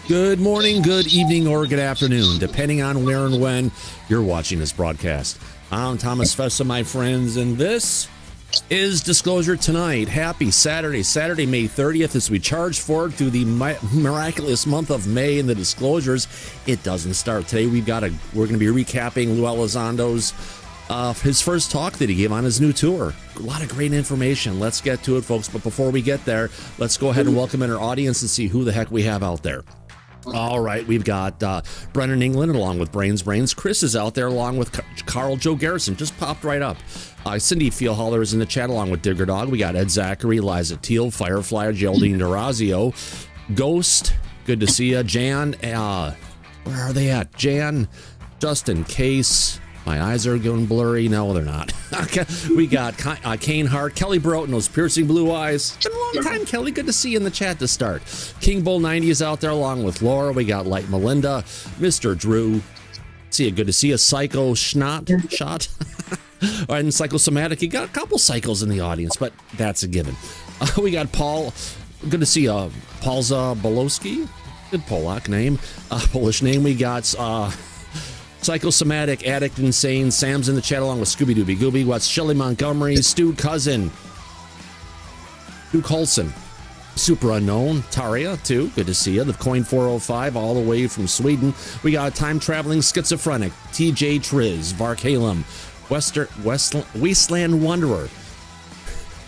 Good morning, good evening, or good afternoon, depending on where and when you're watching this broadcast. I'm Thomas Fessa, my friends, and this is Disclosure Tonight. Happy Saturday, May 30th, as we charge forward through the miraculous month of May and the disclosures. It doesn't start today. We're going to be recapping Lou Elizondo's his first talk that he gave on his new tour. A lot of great information. Let's get to it, folks. But before we get there, let's go ahead and welcome in our audience and see who the heck we have out there. All right, we've got Brennan England along with Brains. Chris is out there along with Carl Joe Garrison. Just popped right up. Cindy Feelholler is in the chat along with Digger Dog. We got Ed Zachary, Liza Teal, Firefly, Geraldine Durazio, Ghost. Good to see you. Jan, where are they at? Jan, Justin, Case. My eyes are going blurry. No, they're not. We got Kane Hart, Kelly Broughton, those piercing blue eyes. Been a long time, Kelly. Good to see you in the chat to start. King Bull 90 is out there along with Laura. We got Light Melinda, Mr. Drew. See you. Good to see you. Psycho Shot. And Psychosomatic. You got a couple psychos in the audience, but that's a given. We got Paul. Good to see you. Paulza Bolowski. Good Polak name. Polish name. We got Psychosomatic, Addict, Insane. Sam's in the chat along with Scooby Dooby Gooby. What's Shelly Montgomery, Stu Cousin, Duke Colson, Super Unknown, Taria, too. Good to see you. The Coin 405, all the way from Sweden. We got Time Traveling Schizophrenic, TJ Triz, Varkalem, Wasteland Wanderer,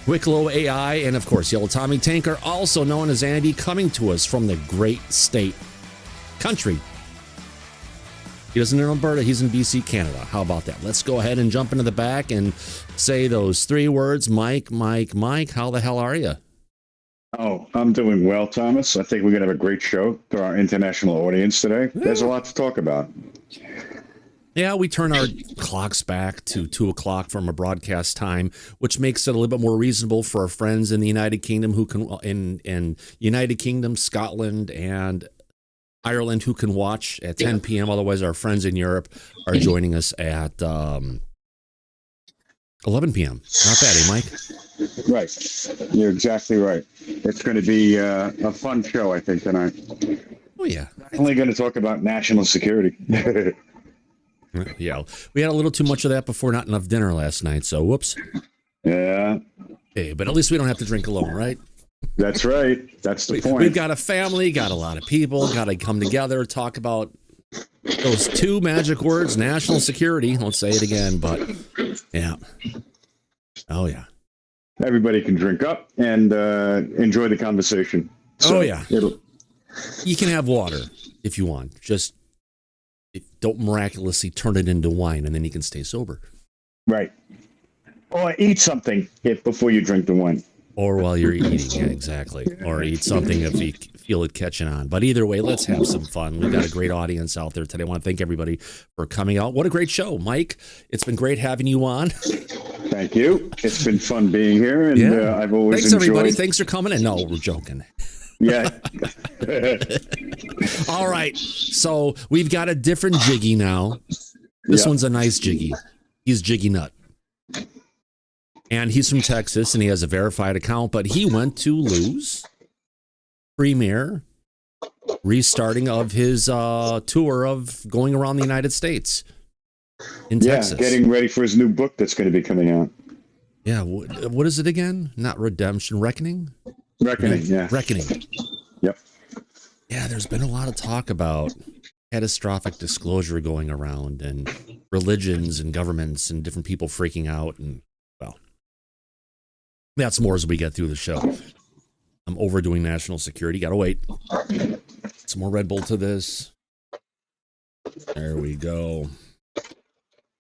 Wicklow AI, and of course, Yellow Tommy Tanker, also known as Andy, coming to us from the great country. He doesn't in Alberta, he's in BC, Canada. How about that? Let's go ahead and jump into the back and say those three words. Mike, how the hell are you? Oh, I'm doing well, Thomas. I think we're going to have a great show for our international audience today. Yeah. There's a lot to talk about. Yeah, we turn our clocks back to 2 o'clock from a broadcast time, which makes it a little bit more reasonable for our friends in the United Kingdom who can, in United Kingdom, Scotland, and Ireland, who can watch at 10 p.m. Otherwise, our friends in Europe are joining us at 11 p.m. Not bad, eh, Mike? Right. You're exactly right. It's going to be a fun show, I think, tonight. Oh, yeah. Only going to talk about national security. Yeah. We had a little too much of that before not enough dinner last night, so whoops. Yeah. Hey, but at least we don't have to drink alone, right? That's right. That's the point. We've got a family, got a lot of people, got to come together, talk about those two magic words, national security. Let's say it again, but yeah. Oh, yeah. Everybody can drink up and enjoy the conversation. So yeah. You can have water if you want. Just don't miraculously turn it into wine, and then you can stay sober. Right. Or eat something before you drink the wine. Or while you're eating, yeah, exactly. Or eat something if you feel it catching on. But either way, let's have some fun. We've got a great audience out there today. I want to thank everybody for coming out. What a great show, Mike. It's been great having you on. Thank you. It's been fun being here, and I've always Thanks, enjoyed. Everybody. Thanks for coming in. No, we're joking. Yeah. All right. So we've got a different Jiggy now. This one's a nice Jiggy. He's Jiggy Nut. And he's from Texas, and he has a verified account, but he went to Lou's premiere restarting of his tour of going around the United States in Texas. Yeah, getting ready for his new book that's going to be coming out. Yeah, what is it again? Not Redemption, Reckoning? Reckoning, yeah. Reckoning. Yep. Yeah, there's been a lot of talk about catastrophic disclosure going around, and religions and governments and different people freaking out, and that's more as we get through the show. I'm overdoing national security. Gotta wait. Some more Red Bull to this. There we go.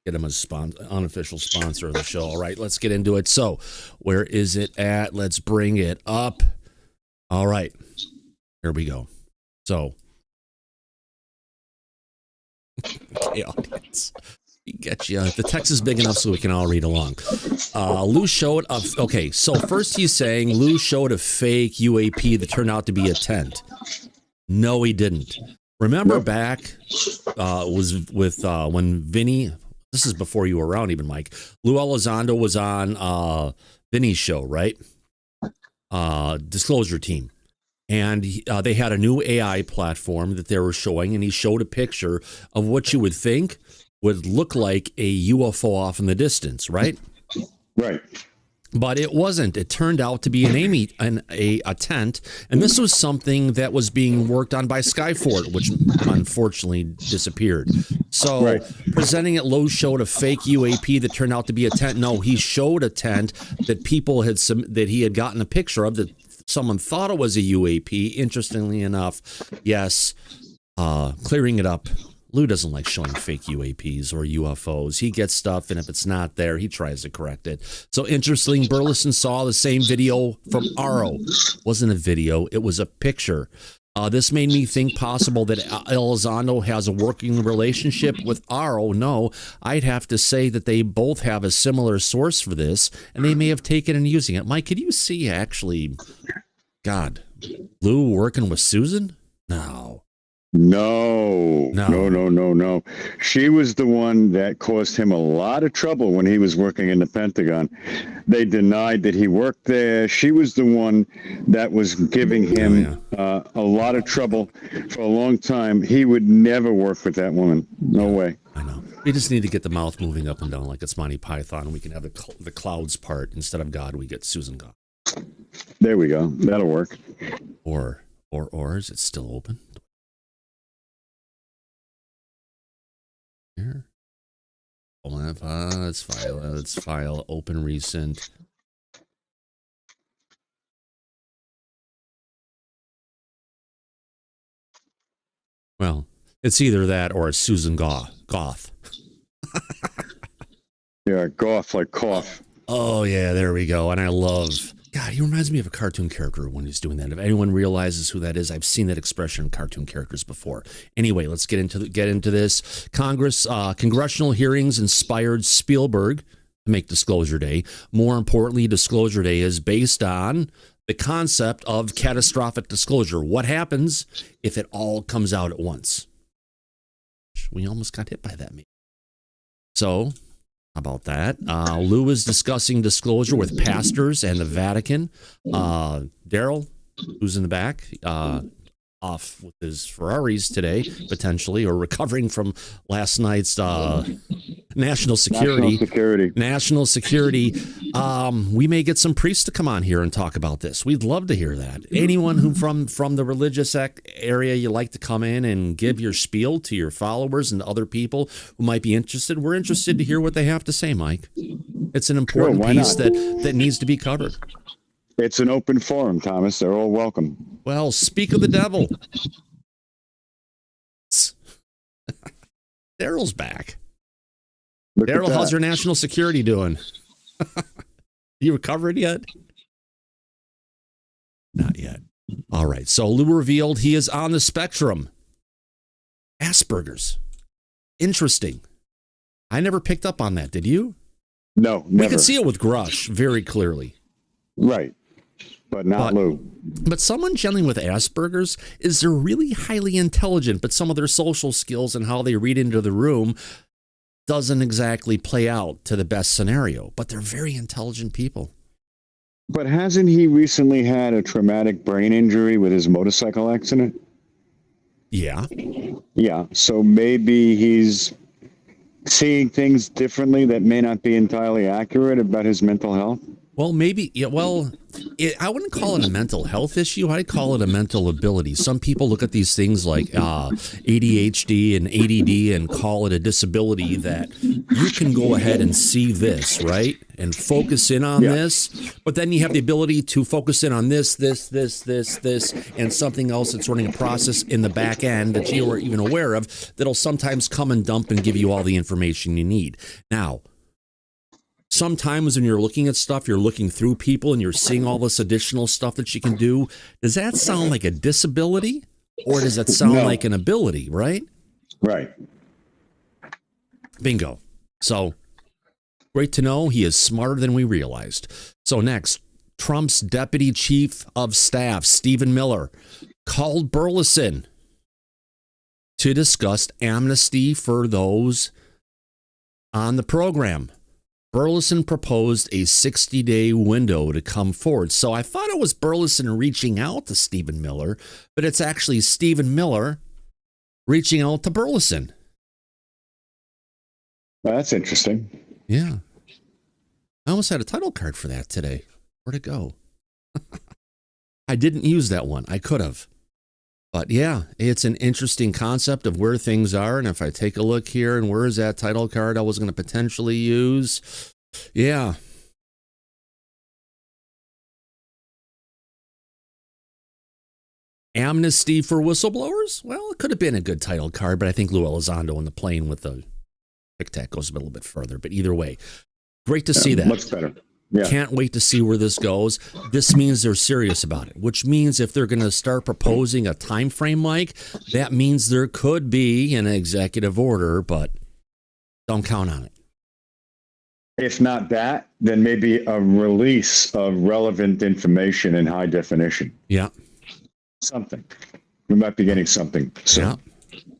Get him as unofficial sponsor of the show. All right, let's get into it. So, where is it at? Let's bring it up. All right. Here we go. So, okay, audience. Get you. The text is big enough so we can all read along. Lou showed okay, so first he's saying Lou showed a fake UAP that turned out to be a tent. No, he didn't. Remember back was with when Vinny, this is before you were around even, Mike. Lou Elizondo was on Vinny's show, right? Disclosure team. And they had a new AI platform that they were showing, and he showed a picture of what you would think would look like a UFO off in the distance, right? Right. But it wasn't. It turned out to be a tent, and this was something that was being worked on by Skyfort, which unfortunately disappeared. So presenting it, Lowe showed a fake UAP that turned out to be a tent. No, he showed a tent that people had that he had gotten a picture of that someone thought it was a UAP. Interestingly enough, yes, clearing it up. Lou doesn't like showing fake UAPs or UFOs. He gets stuff, and if it's not there, he tries to correct it. So interesting, Burlison saw the same video from Aro. Wasn't a video, it was a picture. This made me think possible that Elizondo has a working relationship with Aro. No, I'd have to say that they both have a similar source for this, and they may have taken and using it. Mike, could you see actually, God, Lou working with Susan? No. No. She was the one that caused him a lot of trouble when he was working in the Pentagon. They denied that he worked there. She was the one that was giving him a lot of trouble for a long time. He would never work with that woman. No way. I know. We just need to get the mouth moving up and down like it's Monty Python. We can have the clouds part. Instead of God, we get Susan God. There we go. That'll work. Or is it still open? Here. Let's file open recent. Well, it's either that or a Susan Goth. Yeah, Goth, like cough. Oh yeah, there we go. And I love, God, he reminds me of a cartoon character when he's doing that. If anyone realizes who that is, I've seen that expression in cartoon characters before. Anyway, let's get into this. Congressional hearings inspired Spielberg to make Disclosure Day. More importantly, Disclosure Day is based on the concept of catastrophic disclosure. What happens if it all comes out at once? We almost got hit by that. So, how about that? Lou is discussing disclosure with pastors and the Vatican. Daryl, who's in the back, off with his Ferraris today, potentially, or recovering from last night's national security. We may get some priests to come on here and talk about this. We'd love to hear that. Anyone who from the religious area you like to come in and give your spiel to your followers and other people who might be interested, we're interested to hear what they have to say, Mike. It's an important piece that needs to be covered. It's an open forum, Thomas. They're all welcome. Well, speak of the devil. Daryl's back. Daryl, how's your national security doing? You recovered yet? Not yet. All right. So Lou revealed he is on the spectrum. Asperger's. Interesting. I never picked up on that. Did you? No, never. We could see it with Grush very clearly. Right. But not Lou. But someone dealing with Asperger's they're really highly intelligent, but some of their social skills and how they read into the room doesn't exactly play out to the best scenario. But they're very intelligent people. But hasn't he recently had a traumatic brain injury with his motorcycle accident? Yeah. Yeah. So maybe he's seeing things differently that may not be entirely accurate about his mental health. Well, maybe. Yeah, well, I wouldn't call it a mental health issue. I'd call it a mental ability. Some people look at these things like ADHD and ADD and call it a disability that you can go ahead and see this, right? And focus in on this. But then you have the ability to focus in on this, and something else that's running a process in the back end that you weren't even aware of that'll sometimes come and dump and give you all the information you need. Now, sometimes when you're looking at stuff, you're looking through people and you're seeing all this additional stuff that you can do. Does that sound like a disability or does that sound like an ability, right? Right. Bingo. So great to know he is smarter than we realized. So next, Trump's deputy chief of staff, Stephen Miller, called Burlison to discuss amnesty for those on the program. Burlison proposed a 60-day window to come forward. So I thought it was Burlison reaching out to Stephen Miller, but it's actually Stephen Miller reaching out to Burlison. That's interesting. Yeah. I almost had a title card for that today. Where'd it go? I didn't use that one. I could have. But yeah, it's an interesting concept of where things are. And if I take a look here and where is that title card I was going to potentially use? Yeah. Amnesty for whistleblowers? Well, it could have been a good title card, but I think Lou Elizondo on the plane with the Tic Tac goes a little bit further. But either way, great to see that. Much better. Yeah. Can't wait to see where this goes. This means they're serious about it, which means if they're going to start proposing a time frame, Mike, that means there could be an executive order, but don't count on it. If not that, then maybe a release of relevant information in high definition. Yeah. Something. We might be getting something soon. Yeah.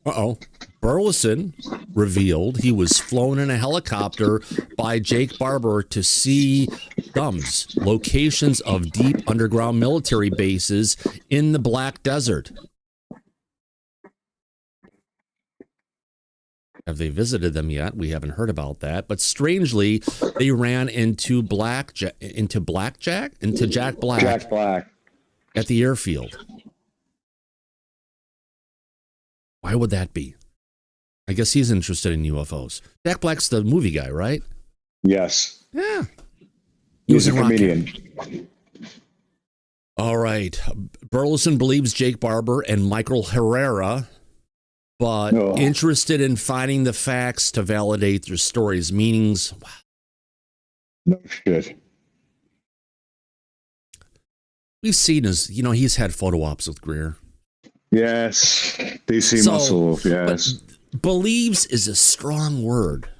Uh-oh. Burlison revealed he was flown in a helicopter by Jake Barber to see locations of deep underground military bases in the Black Desert. Have they visited them yet? We haven't heard about that. But strangely, they ran into Jack Black at the airfield. Why would that be? I guess he's interested in UFOs. Jack Black's the movie guy, right? Yes. Yeah. He was a comedian. All right. Burlison believes Jake Barber and Michael Herrera, but interested in finding the facts to validate their stories' meanings. Wow. No shit. We've seen he's had photo ops with Greer. Yes. DC Muscle, yes. Believes is a strong word.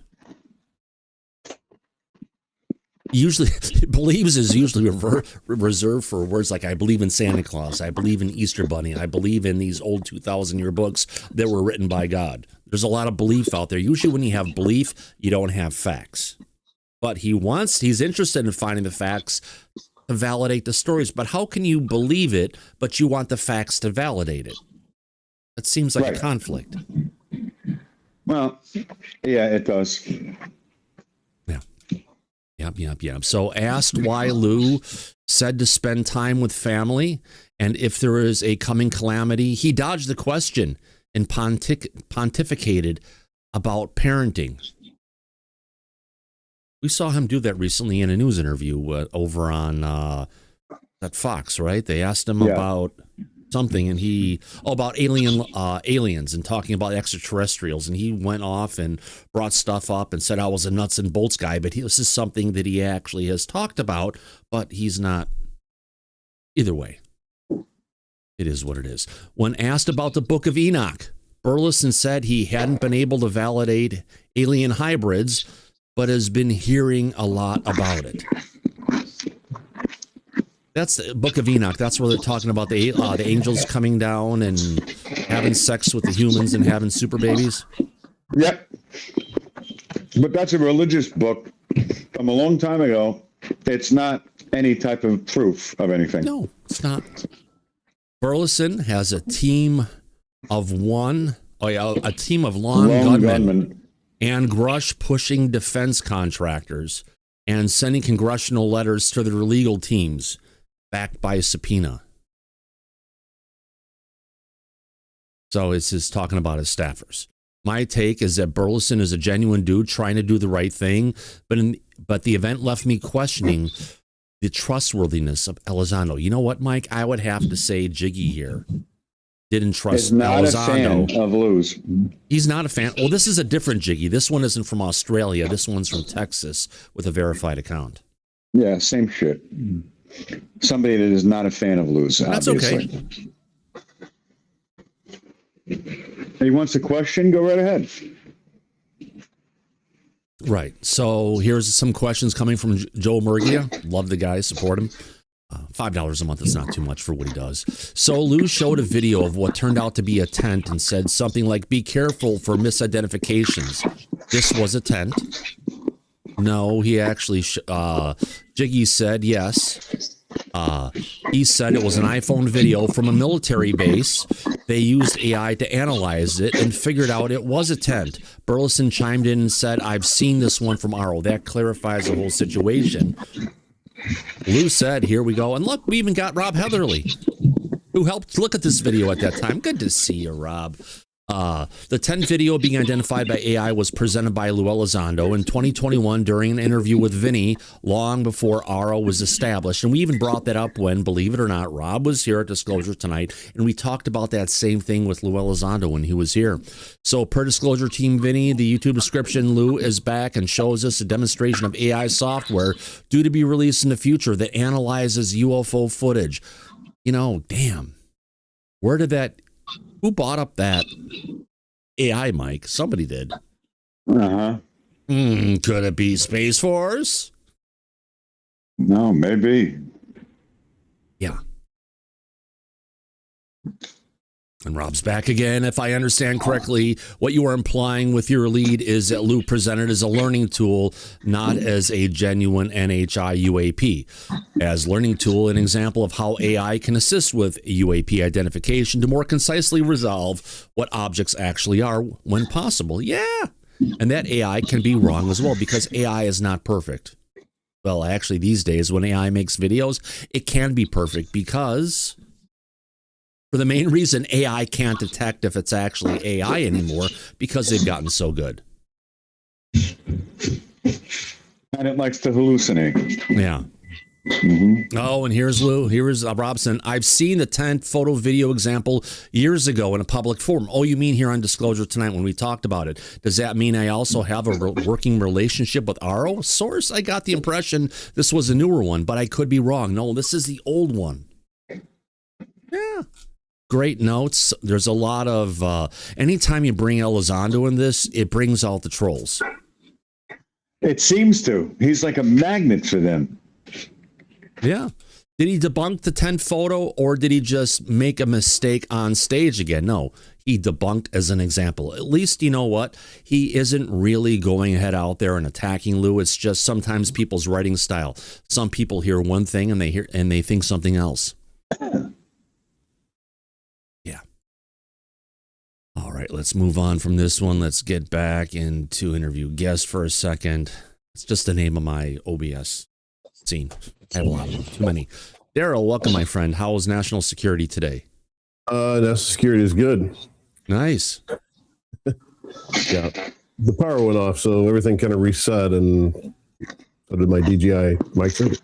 Usually, believes is usually reserved for words like I believe in Santa Claus, I believe in Easter Bunny, I believe in these old 2,000-year books that were written by God. There's a lot of belief out there. Usually when you have belief, you don't have facts. But he's interested in finding the facts to validate the stories. But how can you believe it, but you want the facts to validate it? That seems like a conflict. Well, yeah, it does. Yeah. Yep. So asked why Lou said to spend time with family and if there is a coming calamity, he dodged the question and pontificated about parenting. We saw him do that recently in a news interview over on at Fox, right? They asked him about something, and about aliens and talking about extraterrestrials, and he went off and brought stuff up and said I was a nuts and bolts guy, but this is something that he actually has talked about, but he's not. Either way, it is what it is. When asked about the Book of Enoch, Burlison said he hadn't been able to validate alien hybrids, but has been hearing a lot about it. That's the Book of Enoch. That's where they're talking about the angels coming down and having sex with the humans and having super babies. Yep. But that's a religious book from a long time ago. It's not any type of proof of anything. No, it's not. Burlison has a team of lawn gunmen and Grush-pushing defense contractors and sending congressional letters to their legal teams backed by a subpoena. So it's just talking about his staffers. My take is that Burlison is a genuine dude trying to do the right thing, but the event left me questioning the trustworthiness of Elizondo. You know what, Mike? I would have to say Jiggy here didn't trust Elizondo. He's not a fan of Lou's. He's not a fan. Well, this is a different Jiggy. This one isn't from Australia. This one's from Texas with a verified account. Yeah, same shit. Somebody that is not a fan of Lou's. That's obviously. Okay. He wants a question? Go right ahead. Right. So here's some questions coming from Joe Murgia. Love the guy. Support him. $5 a month is not too much for what he does. So Lou showed a video of what turned out to be a tent and said something like, be careful for misidentifications. This was a tent. No, he actually, Jiggy said yes. He said it was an iPhone video from a military base. They used AI to analyze it and figured out it was a tent. Burlison chimed in and said, I've seen this one from RO. That clarifies the whole situation. Lou said, here we go. And look, we even got Rob Heatherly, who helped look at this video at that time. Good to see you, Rob. The tent video being identified by AI was presented by Lou Elizondo in 2021 during an interview with Vinny long before RO was established. And we even brought that up when, believe it or not, Rob was here at Disclosure tonight, and we talked about that same thing with Lou Elizondo when he was here. So per Disclosure Team Vinny, the YouTube description, Lou is back and shows us a demonstration of AI software due to be released in the future that analyzes UFO footage. You know, damn. Where did that... Who bought up that AI, Mike? Somebody did. Uh-huh. Could it be Space Force? No, maybe. Yeah. And Rob's back again. If I understand correctly, what you are implying with your lead is that Lou presented as a learning tool, not as a genuine NHI UAP. As learning tool, an example of how AI can assist with UAP identification to more concisely resolve what objects actually are when possible. Yeah. And that AI can be wrong as well because AI is not perfect. Well, actually, these days when AI makes videos, it can be perfect because... for the main reason AI can't detect if it's actually AI anymore because they've gotten so good. And it likes to hallucinate. Yeah. Mm-hmm. Oh, and here's Lou. Here's Robson. I've seen the tent photo video example years ago in a public forum. Oh, you mean here on Disclosure tonight when we talked about it? Does that mean I also have a working relationship with RO? Source, I got the impression this was a newer one, but I could be wrong. No, this is the old one. Yeah. Great notes. There's a lot of, anytime you bring Elizondo in this, it brings out the trolls. It seems to. He's like a magnet for them. Yeah. Did he debunk the tent photo or did he just make a mistake on stage again? No, he debunked as an example. At least, you know what? He isn't really going ahead out there and attacking Lou. It's just sometimes people's writing style. Some people hear one thing and they think something else. Yeah. All right, let's move on from this one. Let's get back into interview guest for a second. It's just the name of my OBS scene. I have a lot of them, too many. Daryl, welcome, my friend. How is national security today? National security is good. Nice. Yeah, the power went off, so everything kind of reset, and so did my DJI mic circuit.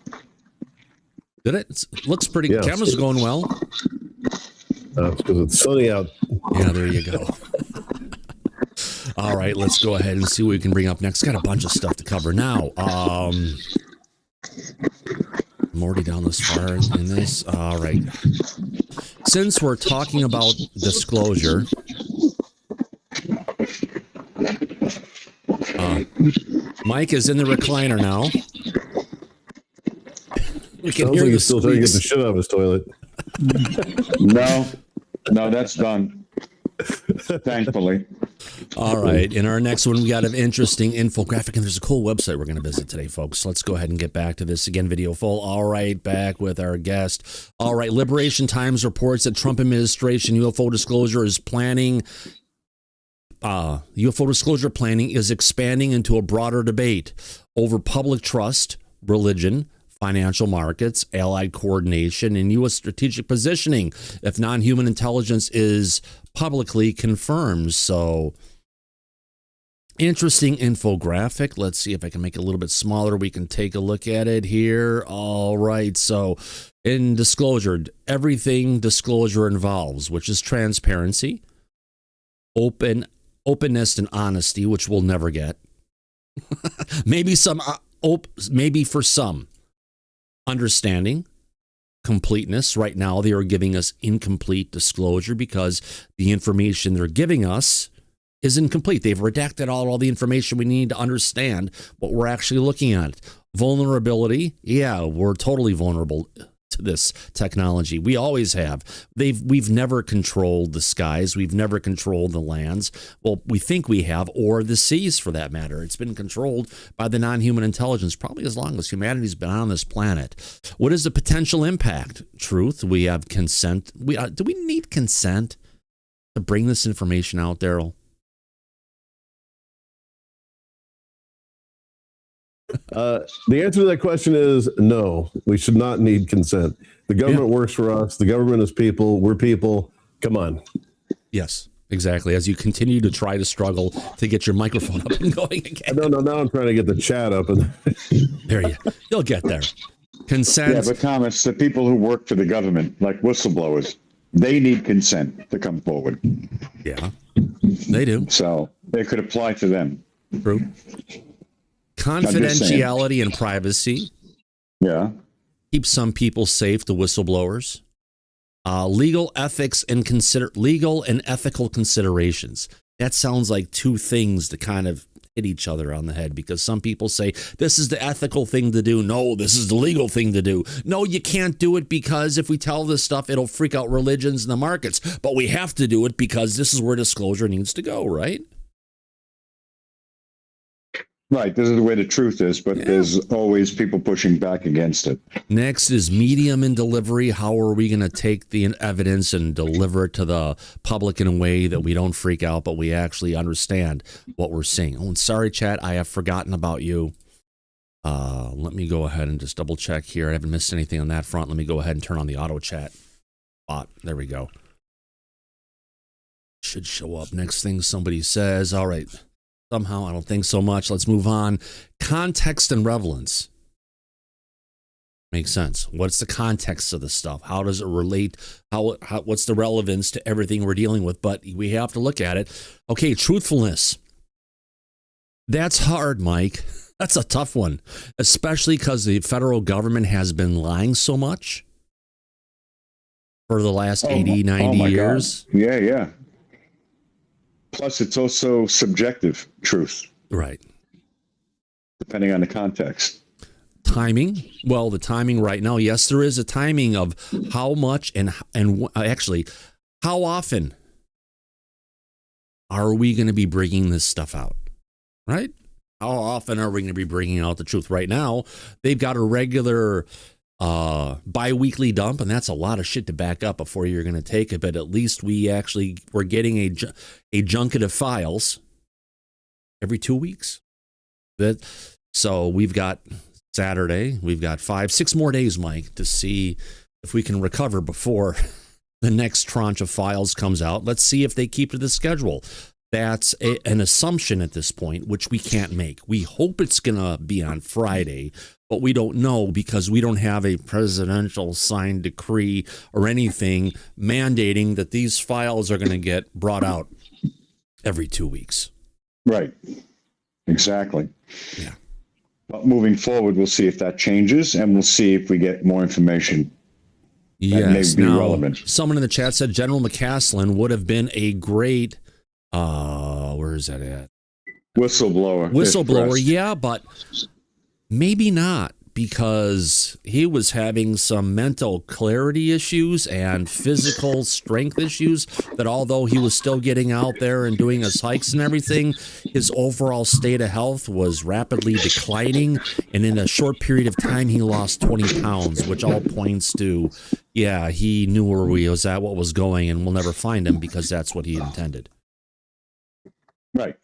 Did it? It looks pretty. Yeah, Camera's going well. It's because it's sunny out. Yeah, there you go. All right, let's go ahead and see what we can bring up next. Got a bunch of stuff to cover now. I'm already down this far in this. All right. Since we're talking about disclosure, Mike is in the recliner now. We can hear you still trying to get the shit out of his toilet. No, that's done. Thankfully. All right. In our next one, we got an interesting infographic, and there's a cool website we're going to visit today, folks. Let's go ahead and get back to this again. Video full. All right. Back with our guest. All right. Liberation Times reports that Trump administration UFO disclosure is planning. UFO disclosure planning is expanding into a broader debate over public trust, religion, financial markets, allied coordination, and U.S. strategic positioning if non-human intelligence is publicly confirmed. So, interesting infographic. Let's see if I can make it a little bit smaller. We can take a look at it here. All right. So, in disclosure, everything disclosure involves, which is transparency, openness, and honesty, which we'll never get. Maybe for some. Understanding, completeness. Right now, they are giving us incomplete disclosure because the information they're giving us is incomplete. They've redacted all the information we need to understand what we're actually looking at. Vulnerability. Yeah, we're totally vulnerable to this technology. We always have. We've never controlled the skies. We've never controlled the lands. Well, we think we have, or the seas for that matter. It's been controlled by the non-human intelligence probably as long as humanity's been on this planet. What is the potential impact? Truth, we have consent. Do we need consent to bring this information out, Daryl? The answer to that question is no. We should not need consent. The government works for us. The government is people. We're people. Come on. Yes, exactly. As you continue to try to struggle to get your microphone up and going again. No. Now I'm trying to get the chat up. And You'll get there. Consent. Yeah, but Thomas, the people who work for the government, like whistleblowers, they need consent to come forward. Yeah, they do. So it could apply to them. True. Confidentiality and privacy. Yeah. Keep some people safe, the whistleblowers. Legal ethics and legal and ethical considerations. That sounds like two things to kind of hit each other on the head, because some people say this is the ethical thing to do. No, this is the legal thing to do. No, you can't do it because if we tell this stuff, it'll freak out religions and the markets. But we have to do it because this is where disclosure needs to go, right? Right. This is the way the truth is, but there's always people pushing back against it. Next is medium and delivery. How are we going to take the evidence and deliver it to the public in a way that we don't freak out, but we actually understand what we're seeing? Oh, and sorry, chat, I have forgotten about you. Let me go ahead and just double check here. I haven't missed anything on that front. Let me go ahead and turn on the auto chat bot. There we go. Should show up. Next thing somebody says. All right. Somehow, I don't think so much. Let's move on. Context and relevance. Makes sense. What's the context of the stuff? How does it relate? What's the relevance to everything we're dealing with? But we have to look at it. Okay, truthfulness. That's hard, Mike. That's a tough one, especially because the federal government has been lying so much for the last 80, 90 years. God. Yeah. Plus, it's also subjective truth. Right. Depending on the context. Timing. Well, the timing right now, yes, there is a timing of how much and actually, how often are we going to be bringing this stuff out? Right? How often are we going to be bringing out the truth? Right now, they've got a regular bi-weekly dump, and that's a lot of shit to back up before you're going to take it, but at least we're getting a junket of files every 2 weeks. So we've got Saturday, we've got 6 more days, Mike, to see if we can recover before the next tranche of files comes out. Let's see if they keep to the schedule. That's an assumption at this point, which we can't make. We hope it's going to be on Friday, but we don't know because we don't have a presidential signed decree or anything mandating that these files are going to get brought out every 2 weeks. Right. Exactly. Yeah. But moving forward, we'll see if that changes, and we'll see if we get more information. Yes. That may be now, relevant. Someone in the chat said General McCaslin would have been a great, where is that at? Whistleblower. Yeah, but maybe not, because he was having some mental clarity issues and physical strength issues that although he was still getting out there and doing his hikes and everything, his overall state of health was rapidly declining. And in a short period of time, he lost 20 pounds, which all points to, yeah, he knew where he was at, what was going, and we'll never find him because that's what he intended. Right.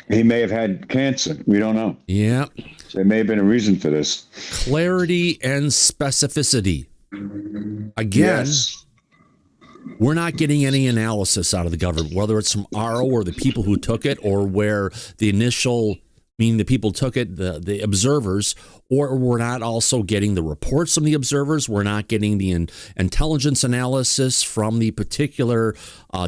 He may have had cancer. We don't know. Yeah. There may have been a reason for this. Clarity and specificity. Again, we're not getting any analysis out of the government, whether it's from RO or the people who took it, or where the initial, meaning the people took it, the observers, or we're not also getting the reports from the observers. We're not getting the intelligence analysis from the particular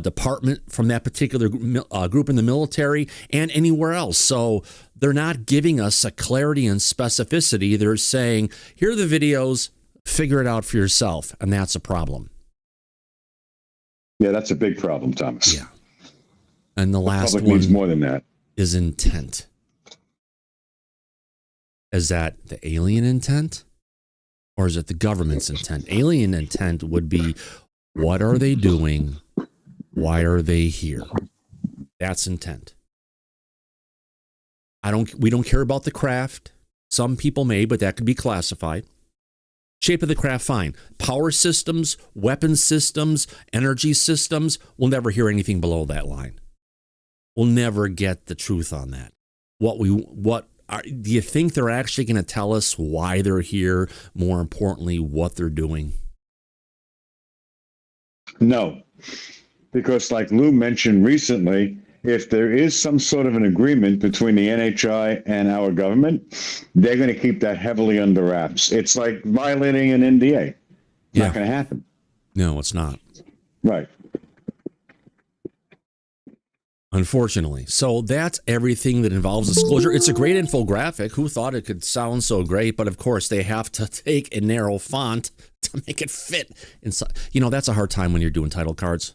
department, from that particular group in the military and anywhere else. So they're not giving us a clarity and specificity. They're saying, here are the videos, figure it out for yourself. And that's a problem. Yeah, that's a big problem, Thomas. Yeah. And the last public one needs more than that. Is intent. Is that the alien intent? Or is it the government's intent? Alien intent would be, what are they doing? Why are they here? That's intent. We don't care about the craft. Some people may, but that could be classified. Shape of the craft, fine. Power systems, weapon systems, energy systems, we'll never hear anything below that line. We'll never get the truth on that. Do you think they're actually going to tell us why they're here? More importantly, what they're doing? No, because like Lou mentioned recently, if there is some sort of an agreement between the NHI and our government, they're going to keep that heavily under wraps. It's like violating an NDA. It's not going to happen. No, it's not. Right. Unfortunately. So that's everything that involves disclosure. It's a great infographic. Who thought it could sound so great? But of course, they have to take a narrow font to make it fit inside. That's a hard time when you're doing title cards.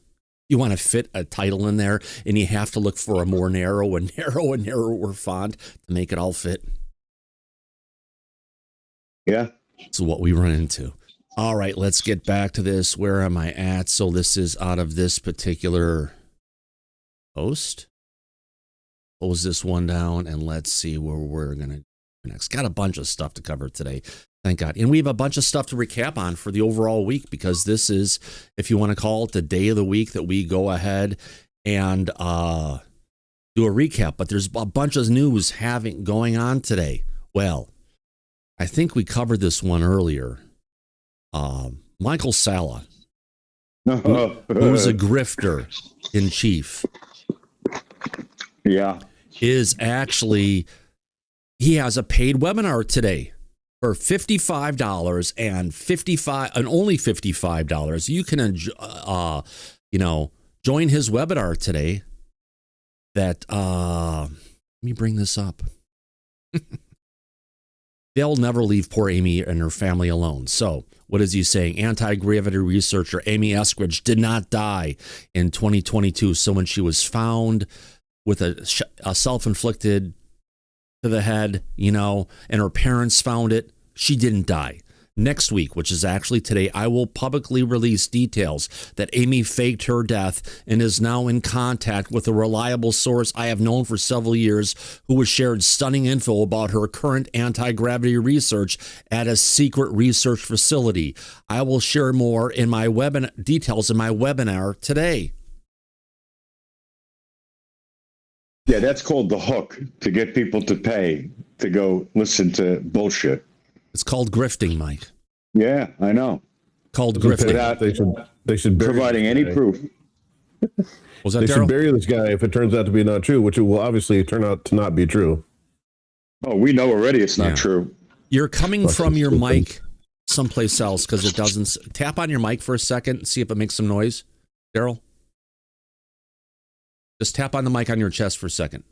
You want to fit a title in there, and you have to look for a more narrower font to make it all fit. Yeah. That's what we run into. All right, let's get back to this. Where am I at? So this is out of this particular post. Close this one down, and let's see where we're going to go next. Got a bunch of stuff to cover today. Thank God. And we have a bunch of stuff to recap on for the overall week, because this is, if you want to call it the day of the week that we go ahead and do a recap. But there's a bunch of news going on today. Well, I think we covered this one earlier. Michael Salla, who's a grifter in chief. Yeah. Is actually, he has a paid webinar today. For $55 and only $55, you can join his webinar today. That let me bring this up. They'll never leave poor Amy and her family alone. So, what is he saying? Anti-gravity researcher Amy Eskridge did not die in 2022. So when she was found with a self-inflicted to the head, and her parents found it, she didn't die. Next week, which is actually today, I will publicly release details that Amy faked her death and is now in contact with a reliable source I have known for several years, who has shared stunning info about her current anti-gravity research at a secret research facility. I will share more in my details in my webinar today. Yeah, that's called the hook, to get people to pay to go listen to bullshit. It's called grifting, Mike. Yeah, I know. Called grifting. Without They should providing any proof. Was that they Daryl? should bury this guy if it turns out to be not true, which it will obviously turn out to not be true. Oh, we know already it's not true. You're coming from your mic someplace else, because it doesn't. Tap on your mic for a second and see if it makes some noise. Daryl? Just tap on the mic on your chest for a second.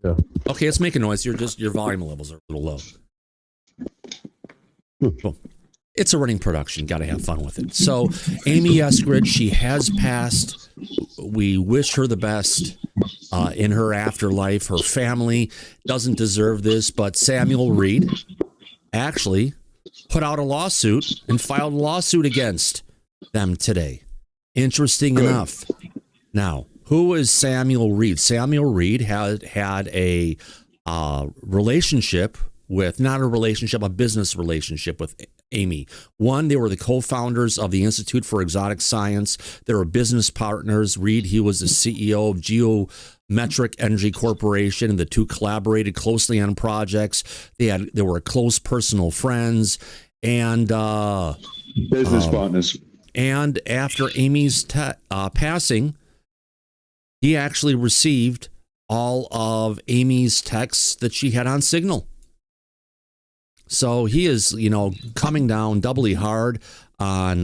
Yeah. Okay, it's making noise. Your volume levels are a little low. Cool. It's a running production. Got to have fun with it. So, Amy Eskridge, she has passed. We wish her the best in her afterlife. Her family doesn't deserve this, but Samuel Reed actually put out a lawsuit and filed a lawsuit against them today. Interesting enough. Now, who is Samuel Reed? Samuel Reed had a relationship with, not a relationship, a business relationship with Amy. One, they were the co-founders of the Institute for Exotic Science. They were business partners. Reed, he was the CEO of Geometric Energy Corporation, and the two collaborated closely on projects. They were close personal friends and business partners. And after Amy's passing, he actually received all of Amy's texts that she had on Signal. So he is, coming down doubly hard on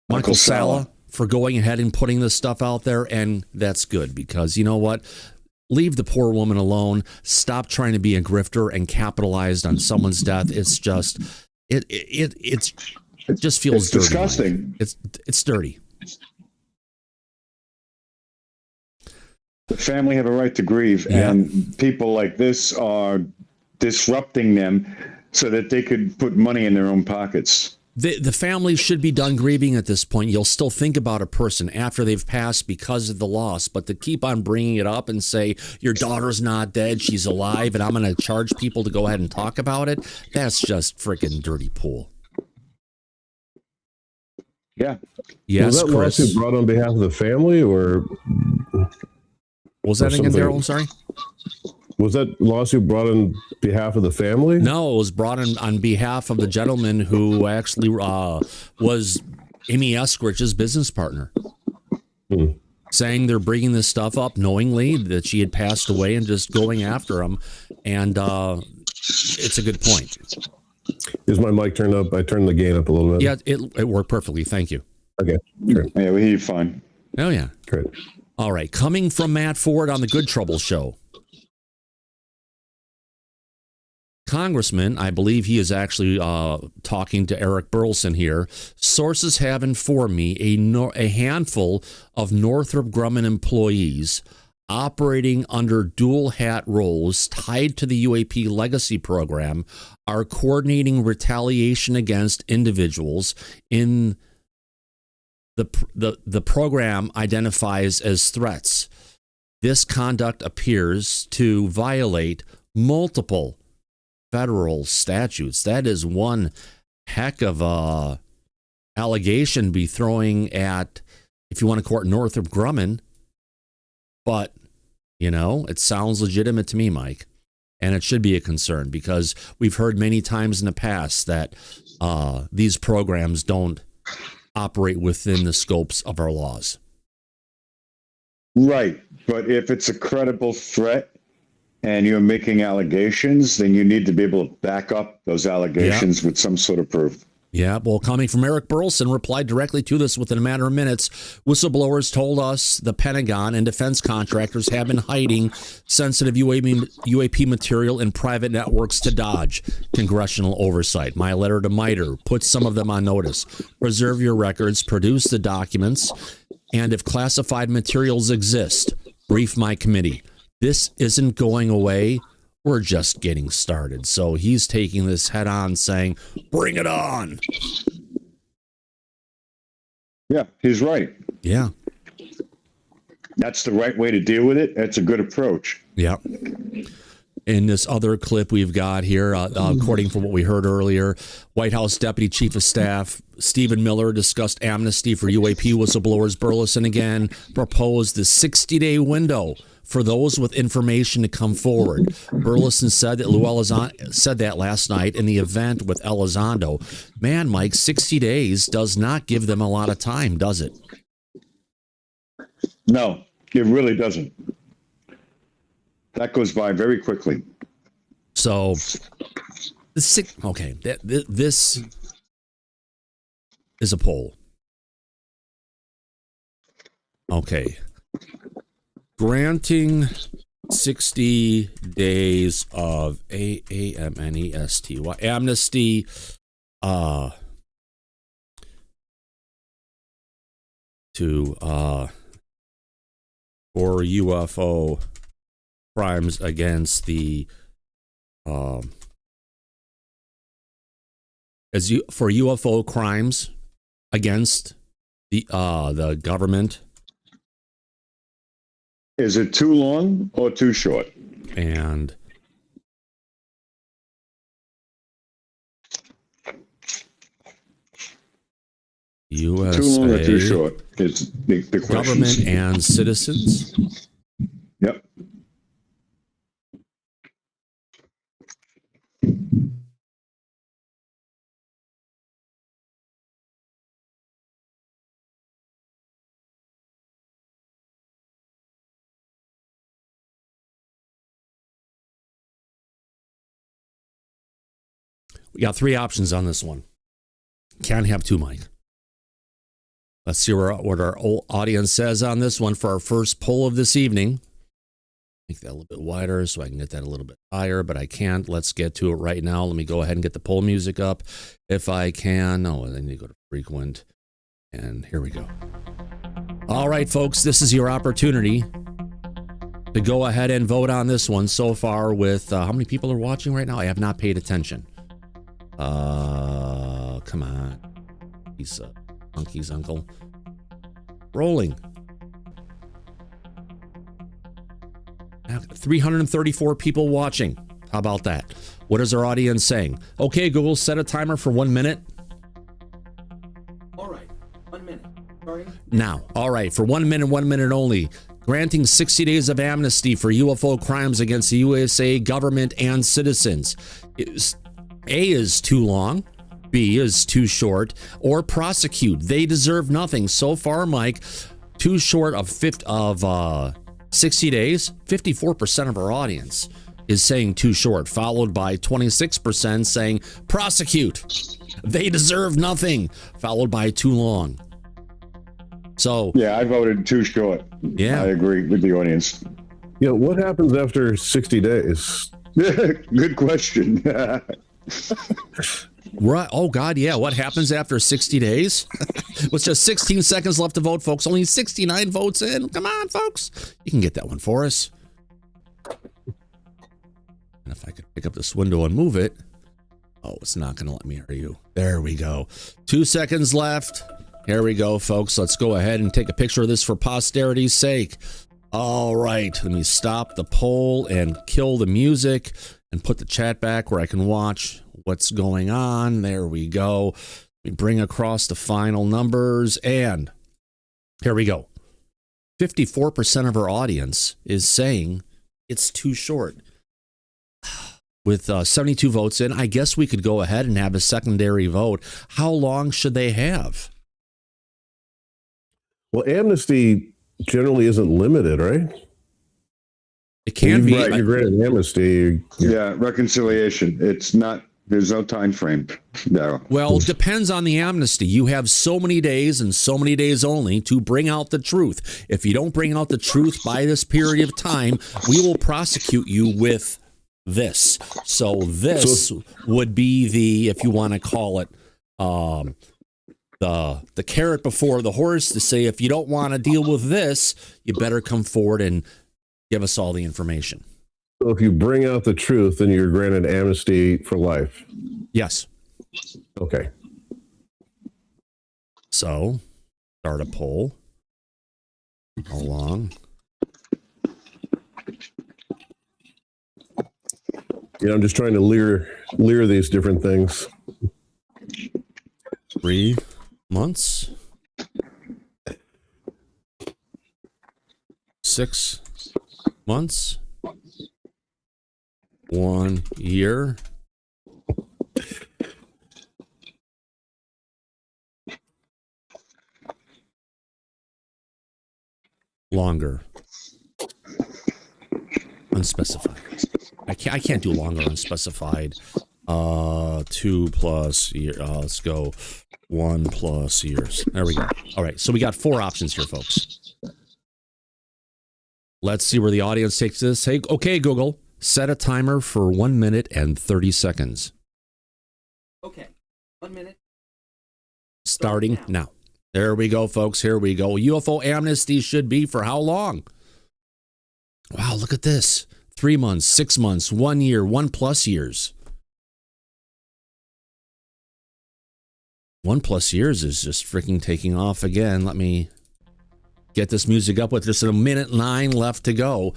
Michael Salla for going ahead and putting this stuff out there. And that's good, because you know what? Leave the poor woman alone. Stop trying to be a grifter and capitalized on someone's death. It's just, it just feels dirty. Disgusting. It's dirty. The family have a right to grieve, and people like this are disrupting them so that they could put money in their own pockets. The family should be done grieving at this point. You'll still think about a person after they've passed because of the loss, but to keep on bringing it up and say your daughter's not dead, she's alive, and I'm going to charge people to go ahead and talk about it, that's just freaking dirty pool. Yeah. Yes, was that Chris. lawsuit brought on behalf of the family, or was that again, Daryl? I'm sorry. Was that lawsuit brought on behalf of the family? No, it was brought in on behalf of the gentleman who actually was Amy Eskrich's business partner. Saying they're bringing this stuff up knowingly that she had passed away and just going after him. And it's a good point. Is my mic turned up? I turned the gain up a little bit. Yeah, it worked perfectly. Thank you. Okay. Great. Yeah, we hear you fine. Oh, yeah. Great. All right. Coming from Matt Ford on the Good Trouble Show. Congressman, I believe he is actually talking to Eric Burlison here. Sources have informed me a handful of Northrop Grumman employees operating under dual hat roles tied to the UAP legacy program are coordinating retaliation against individuals in the program identifies as threats. This conduct appears to violate multiple federal statutes. That is one heck of a allegation to be throwing at, if you want to court Northrop Grumman. But, you know, it sounds legitimate to me, Mike. And it should be a concern because we've heard many times in the past that these programs don't operate within the scopes of our laws. Right. But if it's a credible threat and you're making allegations, then you need to be able to back up those allegations with some sort of proof. Yeah, well, coming from Eric Burlison, replied directly to this within a matter of minutes. Whistleblowers told us the Pentagon and defense contractors have been hiding sensitive UAP material in private networks to dodge congressional oversight. My letter to MITRE puts some of them on notice. Preserve your records, produce the documents, and if classified materials exist, brief my committee. This isn't going away. We're just getting started. So he's taking this head on, saying, bring it on. Yeah, he's right. Yeah. That's the right way to deal with it. That's a good approach. Yeah. In this other clip we've got here, according to what we heard earlier, White House Deputy Chief of Staff Stephen Miller discussed amnesty for UAP whistleblowers. Burlison again proposed the 60-day window for those with information to come forward. Burlison said that Elizondo said that last night in the event with Elizondo. Man, Mike, 60 days does not give them a lot of time, does it? No, it really doesn't. That goes by very quickly. So, this is a poll. Okay. Granting 60 days of amnesty for UFO crimes against the for UFO crimes against the government. Is it too long or too short? And USA, too long or too short is the question. Government and citizens. Yep. We got three options on this one. Can't have two, Mike. Let's see what our audience says on this one for our first poll of this evening. Make that a little bit wider so I can get that a little bit higher, but I can't. Let's get to it right now. Let me go ahead and get the poll music up if I can. Oh, I need to go to frequent. And here we go. All right, folks, this is your opportunity to to go ahead and vote on this one so far with how many people are watching right now? I have not paid attention. Come on. He's Monkey's uncle. Rolling. 334 people watching. How about that? What is our audience saying? Okay, Google, set a timer for 1 minute. All right, 1 minute. Starting now. All right, for 1 minute, 1 minute only. Granting 60 days of amnesty for UFO crimes against the USA government and citizens. A is too long. B is too short. Or prosecute. They deserve nothing. So far, Mike, too short of 60 days. 54% of our audience is saying too short, followed by 26% saying prosecute. They deserve nothing, followed by too long. So yeah, I voted too short. Yeah, I agree with the audience. Yeah, what happens after 60 days? Good question. Right. Oh God, yeah. What happens after 60 days? With just 16 seconds left to vote, folks. Only 69 votes in. Come on, folks. You can get that one for us. And if I could pick up this window and move it. Oh, it's not going to let me hear you. There we go. 2 seconds left. Here we go, folks. Let's go ahead and take a picture of this for posterity's sake. All right. Let me stop the poll and kill the music and put the chat back where I can watch what's going on. There we go. We bring across the final numbers, and here we go. 54% of our audience is saying it's too short. With 72 votes in, I guess we could go ahead and have a secondary vote. How long should they have? Well, amnesty generally isn't limited, right? It can be. Right, you're granted amnesty. Yeah, reconciliation. It's not. There's no time frame. No. Well, it depends on the amnesty. You have so many days and so many days only to bring out the truth. If you don't bring out the truth by this period of time, we will prosecute you with this. So this would be the, if you want to call it, the carrot before the horse, to say, if you don't want to deal with this, you better come forward and give us all the information. So if you bring out the truth, then you're granted amnesty for life. Yes. Okay. So start a poll. How long? Yeah, I'm just trying to leer these different things. 3 months. 6 months. 1 year. Longer. Unspecified. I can't do longer unspecified. 2+ years. Let's go 1+ years. There we go. All right. So we got 4 options here, folks. Let's see where the audience takes this. Hey, okay, Google, set a timer for 1 minute and 30 seconds. Okay, 1 minute. Starting now. There we go, folks. Here we go. UFO amnesty should be for how long? Wow, look at this. 3 months, 6 months, 1 year, 1+ years. 1+ years is just freaking taking off again. Let me get this music up with just a minute 9 left to go.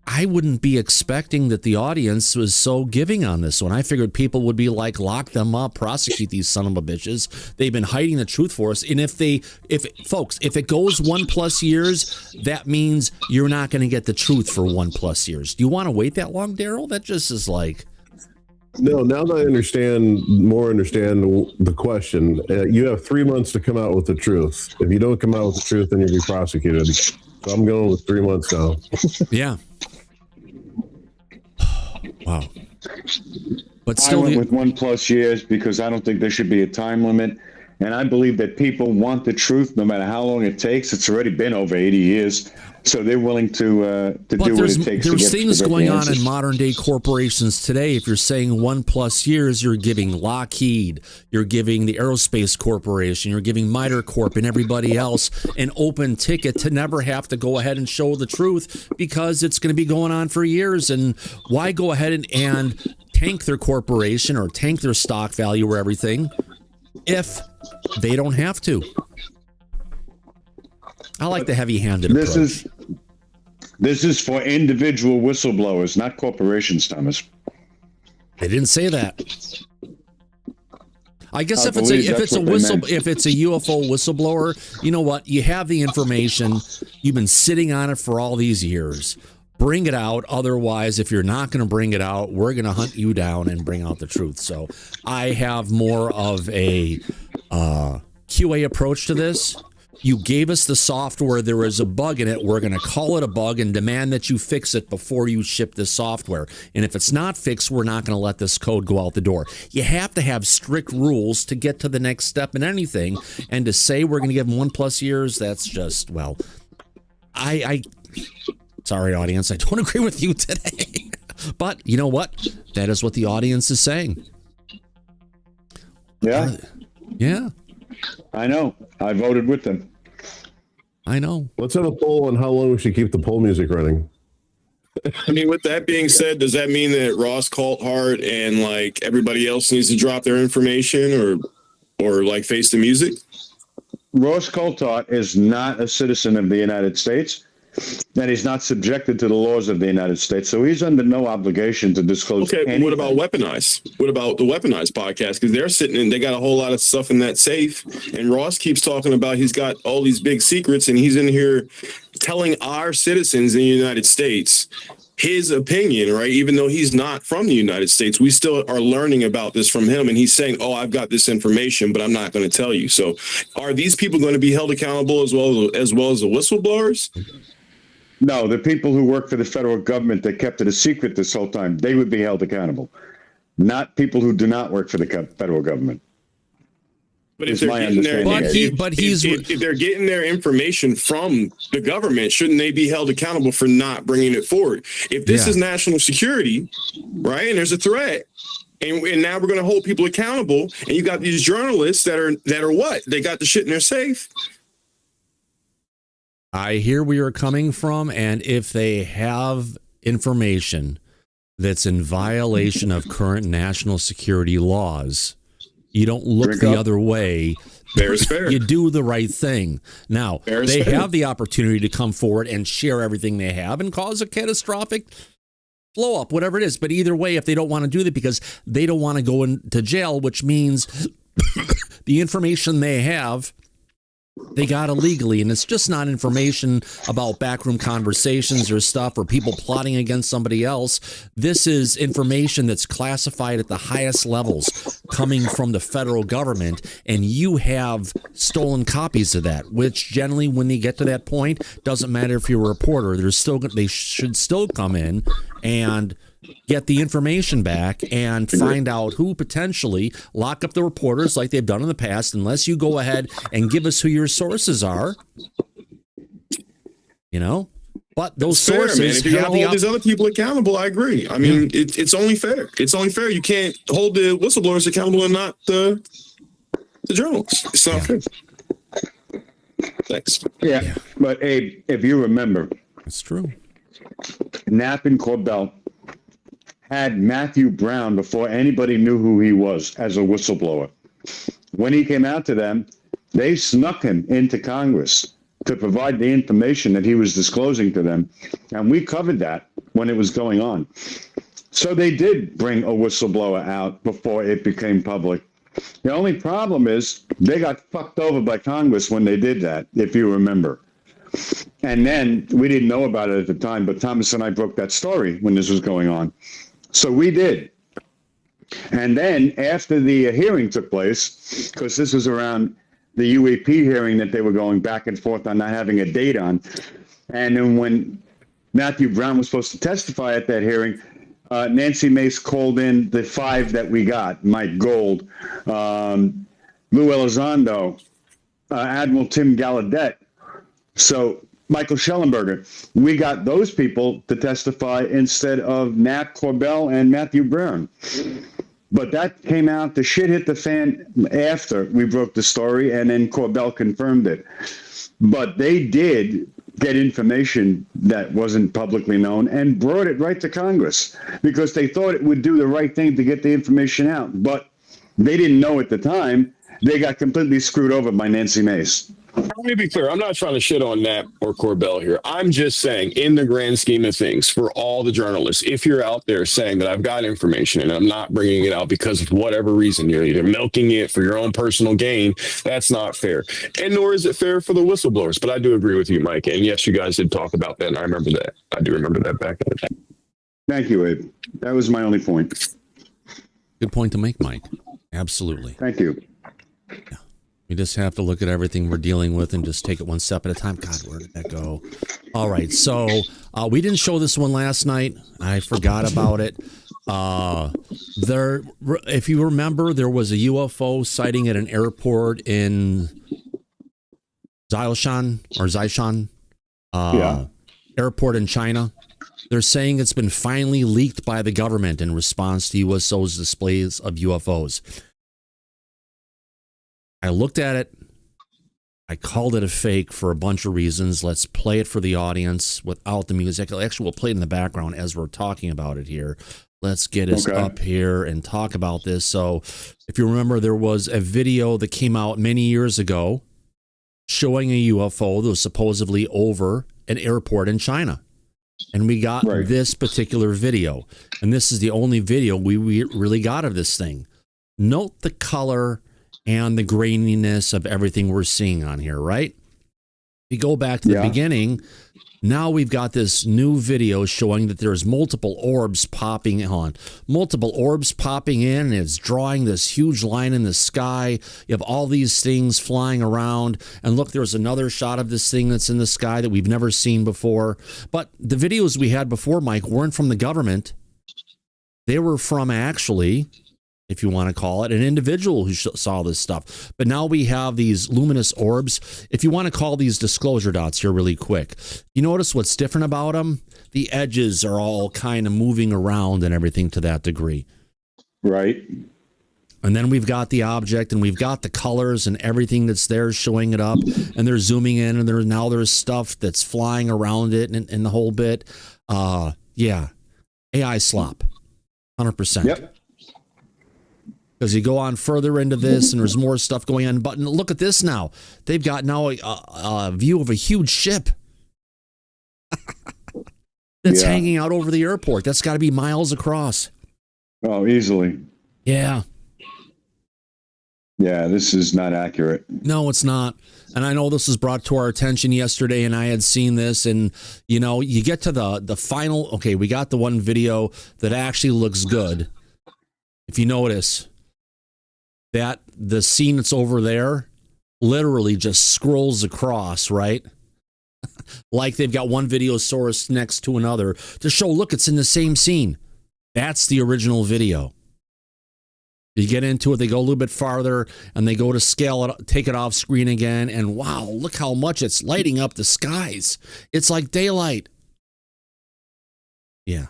I wouldn't be expecting that the audience was so giving on this one. I figured people would be like, lock them up, prosecute these son of a bitches. They've been hiding the truth for us. And if it goes 1+ years, that means you're not going to get the truth for 1+ years. Do you want to wait that long, Daryl? That just is like... No, now that I understand the question, you have 3 months to come out with the truth. If you don't come out with the truth, then you'll be prosecuted. So I'm going with 3 months now. Yeah. Wow. But still, I went with 1+ years because I don't think there should be a time limit. And I believe that people want the truth no matter how long it takes. It's already been over 80 years. So they're willing to do what it takes. There's to things get going the on answers. in modern day corporations today. If you're saying 1+ years, you're giving Lockheed, you're giving the Aerospace Corporation, you're giving Miter Corp and everybody else an open ticket to never have to go ahead and show the truth, because it's going to be going on for years. And why go ahead and tank their corporation or tank their stock value or everything if they don't have to? I like the heavy-handed approach. This is for individual whistleblowers, not corporations, Thomas. They didn't say that. I guess if it's a UFO whistleblower, you know what? You have the information. You've been sitting on it for all these years. Bring it out. Otherwise, if you're not going to bring it out, we're going to hunt you down and bring out the truth. So I have more of a QA approach to this. You gave us the software. There is a bug in it. We're going to call it a bug and demand that you fix it before you ship this software. And if it's not fixed, we're not going to let this code go out the door. You have to have strict rules to get to the next step in anything. And to say we're going to give them 1+ years, that's just, well, sorry, audience, I don't agree with you today. But you know what? That is what the audience is saying. Yeah. Yeah. I know. I voted with them. I know. Let's have a poll on how long we should keep the poll music running. I mean, with that being said, does that mean that Ross Coulthart and like everybody else needs to drop their information or like face the music? Ross Coulthart is not a citizen of the United States, and he's not subjected to the laws of the United States, so he's under no obligation to disclose Okay, anything. what about Weaponized? What about the Weaponized podcast? Because they're sitting in, they got a whole lot of stuff in that safe, and Ross keeps talking about he's got all these big secrets, and he's in here telling our citizens in the United States his opinion, right? Even though he's not from the United States, we still are learning about this from him, and he's saying, oh, I've got this information, but I'm not going to tell you. So are these people going to be held accountable as well as the whistleblowers? No, the people who work for the federal government that kept it a secret this whole time, they would be held accountable. Not people who do not work for the federal government. But if they're getting their, if they're getting their information from the government, shouldn't they be held accountable for not bringing it forward? If this is national security, right, and there's a threat, and now we're going to hold people accountable, and you got these journalists that are what? They got the shit in their safe. I hear where you're coming from, and if they have information that's in violation of current national security laws, you don't look the other way. Fair is fair. You do the right thing. Now, they have the opportunity to come forward and share everything they have and cause a catastrophic blow up, whatever it is. But either way, if they don't want to do that because they don't want to go into jail, which means the information they have, they got illegally, and it's just not information about backroom conversations or stuff or people plotting against somebody else. This is information that's classified at the highest levels coming from the federal government, and you have stolen copies of that, which generally when they get to that point, doesn't matter if you're a reporter, they should still come in and get the information back and find out who potentially lock up the reporters like they've done in the past, unless you go ahead and give us who your sources are, you know. But those sources, man. If you're going to hold these other people accountable, I agree. I mean, it's only fair. It's only fair. You can't hold the whistleblowers accountable and not the journalists. It's not fair. Thanks. Yeah, but Abe, if you remember, it's true. Knapp and Corbell had Matthew Brown before anybody knew who he was as a whistleblower. When he came out to them, they snuck him into Congress to provide the information that he was disclosing to them. And we covered that when it was going on. So they did bring a whistleblower out before it became public. The only problem is they got fucked over by Congress when they did that, if you remember. And then we didn't know about it at the time, but Thomas and I broke that story when this was going on. So we did. And then after the hearing took place, because this was around the UAP hearing that they were going back and forth on not having a date on. And then when Matthew Brown was supposed to testify at that hearing, Nancy Mace called in the 5 that we got, Mike Gold, Lou Elizondo, Admiral Tim Gallaudet. So Michael Schellenberger, we got those people to testify instead of Nat Corbell and Matthew Brown. But that came out, the shit hit the fan after we broke the story, and then Corbell confirmed it. But they did get information that wasn't publicly known and brought it right to Congress because they thought it would do the right thing to get the information out. But they didn't know at the time. They got completely screwed over by Nancy Mace. Let me be clear. I'm not trying to shit on Nat or Corbell here. I'm just saying, in the grand scheme of things, for all the journalists, if you're out there saying that I've got information and I'm not bringing it out because of whatever reason, you're either milking it for your own personal gain, that's not fair. And nor is it fair for the whistleblowers. But I do agree with you, Mike. And yes, you guys did talk about that. And I remember that. I do remember that back in the day. Thank you, Abe. That was my only point. Good point to make, Mike. Absolutely. Thank you. Yeah. We just have to look at everything we're dealing with and just take it one step at a time. God, where did that go? All right. So we didn't show this one last night. I forgot about it. If you remember, there was a UFO sighting at an airport in Zhejiang airport in China. They're saying it's been finally leaked by the government in response to USO's displays of UFOs. I looked at it. I called it a fake for a bunch of reasons. Let's play it for the audience without the music. Actually, we'll play it in the background as we're talking about it here. Let's get us up here and talk about this. So if you remember, there was a video that came out many years ago showing a UFO that was supposedly over an airport in China. And we got this particular video. And this is the only video we really got of this thing. Note the color and the graininess of everything we're seeing on here, right? You go back to the beginning. Now we've got this new video showing that there's multiple orbs popping in, and it's drawing this huge line in the sky. You have all these things flying around. And look, there's another shot of this thing that's in the sky that we've never seen before. But the videos we had before, Mike, weren't from the government. They were from actually, if you want to call it, an individual who saw this stuff. But now we have these luminous orbs. If you want to call these disclosure dots here really quick, you notice what's different about them? The edges are all kind of moving around and everything to that degree. Right. And then we've got the object and we've got the colors and everything that's there showing it up. And they're zooming in and there's stuff that's flying around it and the whole bit. AI slop. 100%. Yep. Because you go on further into this and there's more stuff going on. But look at this now. They've got now a view of a huge ship that's hanging out over the airport. That's got to be miles across. Oh, easily. Yeah. Yeah, this is not accurate. No, it's not. And I know this was brought to our attention yesterday and I had seen this and, you know, you get to the final. Okay, we got the one video that actually looks good. If you notice that the scene that's over there literally just scrolls across, right? Like they've got one video source next to another to show, look, it's in the same scene. That's the original video. You get into it, they go a little bit farther, and they go to scale it, take it off screen again, and wow, look how much it's lighting up the skies. It's like daylight. Yeah.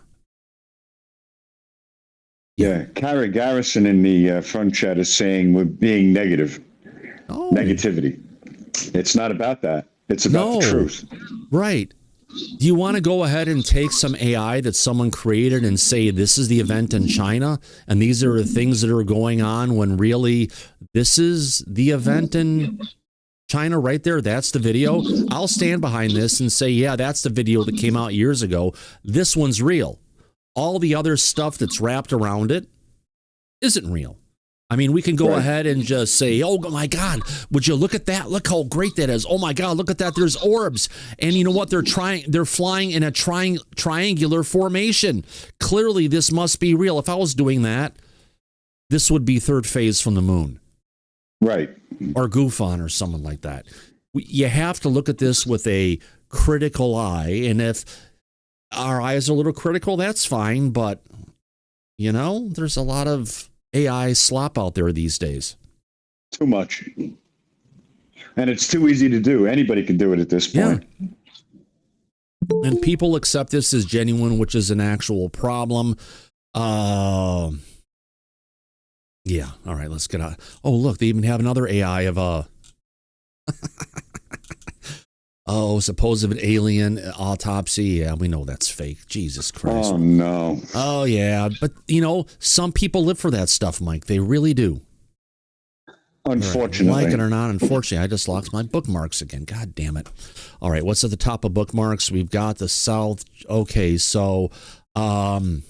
Yeah, Kara Garrison in the front chat is saying we're being negative. Oh. Negativity. It's not about that. It's about the truth. Right. Do you want to go ahead and take some AI that someone created and say this is the event in China and these are the things that are going on when really this is the event in China right there? That's the video. I'll stand behind this and say, yeah, that's the video that came out years ago. This one's real. All the other stuff that's wrapped around it isn't real. I mean, we can go ahead and just say, oh, my God, would you look at that? Look how great that is. Oh, my God, look at that. There's orbs. And you know what? They're flying in a triangular formation. Clearly, this must be real. If I was doing that, this would be third phase from the moon. Right. Or Goofon or someone like that. You have to look at this with a critical eye. And if our eyes are a little critical, that's fine. But, you know, there's a lot of AI slop out there these days. Too much. And it's too easy to do. Anybody can do it at this point. Yeah. And people accept this as genuine, which is an actual problem. Yeah. All right, let's get out. Oh, look, they even have another AI of supposed alien autopsy. Yeah, we know that's fake. Jesus Christ. Oh, no. Oh, yeah. But, some people live for that stuff, Mike. They really do. Unfortunately. Like it or not, unfortunately, I just lost my bookmarks again. God damn it. All right, what's at the top of bookmarks? We've got the South. Okay, so there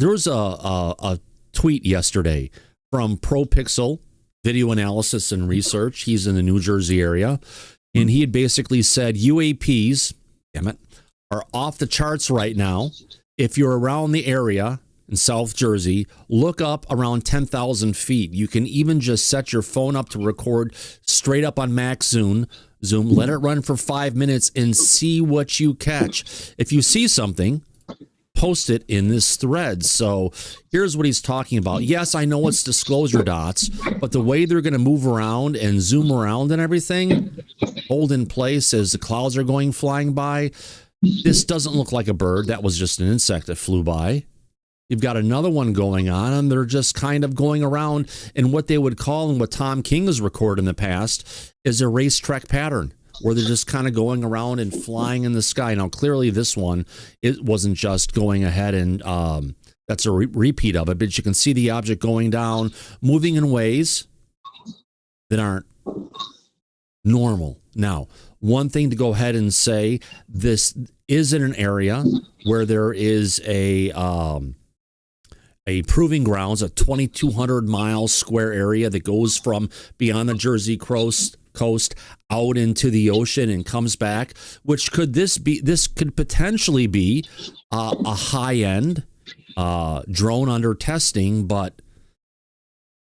was a tweet yesterday from ProPixel Video Analysis and Research. He's in the New Jersey area, and he had basically said UAPs, damn it, are off the charts right now. If you're around the area in South Jersey, look up around 10,000 feet. You can even just set your phone up to record straight up on max zoom, let it run for 5 minutes and see what you catch. If you see something, post it in this thread. So here's what he's talking about. Yes, I know it's disclosure dots, but the way they're going to move around and zoom around and everything, hold in place as the clouds are going flying by, this doesn't look like a bird. That was just an insect that flew by. You've got another one going on, and they're just kind of going around in what they would call, and what Tom King has recorded in the past, is a racetrack pattern, where they're just kind of going around and flying in the sky. Now, clearly this one, it wasn't just going ahead and that's a repeat of it, but you can see the object going down, moving in ways that aren't normal. Now, one thing to go ahead and say, this is in an area where there is a proving grounds, a 2,200 mile square area that goes from beyond the Jersey coast out into the ocean and comes back, which this could potentially be a high-end drone under testing, but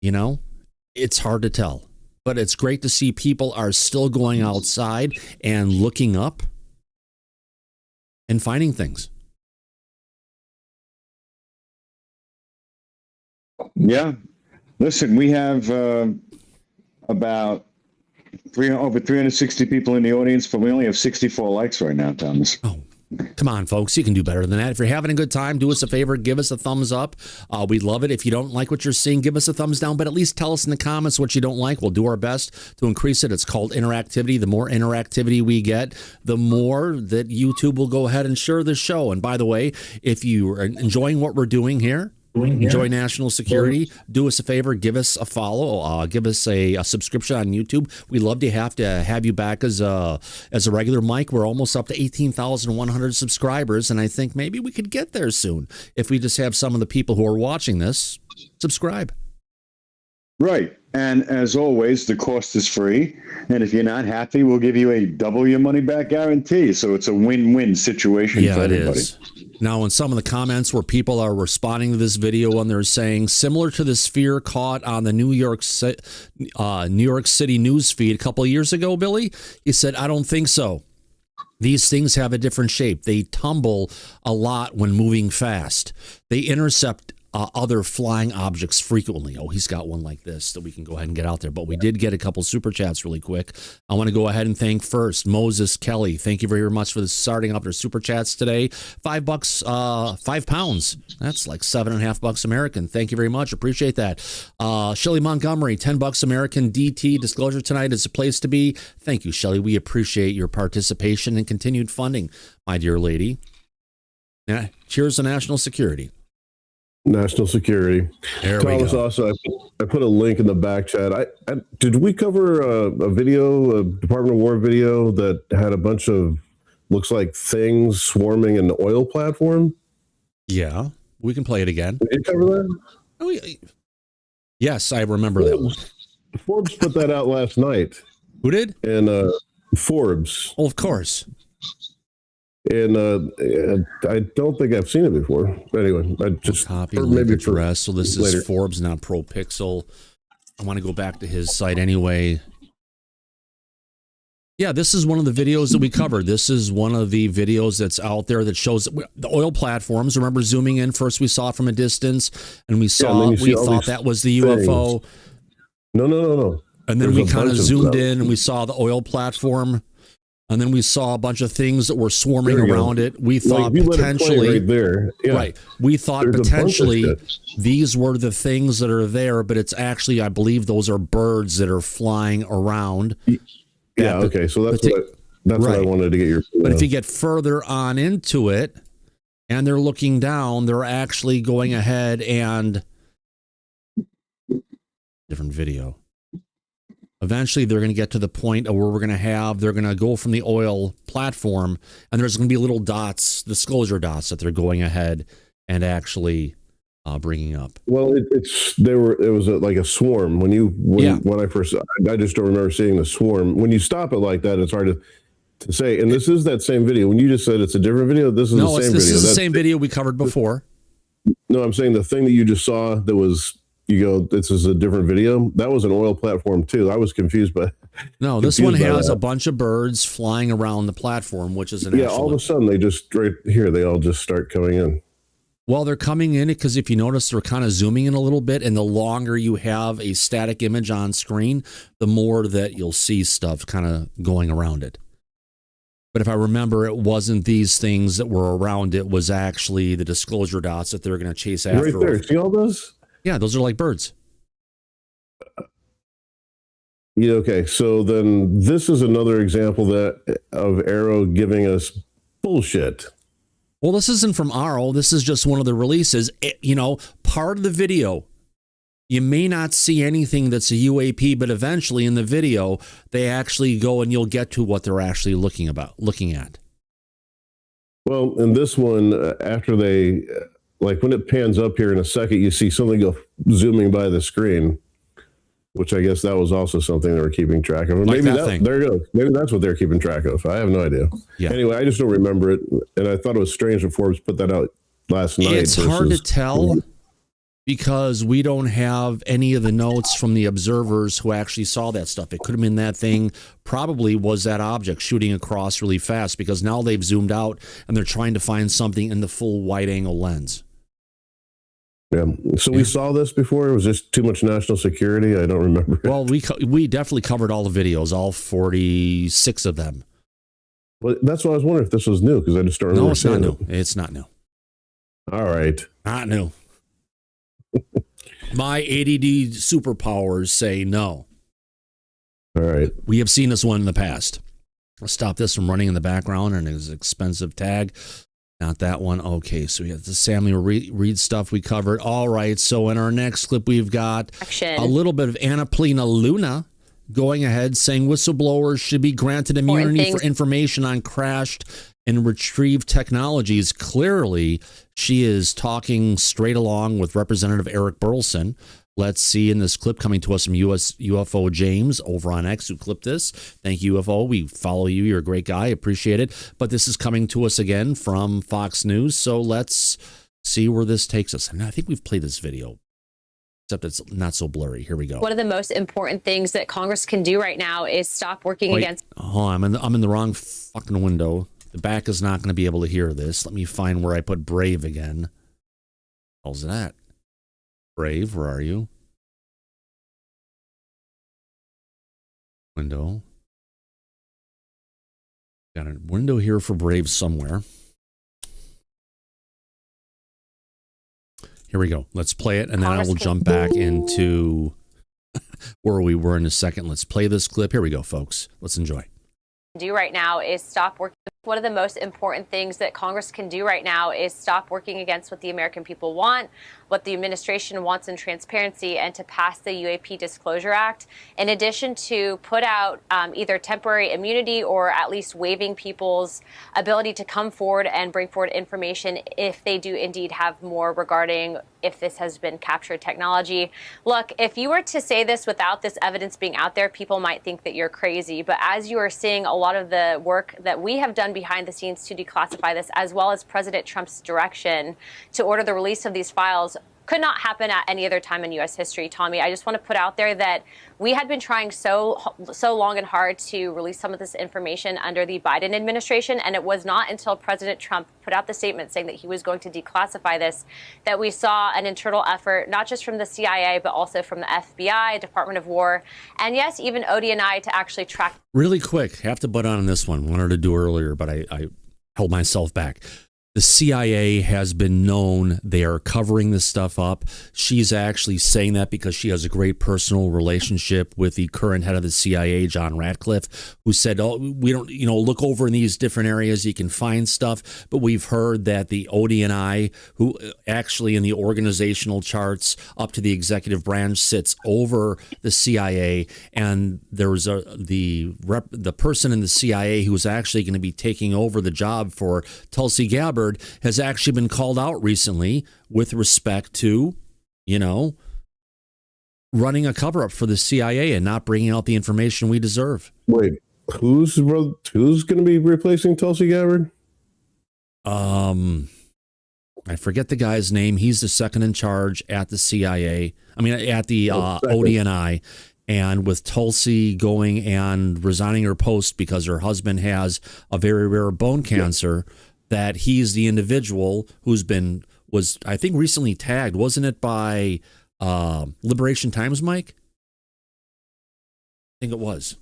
it's hard to tell. But it's great to see people are still going outside and looking up and finding things. Yeah. Listen, we have about over 360 people in the audience, but we only have 64 likes right now, Thomas. Oh, come on, folks. You can do better than that. If you're having a good time, do us a favor. Give us a thumbs up. We'd love it. If you don't like what you're seeing, give us a thumbs down, but at least tell us in the comments what you don't like. We'll do our best to increase it. It's called interactivity. The more interactivity we get, the more that YouTube will go ahead and share the show. And by the way, if you are enjoying what we're doing here, enjoy national security, do us a favor, give us a follow, give us a subscription on YouTube. We'd love to have you back as a regular. Mike, we're almost up to 18,100 subscribers, and I think maybe we could get there soon if we just have some of the people who are watching this subscribe. Right. And as always, the cost is free. And if you're not happy, we'll give you a double your money back guarantee. So it's a win-win situation for everybody. Yeah, it is. Now, in some of the comments where people are responding to this video and they're saying, similar to the sphere caught on the New York City news feed a couple of years ago, Billy, he said, I don't think so. These things have a different shape. They tumble a lot when moving fast. They intercept other flying objects frequently. Oh, he's got one like this that we can go ahead and get out there. But we did get a couple super chats really quick. I want to go ahead and thank first Moses Kelly. Thank you very much for starting up their super chats today. $5, 5 pounds. That's like $7.50 American. Thank you very much. Appreciate that. Shelly Montgomery, $10 American. DT Disclosure tonight is a place to be. Thank you, Shelly. We appreciate your participation and continued funding, my dear lady. Yeah, cheers to national security. National security. There Thomas, we go. also, I put a link in the back chat. Did we cover a video, a Department of War video that had a bunch of, looks like things swarming an oil platform? Yeah, we can play it again. Did you cover that? Oh, yes, I remember that one. Forbes put that out last night. Who did? And Forbes. Oh, of course. And I don't think I've seen it before. Anyway, I just copy link address. So this is Forbes, not ProPixel. I want to go back to his site anyway. Yeah, this is one of the videos that we covered. This is one of the videos that's out there that shows the oil platforms. Remember zooming in first, we saw it from a distance, and we thought that was the UFO. No. And then we kind of zoomed in and we saw the oil platform. And then we saw a bunch of things that were swarming around it. We thought potentially, right there. Yeah. Right. We thought potentially these were the things that are there, but it's actually, I believe those are birds that are flying around. Yeah. Okay. So that's what I wanted to get your. But if you get further on into it, and they're looking down, they're actually going ahead and different video. Eventually, they're going to get to the point of where they're going to go from the oil platform, and there's going to be little dots, disclosure dots, that they're going ahead and actually bringing up. Well, it was like a swarm when I first, I just don't remember seeing the swarm. When you stop it like that, it's hard to say. And this is that same video. When you just said it's a different video, this is the same video. This is the same video we covered before. No, I'm saying the thing that you just saw that was. You go, this is a different video. That was an oil platform too. I was confused, but no, this one has a bunch of birds flying around the platform, which is all of a sudden they just right here. They all just start coming in. Well, they're coming in because if you notice, they're kind of zooming in a little bit, and the longer you have a static image on screen, the more that you'll see stuff kind of going around it. But if I remember, it wasn't these things that were around. It was actually the disclosure dots that they're going to chase after. Right there. See all those? Yeah, those are like birds. Yeah, okay. So then this is another example of Arrow giving us bullshit. Well, this isn't from Arrow. This is just one of the releases. Part of the video, you may not see anything that's a UAP, but eventually in the video, they actually go and you'll get to what they're actually looking at. Well, in this one, after they... Like when it pans up here in a second, you see something go zooming by the screen, which I guess that was also something they were keeping track of. Or maybe there you go. Maybe that's what they're keeping track of. I have no idea. Yeah. Anyway, I just don't remember it. And I thought it was strange that Forbes put that out last night. It's hard to tell because we don't have any of the notes from the observers who actually saw that stuff. It could have been that thing, probably was that object shooting across really fast because now they've zoomed out and they're trying to find something in the full wide angle lens. Yeah. So we saw this before. It was just too much national security. I don't remember. Well, we definitely covered all the videos, all 46 of them. Well, that's why I was wondering if this was new because I just don't remember. No, it's not new. It's not new. All right. Not new. My ADD superpowers say no. All right. We have seen this one in the past. I'll stop this from running in the background and it's an expensive tag. Not that one. Okay, so we have the Samuel Reed stuff we covered. All right, so in our next clip, we've got a little bit of Annapolina Luna going ahead saying whistleblowers should be granted immunity for information on crashed and retrieved technologies. Clearly, she is talking straight along with Representative Eric Burlison. Let's see in this clip coming to us from UFO James over on X who clipped this. Thank you, UFO. We follow you. You're a great guy. Appreciate it. But this is coming to us again from Fox News. So let's see where this takes us. And I think we've played this video, except it's not so blurry. Here we go. One of the most important things that Congress can do right now is stop working against. Oh, I'm in the wrong fucking window. The back is not going to be able to hear this. Let me find where I put Brave again. How's that? Brave, where are you? Window. Got a window here for Brave somewhere. Here we go. Let's play it, and then I will jump back into where we were in a second. Let's play this clip. Here we go, folks. Let's enjoy. Do right now is stop working. One of the most important things that Congress can do right now is stop working against what the American people want, what the administration wants in transparency, and to pass the UAP Disclosure Act, in addition to put out either temporary immunity or at least waiving people's ability to come forward and bring forward information if they do indeed have more regarding if this has been captured technology. Look, if you were to say this without this evidence being out there, people might think that you're crazy. But as you are seeing a lot of the work that we have done behind the scenes to declassify this, as well as President Trump's direction to order the release of these files, could not happen at any other time in U.S. history, Tommy. I just want to put out there that we had been trying so long and hard to release some of this information under the Biden administration, and it was not until President Trump put out the statement saying that he was going to declassify this that we saw an internal effort, not just from the CIA, but also from the FBI, Department of War, and yes, even ODNI to actually track. Really quick, have to butt on this one. Wanted to do earlier, but I held myself back. The CIA has been known. They are covering this stuff up. She's actually saying that because she has a great personal relationship with the current head of the CIA, John Ratcliffe, who said, oh, we don't, look over in these different areas. You can find stuff. But we've heard that the ODNI, who actually in the organizational charts up to the executive branch sits over the CIA. And there was the person in the CIA who was actually going to be taking over the job for Tulsi Gabbard has actually been called out recently with respect to, running a cover-up for the CIA and not bringing out the information we deserve. Wait, who's going to be replacing Tulsi Gabbard? I forget the guy's name. He's the second in charge at the CIA. I mean, at the ODNI. And with Tulsi going and resigning her post because her husband has a very rare bone cancer, that he's the individual was I think recently tagged, wasn't it by Liberation Times, Mike? I think it was.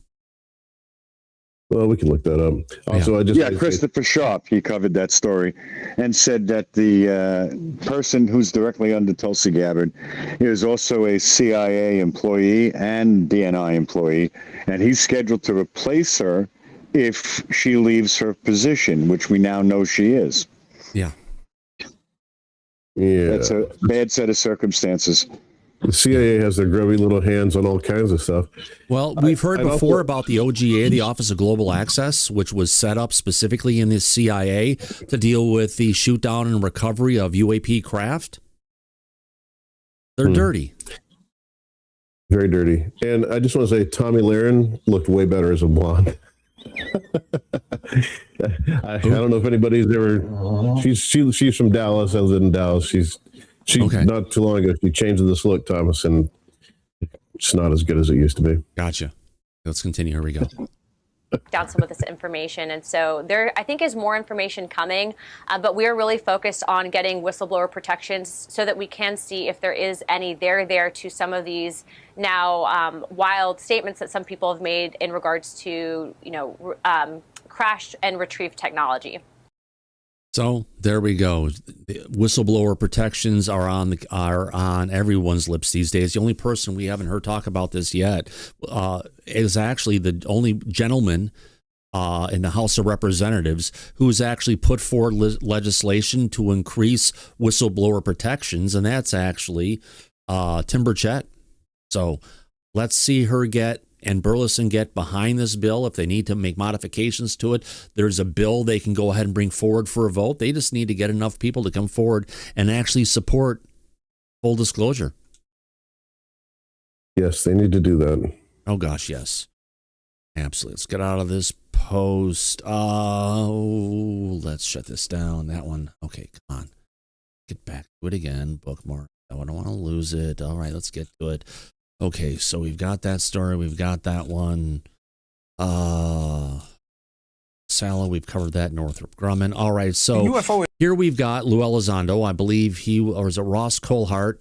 Well, we can look that up. Also, Christopher Sharp, he covered that story and said that the person who's directly under Tulsi Gabbard is also a CIA employee and DNI employee, and he's scheduled to replace her if she leaves her position, which we now know she is. Yeah. That's a bad set of circumstances. The CIA has their grubby little hands on all kinds of stuff. Well, we've heard before about the OGA, the Office of Global Access, which was set up specifically in the CIA to deal with the shoot down and recovery of UAP craft. They're dirty. Very dirty. And I just want to say, Tommy Lahren looked way better as a blonde. I don't know if anybody's ever. She's from Dallas. I live in Dallas. She's okay. Not too long ago. She changed this look, Thomas, and it's not as good as it used to be. Gotcha. Let's continue. Here we go. Down some of this information, and so there I think is more information coming, but we are really focused on getting whistleblower protections so that we can see if there is any there to some of these now wild statements that some people have made in regards to crash and retrieve technology. So there we go. The whistleblower protections are on everyone's lips these days. The only person we haven't heard talk about this yet is actually the only gentleman in the House of Representatives who has actually put forward legislation to increase whistleblower protections, and that's actually Tim Burchett. So let's see her and Burlison get behind this bill. If they need to make modifications to it, there's a bill they can go ahead and bring forward for a vote. They just need to get enough people to come forward and actually support full disclosure. Yes, they need to do that. Oh, gosh, yes. Absolutely. Let's get out of this post. Oh, let's shut this down. That one. Okay, come on. Get back to it again. Bookmark. I don't want to lose it. All right, let's get to it. Okay, so we've got that story. We've got that one. Sala, we've covered that. Northrop Grumman. All right, so UFO. Here we've got Lou Elizondo. I believe or is it Ross Colhart?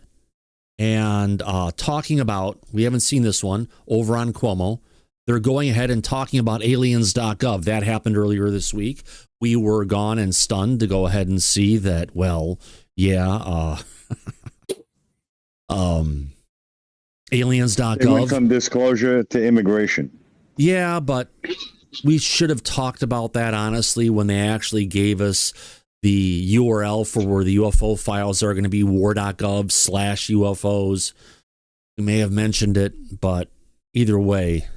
And talking about, we haven't seen this one, over on Cuomo. They're going ahead and talking about aliens.gov. That happened earlier this week. We were gone and stunned to go ahead and see that, well, yeah. Aliens.gov. It went from disclosure to immigration. Yeah, but we should have talked about that, honestly, when they actually gave us the URL for where the UFO files are going to be, war.gov/UFOs. We may have mentioned it, but either way,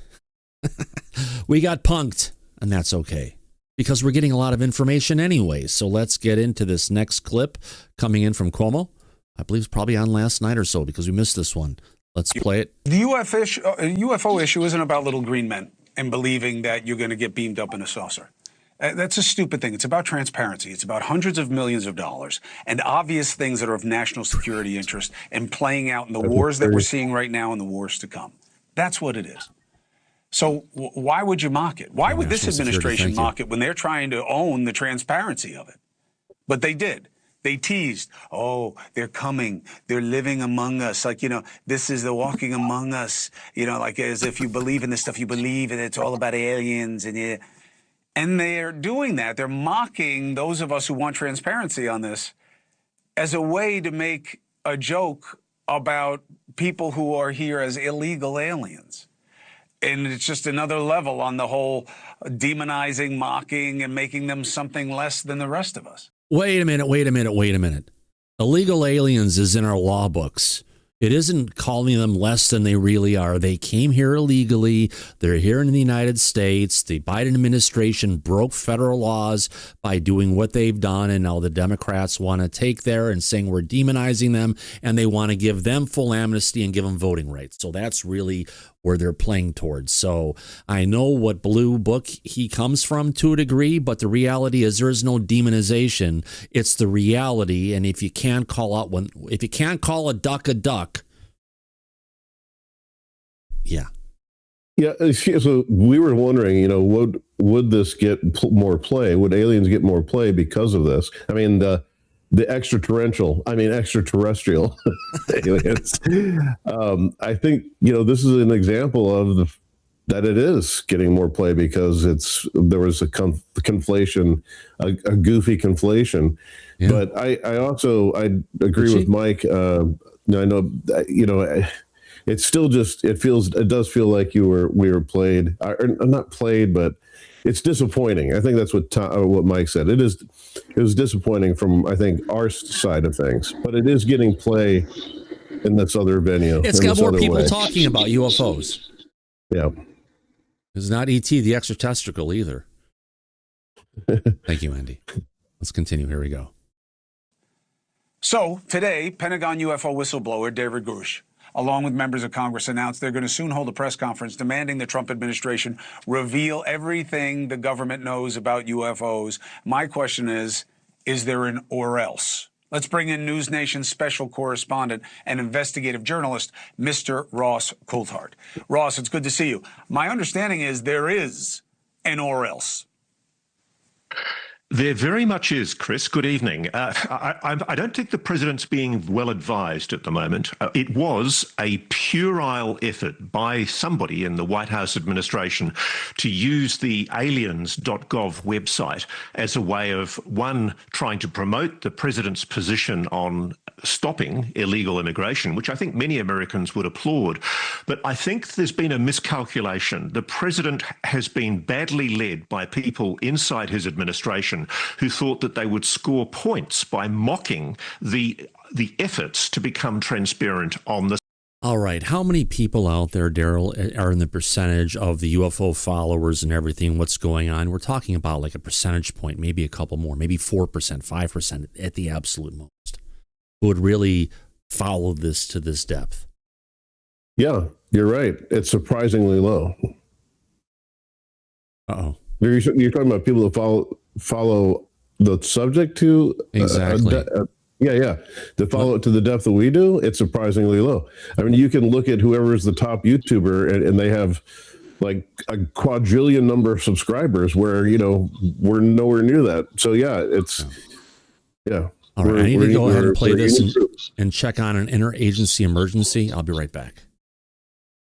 we got punked, and that's okay, because we're getting a lot of information anyway. So let's get into this next clip coming in from Cuomo. I believe it's probably on last night or so, because we missed this one. Let's play it. The UFO issue isn't about little green men and believing that you're going to get beamed up in a saucer. That's a stupid thing. It's about transparency. It's about hundreds of millions of dollars and obvious things that are of national security interest and playing out in the wars that we're seeing right now and the wars to come. That's what it is. So why would you mock it? Why would this administration mock it when they're trying to own the transparency of it? But they did. They teased, oh, they're coming. They're living among us. Like, this is the walking among us. Like as if you believe in this stuff, you believe in it. It's all about aliens. And they're doing that. They're mocking those of us who want transparency on this as a way to make a joke about people who are here as illegal aliens. And it's just another level on the whole demonizing, mocking, and making them something less than the rest of us. Wait a minute. Illegal aliens is in our law books. It isn't calling them less than they really are. They came here illegally. They're here in the United States. The Biden administration broke federal laws by doing what they've done. And now the Democrats want to take there and saying we're demonizing them, and they want to give them full amnesty and give them voting rights. So that's really where they're playing towards. So I know what blue book he comes from to a degree, but the reality is there is no demonization. It's the reality. And if you can't call a duck, yeah. Yeah. So we were wondering, would this get more play? Would aliens get more play because of this? I mean, the extraterrestrial aliens. I think, this is an example of that it is getting more play because there was a conflation, a goofy conflation. Yeah. But I agree with Mike. I know, it's still it does feel like we were played, or not played, but it's disappointing. I think that's what Mike said. It was disappointing from, I think, our side of things, but it is getting play in this other venue. It's got more people talking about UFOs. Yeah. It's not ET the extraterrestrial either. Thank you, Andy. Let's continue. Here we go. So today, Pentagon UFO whistleblower David Grush, along with members of Congress, announced they're going to soon hold a press conference demanding the Trump administration reveal everything the government knows about UFOs. My question is there an or else? Let's bring in News Nation's special correspondent and investigative journalist, Mr. Ross Coulthard. Ross, it's good to see you. My understanding is there is an or else. There very much is, Chris. Good evening. I don't think the president's being well advised at the moment. It was a puerile effort by somebody in the White House administration to use the aliens.gov website as a way of, one, trying to promote the president's position on stopping illegal immigration, which I think many Americans would applaud. But I think there's been a miscalculation. The president has been badly led by people inside his administration who thought that they would score points by mocking the efforts to become transparent on this. All right. How many people out there, Daryl, are in the percentage of the UFO followers and everything? What's going on? We're talking about like a percentage point, maybe a couple more, maybe 4%, 5% at the absolute most, who would really follow this to this depth. Yeah, you're right. It's surprisingly low. Uh-oh. You're talking about people that follow the subject to exactly. To follow it to the depth that we do, it's surprisingly low. I mean, you can look at whoever is the top YouTuber, and they have like a quadrillion number of subscribers, where we're nowhere near that. So All right, I need to go ahead and play this and check on an interagency emergency. I'll be right back.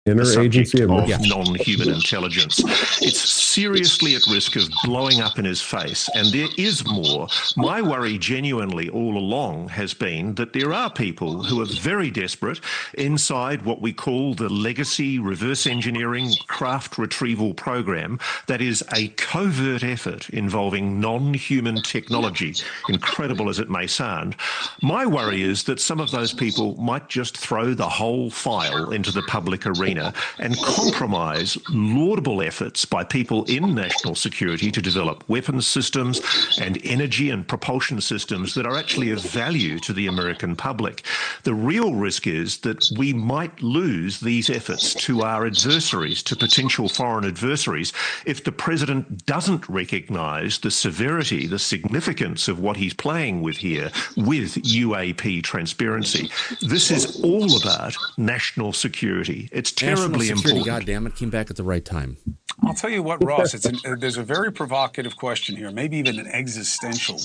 Interagency of non-human intelligence. It's seriously at risk of blowing up in his face, and there is more. My worry genuinely all along has been that there are people who are very desperate inside what we call the legacy reverse engineering craft retrieval program, that is a covert effort involving non-human technology, incredible as it may sound. My worry is that some of those people might just throw the whole file into the public arena and compromise laudable efforts by people in national security to develop weapons systems and energy and propulsion systems that are actually of value to the American public. The real risk is that we might lose these efforts to our adversaries, to potential foreign adversaries, if the president doesn't recognize the severity, the significance of what he's playing with here with UAP transparency. This is all about national security. It's terribly important. God damn it, came back at the right time. I'll tell you what, Ross, there's a very provocative question here, maybe even an existential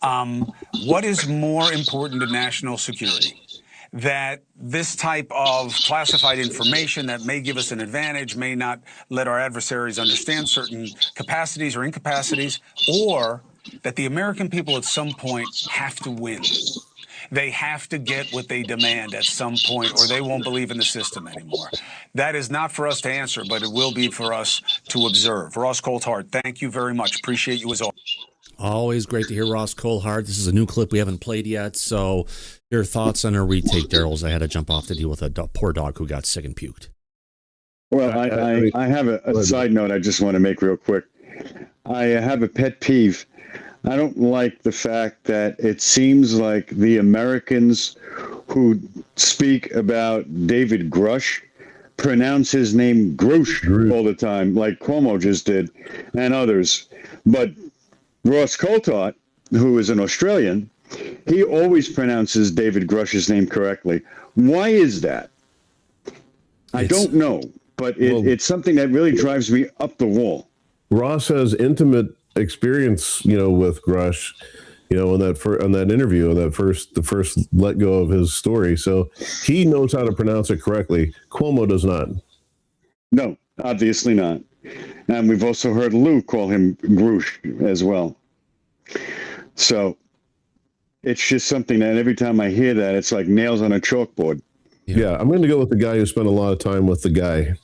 one. What is more important to national security? That this type of classified information that may give us an advantage, may not let our adversaries understand certain capacities or incapacities, or that the American people at some point have to win. They have to get what they demand at some point, or they won't believe in the system anymore. That is not for us to answer, but it will be for us to observe. Ross Coulthard, thank you very much. Appreciate you as always. Always great to hear Ross Coulthard. This is a new clip we haven't played yet, so your thoughts on our retake, Daryl's. I had to jump off to deal with a poor dog who got sick and puked. Well, I have a side note I just want to make real quick. I have a pet peeve. I don't like the fact that it seems like the Americans who speak about David Grush pronounce his name Grush all the time, like Cuomo just did, and others. But Ross Coulthard, who is an Australian, he always pronounces David Grush's name correctly. Why is that? I don't know, but it's something that really drives me up the wall. Ross has intimate experience, with Grush, on that interview, on the first let go of his story. So he knows how to pronounce it correctly. Cuomo does not. No, obviously not. And we've also heard Lou call him Grush as well. So it's just something that every time I hear that, it's like nails on a chalkboard. Yeah, I'm going to go with the guy who spent a lot of time with the guy.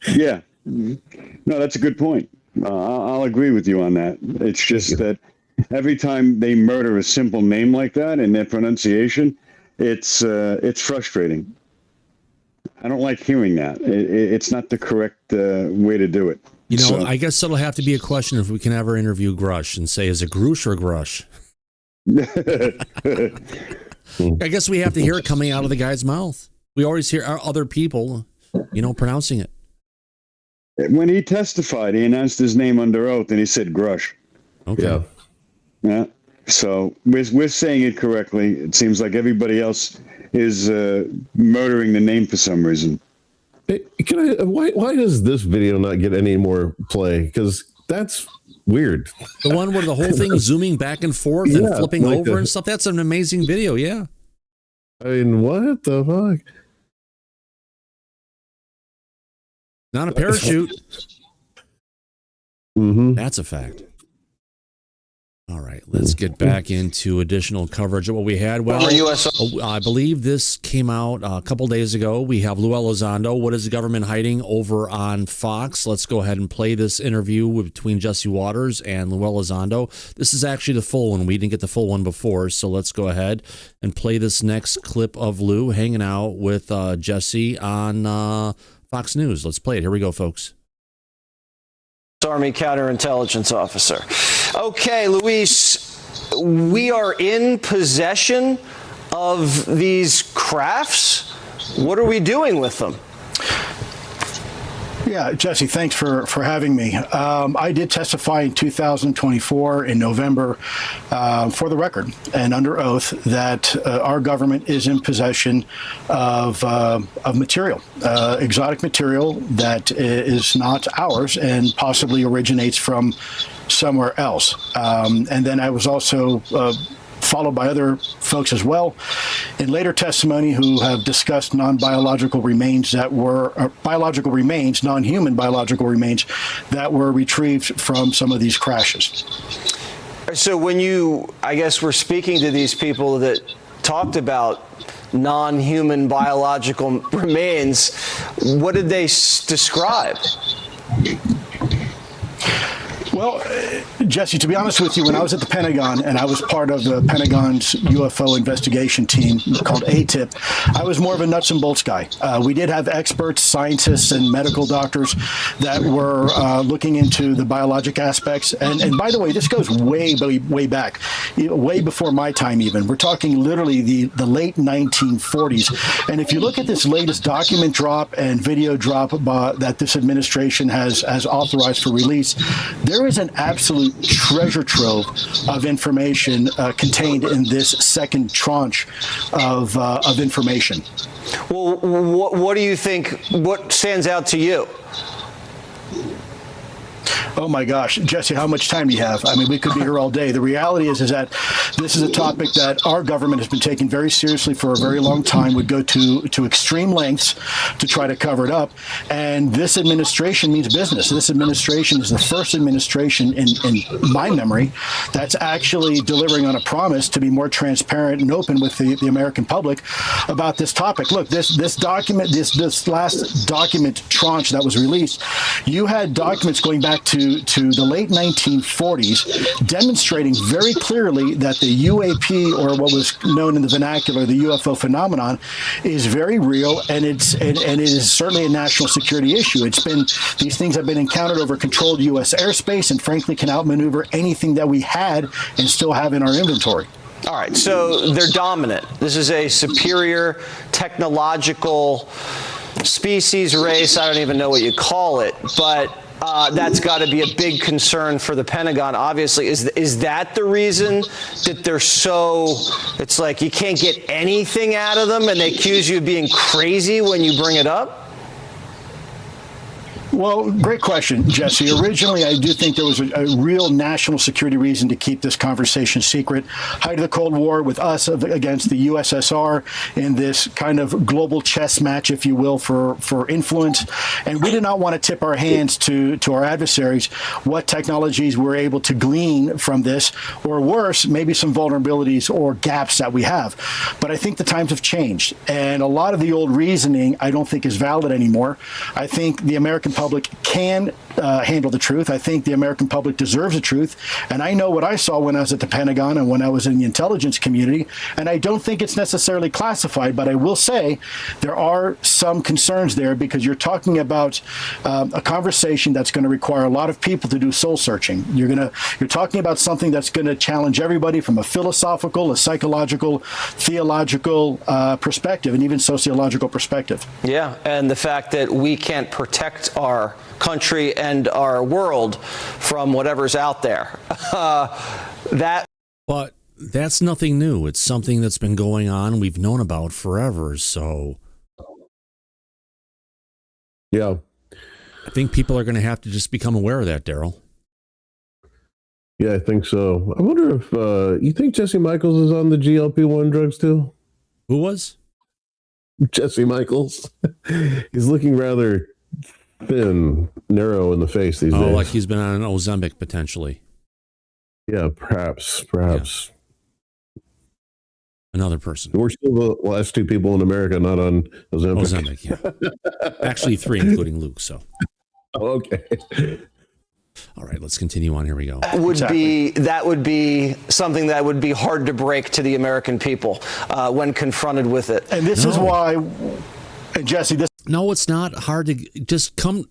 Yeah. No, that's a good point. I'll agree with you on that. It's just that every time they murder a simple name like that in their pronunciation, it's frustrating. I don't like hearing that. It's not the correct way to do it. I guess it'll have to be a question if we can ever interview Grush and say, is it Grush or Grush? I guess we have to hear it coming out of the guy's mouth. We always hear other people, pronouncing it. When he testified, he announced his name under oath, and he said Grush. Okay. Yeah. So we're saying it correctly. It seems like everybody else is murdering the name for some reason. Hey, why does this video not get any more play? Because that's weird. The one where the whole thing is zooming back and forth and flipping over and stuff. That's an amazing video. Yeah. I mean, what the fuck? Not a parachute. Mm-hmm. That's a fact. All right, let's get back into additional coverage of what we had. Well, I believe this came out a couple days ago. We have Lou Elizondo. What is the government hiding over on Fox? Let's go ahead and play this interview between Jesse Waters and Lou Elizondo. This is actually the full one. We didn't get the full one before, so let's go ahead and play this next clip of Lou hanging out with Jesse on Fox News. Let's play it. Here we go, folks. Army counterintelligence officer. Okay, Luis, we are in possession of these crafts. What are we doing with them? Yeah, Jesse, thanks for having me. I did testify in 2024 in November for the record and under oath that our government is in possession of material, exotic material that is not ours and possibly originates from somewhere else. And then I was also followed by other folks as well in later testimony who have discussed non-biological remains that were non-human biological remains that were retrieved from some of these crashes. So when you, I guess, were speaking to these people that talked about non-human biological remains, what did they describe? Well, Jesse, to be honest with you, when I was at the Pentagon and I was part of the Pentagon's UFO investigation team called ATIP, I was more of a nuts and bolts guy. We did have experts, scientists, and medical doctors that were looking into the biologic aspects. And by the way, this goes way back, way before my time even. We're talking literally the late 1940s. And if you look at this latest document drop and video drop that this administration has authorized for release, there is an absolute treasure trove of information contained in this second tranche of information. Well, what do you think? What stands out to you? Oh my gosh, Jesse, how much time do you have? I mean, we could be here all day. The reality is that this is a topic that our government has been taking very seriously for a very long time, would go to extreme lengths to try to cover it up. And this administration means business. This administration is the first administration in my memory that's actually delivering on a promise to be more transparent and open with the American public about this topic. Look, this document, this last document tranche that was released, you had documents going back to the late 1940s, demonstrating very clearly that the UAP, or what was known in the vernacular, the UFO phenomenon, is very real, and it is certainly a national security issue. These things have been encountered over controlled U.S. airspace, and frankly can outmaneuver anything that we had and still have in our inventory. All right, so they're dominant. This is a superior technological species, race, I don't even know what you call it, but that's got to be a big concern for the Pentagon, obviously. Is that the reason that they're so, it's like you can't get anything out of them and they accuse you of being crazy when you bring it up? Well, great question, Jesse. Originally, I do think there was a real national security reason to keep this conversation secret. Height of the Cold War with us against the USSR in this kind of global chess match, if you will, for influence. And we did not want to tip our hands to our adversaries what technologies we're able to glean from this, or worse, maybe some vulnerabilities or gaps that we have. But I think the times have changed. And a lot of the old reasoning I don't think is valid anymore. I think the American public can handle the truth. I think the American public deserves the truth. And I know what I saw when I was at the Pentagon and when I was in the intelligence community. And I don't think it's necessarily classified, but I will say there are some concerns there, because you're talking about a conversation that's going to require a lot of people to do soul searching. You're talking about something that's going to challenge everybody from a philosophical, a psychological, theological perspective, and even sociological perspective. Yeah, and the fact that we can't protect our country and our world from whatever's out there. But that's nothing new. It's something that's been going on, we've known about forever. So yeah, I think people are going to have to just become aware of that, Daryl. Yeah, I think so. I wonder if you think Jesse Michaels is on the GLP-1 drugs too? Who was? Jesse Michaels. He's looking rather thin, narrow in the face these days. Oh, like he's been on an Ozempic potentially. Yeah, perhaps. Yeah. Another person. We're still the last two people in America not on Ozempic. Yeah. Actually, three, including Luke. So. Oh, okay. All right, let's continue on. Here we go. That would be something that would be hard to break to the American people when confronted with it. And this is why, Jesse, No, it's not hard to just come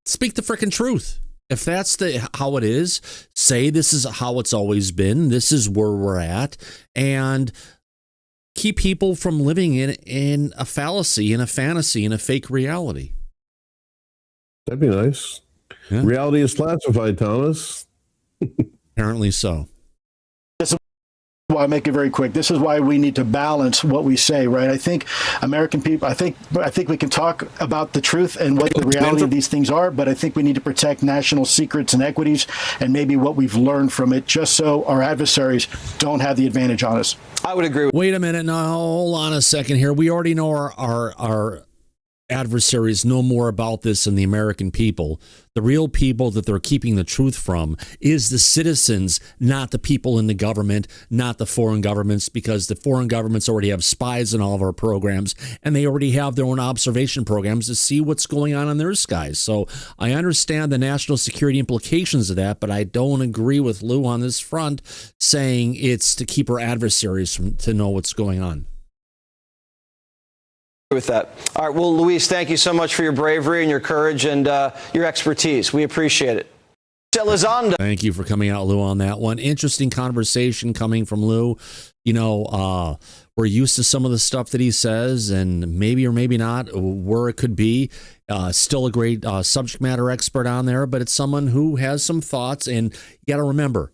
speak the frickin' truth. If that's how it is, say this is how it's always been. This is where we're at, and keep people from living in a fallacy, in a fantasy, in a fake reality. That'd be nice. Yeah. Reality is classified, Thomas. Apparently so. Well, I'll make it very quick. This is why we need to balance what we say, right? I think American people, I think we can talk about the truth and what the reality of these things are, but I think we need to protect national secrets and equities and maybe what we've learned from it, just so our adversaries don't have the advantage on us. I would agree. Wait a minute. Now, hold on a second here. We already know our adversaries know more about this than the American people. The real people that they're keeping the truth from is the citizens, not the people in the government, not the foreign governments, because the foreign governments already have spies in all of our programs, and they already have their own observation programs to see what's going on in their skies. So I understand the national security implications of that, but I don't agree with Lou on this front, saying it's to keep our adversaries to know what's going on. With that. All right. Well, Luis, thank you so much for your bravery and your courage and your expertise. We appreciate it. Elizondo. Thank you for coming out, Lou, on that one. Interesting conversation coming from Lou. You know, we're used to some of the stuff that he says, and maybe or maybe not where it could be. Still a great subject matter expert on there, but it's someone who has some thoughts. And you got to remember,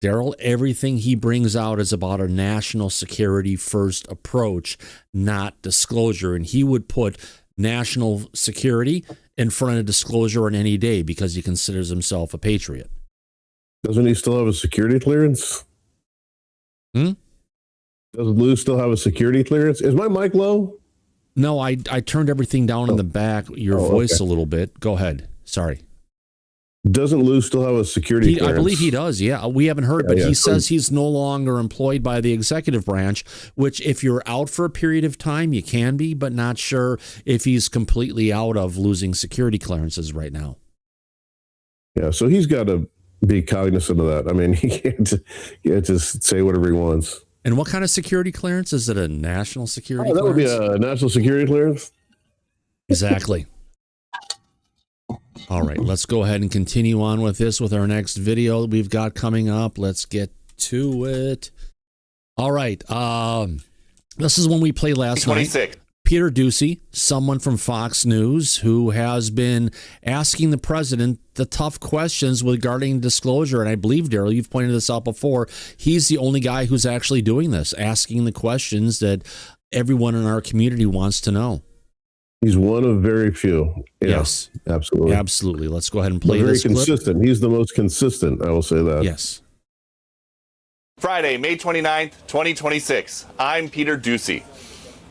Daryl, everything he brings out is about a national security first approach, not disclosure. And he would put national security in front of disclosure on any day because he considers himself a patriot. Doesn't he still have a security clearance? Does Lou still have a security clearance? Is my mic low? No, I turned everything down in the back, your voice a little bit. Go ahead. Sorry. Doesn't Lou still have a security clearance? I believe he does, yeah. We haven't heard, but he says he's no longer employed by the executive branch, which if you're out for a period of time, you can be, but not sure if he's completely out of losing security clearances right now. Yeah, so he's got to be cognizant of that. I mean, he can't just say whatever he wants. And what kind of security clearance? Is it a national security clearance? That would be a national security clearance. Exactly. All right, let's go ahead and continue on with this with our next video that we've got coming up. Let's get to it. All right, this is one we played last night. Peter Doocy, someone from Fox News who has been asking the president the tough questions regarding disclosure. And I believe, Daryl, you've pointed this out before. He's the only guy who's actually doing this, asking the questions that everyone in our community wants to know. He's one of very few. Yes, absolutely. Absolutely. Let's go ahead and play this. Very consistent. Clip. He's the most consistent, I will say that. Yes. Friday, May 29th, 2026. I'm Peter Doocy.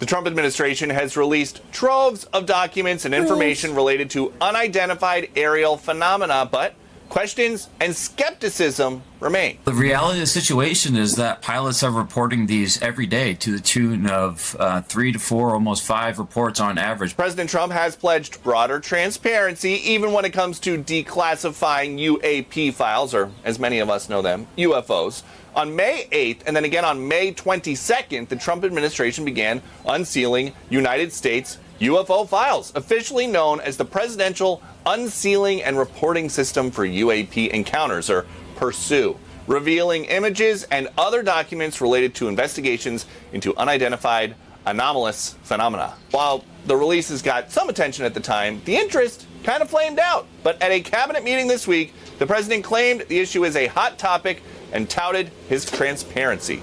The Trump administration has released troves of documents and information related to unidentified aerial phenomena, but questions and skepticism remain. The reality of the situation is that pilots are reporting these every day to the tune of 3 to 4, almost 5 reports on average. President Trump has pledged broader transparency, even when it comes to declassifying UAP files, or as many of us know them, UFOs. On May 8th and then again on May 22nd, the Trump administration began unsealing United States UFO files, officially known as the Presidential Unsealing and Reporting System for UAP Encounters, or PURSUE, revealing images and other documents related to investigations into unidentified anomalous phenomena. While the releases got some attention at the time, the interest kind of flamed out. But at a cabinet meeting this week, the president claimed the issue is a hot topic and touted his transparency.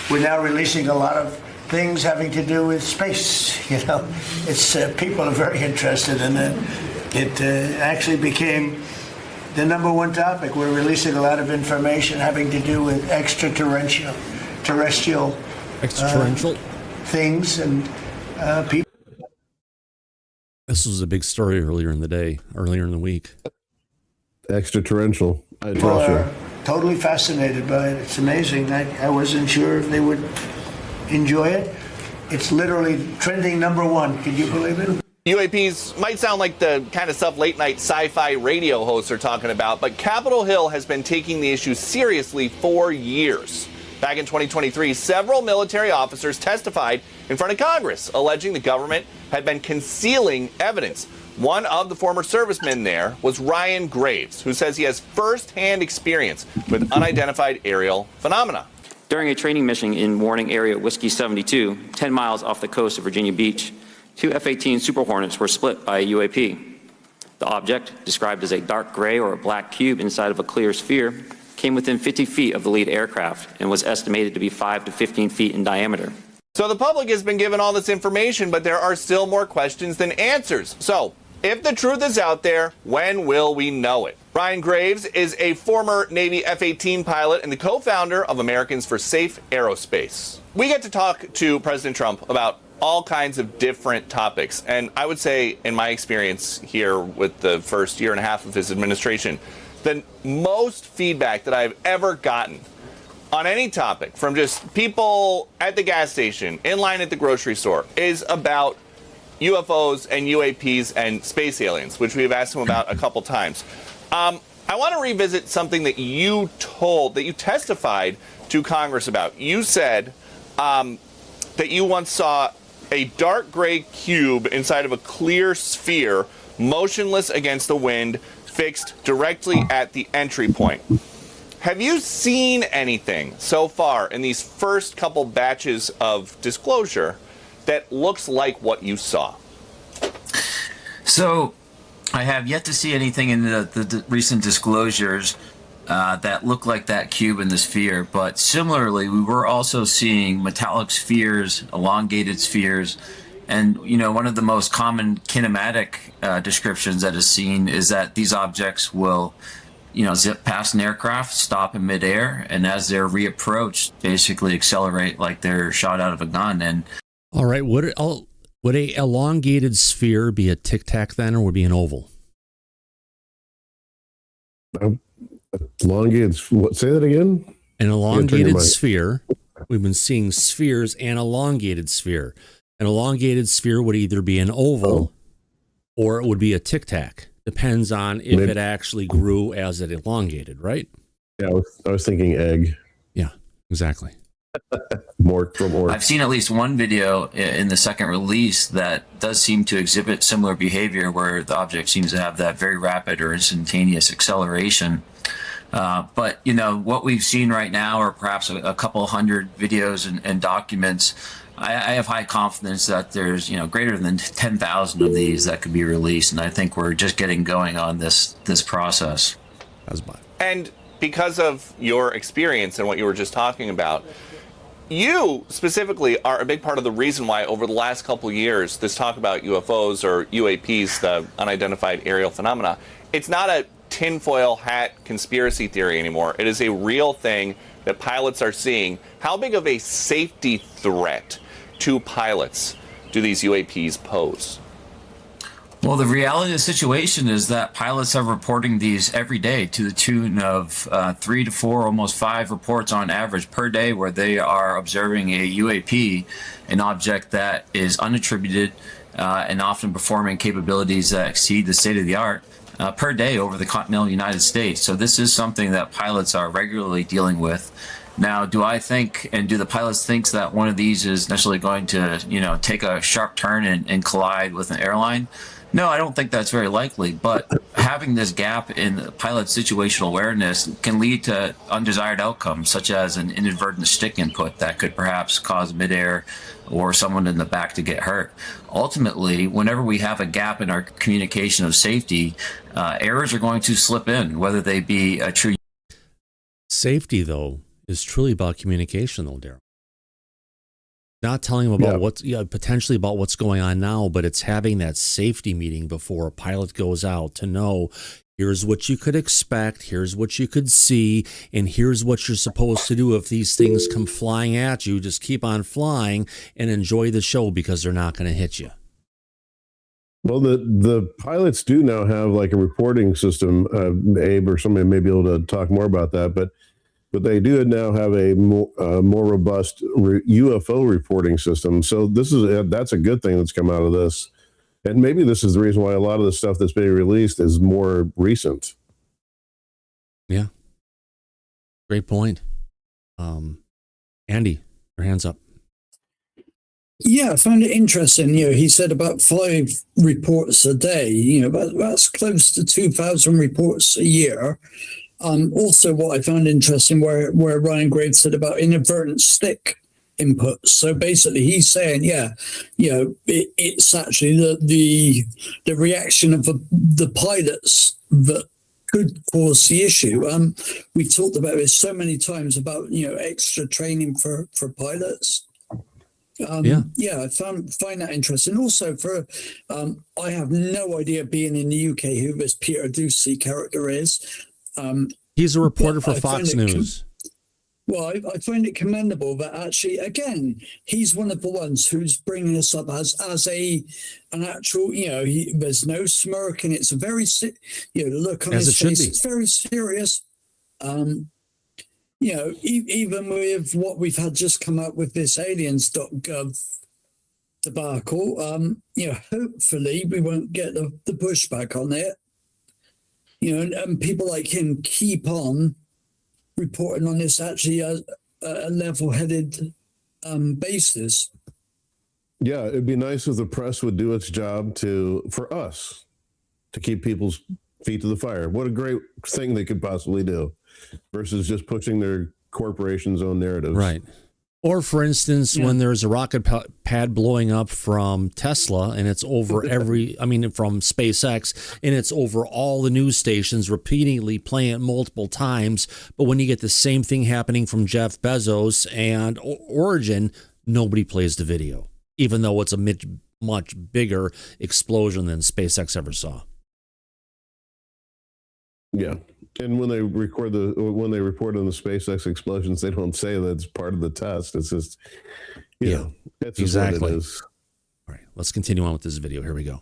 We're now releasing a lot of things having to do with space. You know, it's people are very interested in it. It actually became the #1 topic. We're releasing a lot of information having to do with extraterrestrial things and people. This was a big story earlier in the week. Extraterrestrial. People are totally fascinated by it. It's amazing. I wasn't sure if they would enjoy it. It's literally trending #1. Can you believe it? UAPs might sound like the kind of stuff late night sci-fi radio hosts are talking about, but Capitol Hill has been taking the issue seriously for years. Back in 2023, several military officers testified in front of Congress, alleging the government had been concealing evidence. One of the former servicemen there was Ryan Graves, who says he has firsthand experience with unidentified aerial phenomena. During a training mission in Warning Area Whiskey 72, 10 miles off the coast of Virginia Beach, 2 F-18 Super Hornets were split by a UAP. The object, described as a dark gray or a black cube inside of a clear sphere, came within 50 feet of the lead aircraft and was estimated to be 5 to 15 feet in diameter. So the public has been given all this information, but there are still more questions than answers. So, if the truth is out there, when will we know it? Ryan Graves is a former Navy F-18 pilot and the co-founder of Americans for Safe Aerospace. We get to talk to President Trump about all kinds of different topics. And I would say, in my experience here with the first year and a half of his administration, the most feedback that I've ever gotten on any topic from just people at the gas station, in line at the grocery store, is about UFOs and UAPs and space aliens, which we've asked him about a couple times. I want to revisit something that you testified to Congress about. You said that you once saw a dark gray cube inside of a clear sphere, motionless against the wind, fixed directly at the entry point. Have you seen anything so far in these first couple batches of disclosure that looks like what you saw? So I have yet to see anything in the recent disclosures that look like that cube in the sphere. But similarly, we were also seeing metallic spheres, elongated spheres. And, you know, one of the most common kinematic descriptions that is seen is that these objects will, you know, zip past an aircraft, stop in midair, and as they're reapproached, basically accelerate like they're shot out of a gun. And all right, would a elongated sphere be a tic tac then, or would it be an oval? Elongated. What? Say that again. An elongated sphere. We've been seeing spheres and elongated sphere. An elongated sphere would either be an oval or it would be a tic tac. Depends on if it actually grew as it elongated, right? Yeah, I was thinking egg. Yeah, exactly. More. I've seen at least one video in the second release that does seem to exhibit similar behavior, where the object seems to have that very rapid or instantaneous acceleration. But, you know, what we've seen right now are perhaps a couple hundred videos and documents. I have high confidence that there's, you know, greater than 10,000 of these that could be released, and I think we're just getting going on this process. And because of your experience and what you were just talking about, you specifically are a big part of the reason why over the last couple years, this talk about UFOs or UAPs, the unidentified aerial phenomena, it's not a tinfoil hat conspiracy theory anymore. It is a real thing that pilots are seeing. How big of a safety threat to pilots do these UAPs pose? Well, the reality of the situation is that pilots are reporting these every day to the tune of 3 to 4, almost 5 reports on average per day, where they are observing a UAP, an object that is unattributed and often performing capabilities that exceed the state of the art per day over the continental United States. So this is something that pilots are regularly dealing with. Now, do I think, and do the pilots think that one of these is necessarily going to, you know, take a sharp turn and collide with an airline? No, I don't think that's very likely, but having this gap in the pilot's situational awareness can lead to undesired outcomes, such as an inadvertent stick input that could perhaps cause midair or someone in the back to get hurt. Ultimately, whenever we have a gap in our communication of safety, errors are going to slip in, whether they be a true... Safety, though, is truly about communication, though, Daryl. Not telling them about what's potentially about what's going on now, but it's having that safety meeting before a pilot goes out to know, here's what you could expect, here's what you could see, and here's what you're supposed to do if these things come flying at you. Just keep on flying and enjoy the show because they're not going to hit you. Well, the pilots do now have like a reporting system. Abe or somebody may be able to talk more about that, but they do now have a more robust UFO reporting system. So that's a good thing that's come out of this. And maybe this is the reason why a lot of the stuff that's being released is more recent. Yeah. Great point. Andy, your hand's up. Yeah, I found it interesting. You know, he said about 5 reports a day. You know, that's close to 2,000 reports a year. Also, what I found interesting, where Ryan Graves said about inadvertent stick inputs. So basically, he's saying, it's actually the reaction of the pilots that could cause the issue. We've talked about this so many times about extra training for pilots. I find that interesting. Also, I have no idea, being in the UK, who this Peter Ducey character is. He's a reporter for Fox News. Well, I find it commendable that actually, again, he's one of the ones who's bringing us up as an actual, there's no smirk, and it's a very, the look on his face, it's very serious. Even with what we've had just come up with this aliens.gov debacle, hopefully we won't get the pushback on it. And people like him keep on reporting on this actually a level-headed basis. Yeah, it'd be nice if the press would do its job for us to keep people's feet to the fire. What a great thing they could possibly do, versus just pushing their corporation's own narratives. Right. Or, for instance, when there's a rocket pad blowing up from Tesla and it's over from SpaceX, and it's over all the news stations repeatedly playing it multiple times. But when you get the same thing happening from Jeff Bezos and Origin, nobody plays the video, even though it's a much bigger explosion than SpaceX ever saw. Yeah. And when they report on the SpaceX explosions, they don't say that it's part of the test. It's just, that's exactly what it is. All right, let's continue on with this video. Here we go.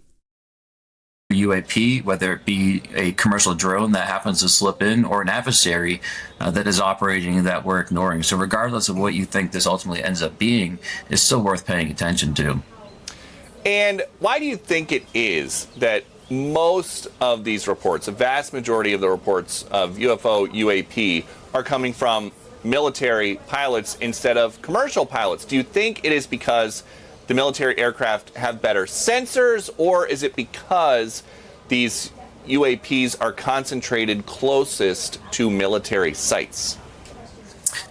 UAP, whether it be a commercial drone that happens to slip in or an adversary that is operating that we're ignoring. So regardless of what you think this ultimately ends up being, it's still worth paying attention to. And why do you think it is that most of these reports, a vast majority of the reports of UFO, UAP, are coming from military pilots instead of commercial pilots? Do you think it is because the military aircraft have better sensors, or is it because these UAPs are concentrated closest to military sites?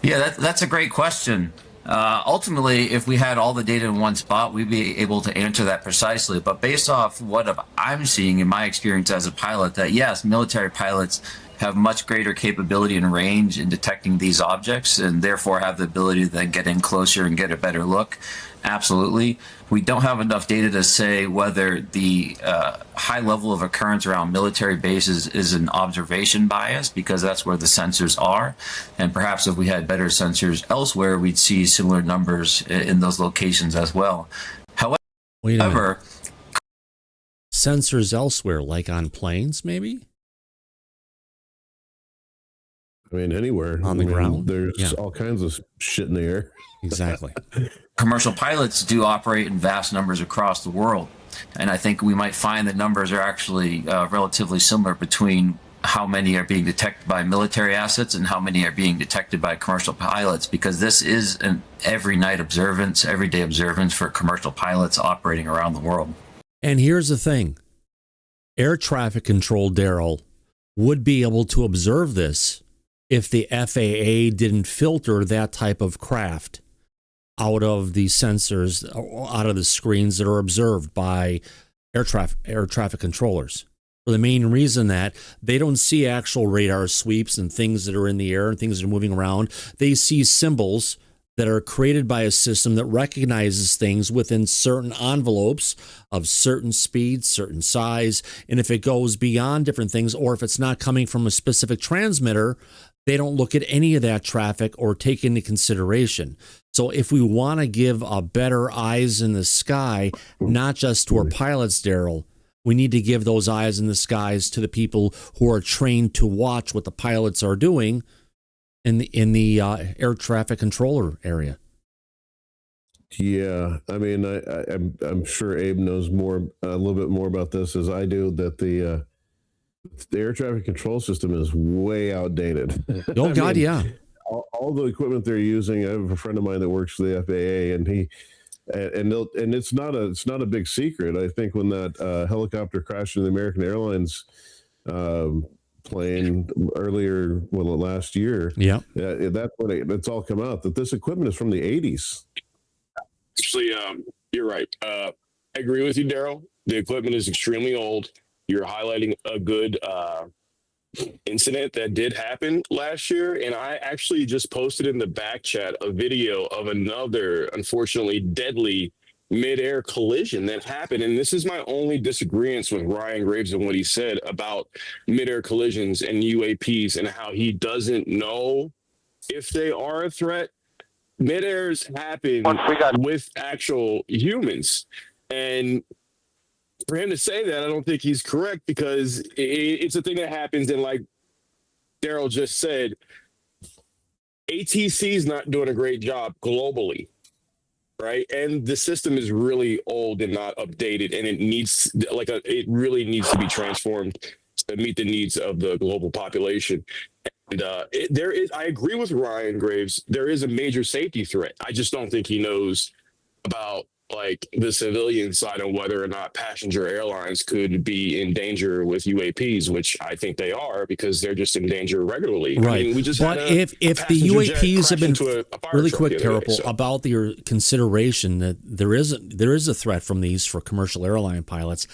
Yeah, that's a great question. Ultimately, if we had all the data in one spot, we'd be able to answer that precisely. But based off what I'm seeing in my experience as a pilot, that yes, military pilots have much greater capability and range in detecting these objects, and therefore have the ability to then get in closer and get a better look. Absolutely. We don't have enough data to say whether the high level of occurrence around military bases is an observation bias, because that's where the sensors are. And perhaps if we had better sensors elsewhere, we'd see similar numbers in those locations as well. However, sensors elsewhere, like on planes, maybe? I mean, anywhere. On the ground? There's all kinds of shit in the air. Exactly. Commercial pilots do operate in vast numbers across the world. And I think we might find that numbers are actually relatively similar between how many are being detected by military assets and how many are being detected by commercial pilots, because this is an everyday observance for commercial pilots operating around the world. And here's the thing. Air traffic control, Daryl, would be able to observe this if the FAA didn't filter that type of craft out of the sensors, out of the screens that are observed by air traffic controllers. For the main reason that they don't see actual radar sweeps and things that are in the air and things that are moving around. They see symbols that are created by a system that recognizes things within certain envelopes of certain speed, certain size. And if it goes beyond different things, or if it's not coming from a specific transmitter, they don't look at any of that traffic or take into consideration. So if we want to give a better eyes in the sky, not just to our pilots, Daryl, we need to give those eyes in the skies to the people who are trained to watch what the pilots are doing in the air traffic controller area. Yeah, I mean, I'm sure Abe knows a little bit more about this as I do. That the air traffic control system is way outdated. Oh God, yeah. All the equipment they're using. I have a friend of mine that works for the FAA, and it's not a big secret. I think when that helicopter crashed in the American Airlines plane earlier, last year. Yeah, that's when it's all come out that this equipment is from the 80s. Actually, you're right. I agree with you, Daryl. The equipment is extremely old. You're highlighting a good incident that did happen last year, and I actually just posted in the back chat a video of another, unfortunately, deadly mid-air collision that happened. And this is my only disagreement with Ryan Graves and what he said about mid-air collisions and UAPs, and how he doesn't know if they are a threat, mid-airs happen with actual humans. And for him to say that, I don't think he's correct, because it's a thing that happens. And like Daryl just said, ATC is not doing a great job globally, right? And the system is really old and not updated, and it really needs to be transformed to meet the needs of the global population. And I agree with Ryan Graves. There is a major safety threat. I just don't think he knows about like the civilian side of whether or not passenger airlines could be in danger with UAPs, which I think they are, because they're just in danger regularly. Right. I mean, we just but if the UAPs have been really quick, Carol, about your consideration that there is a threat from these for commercial airline pilots,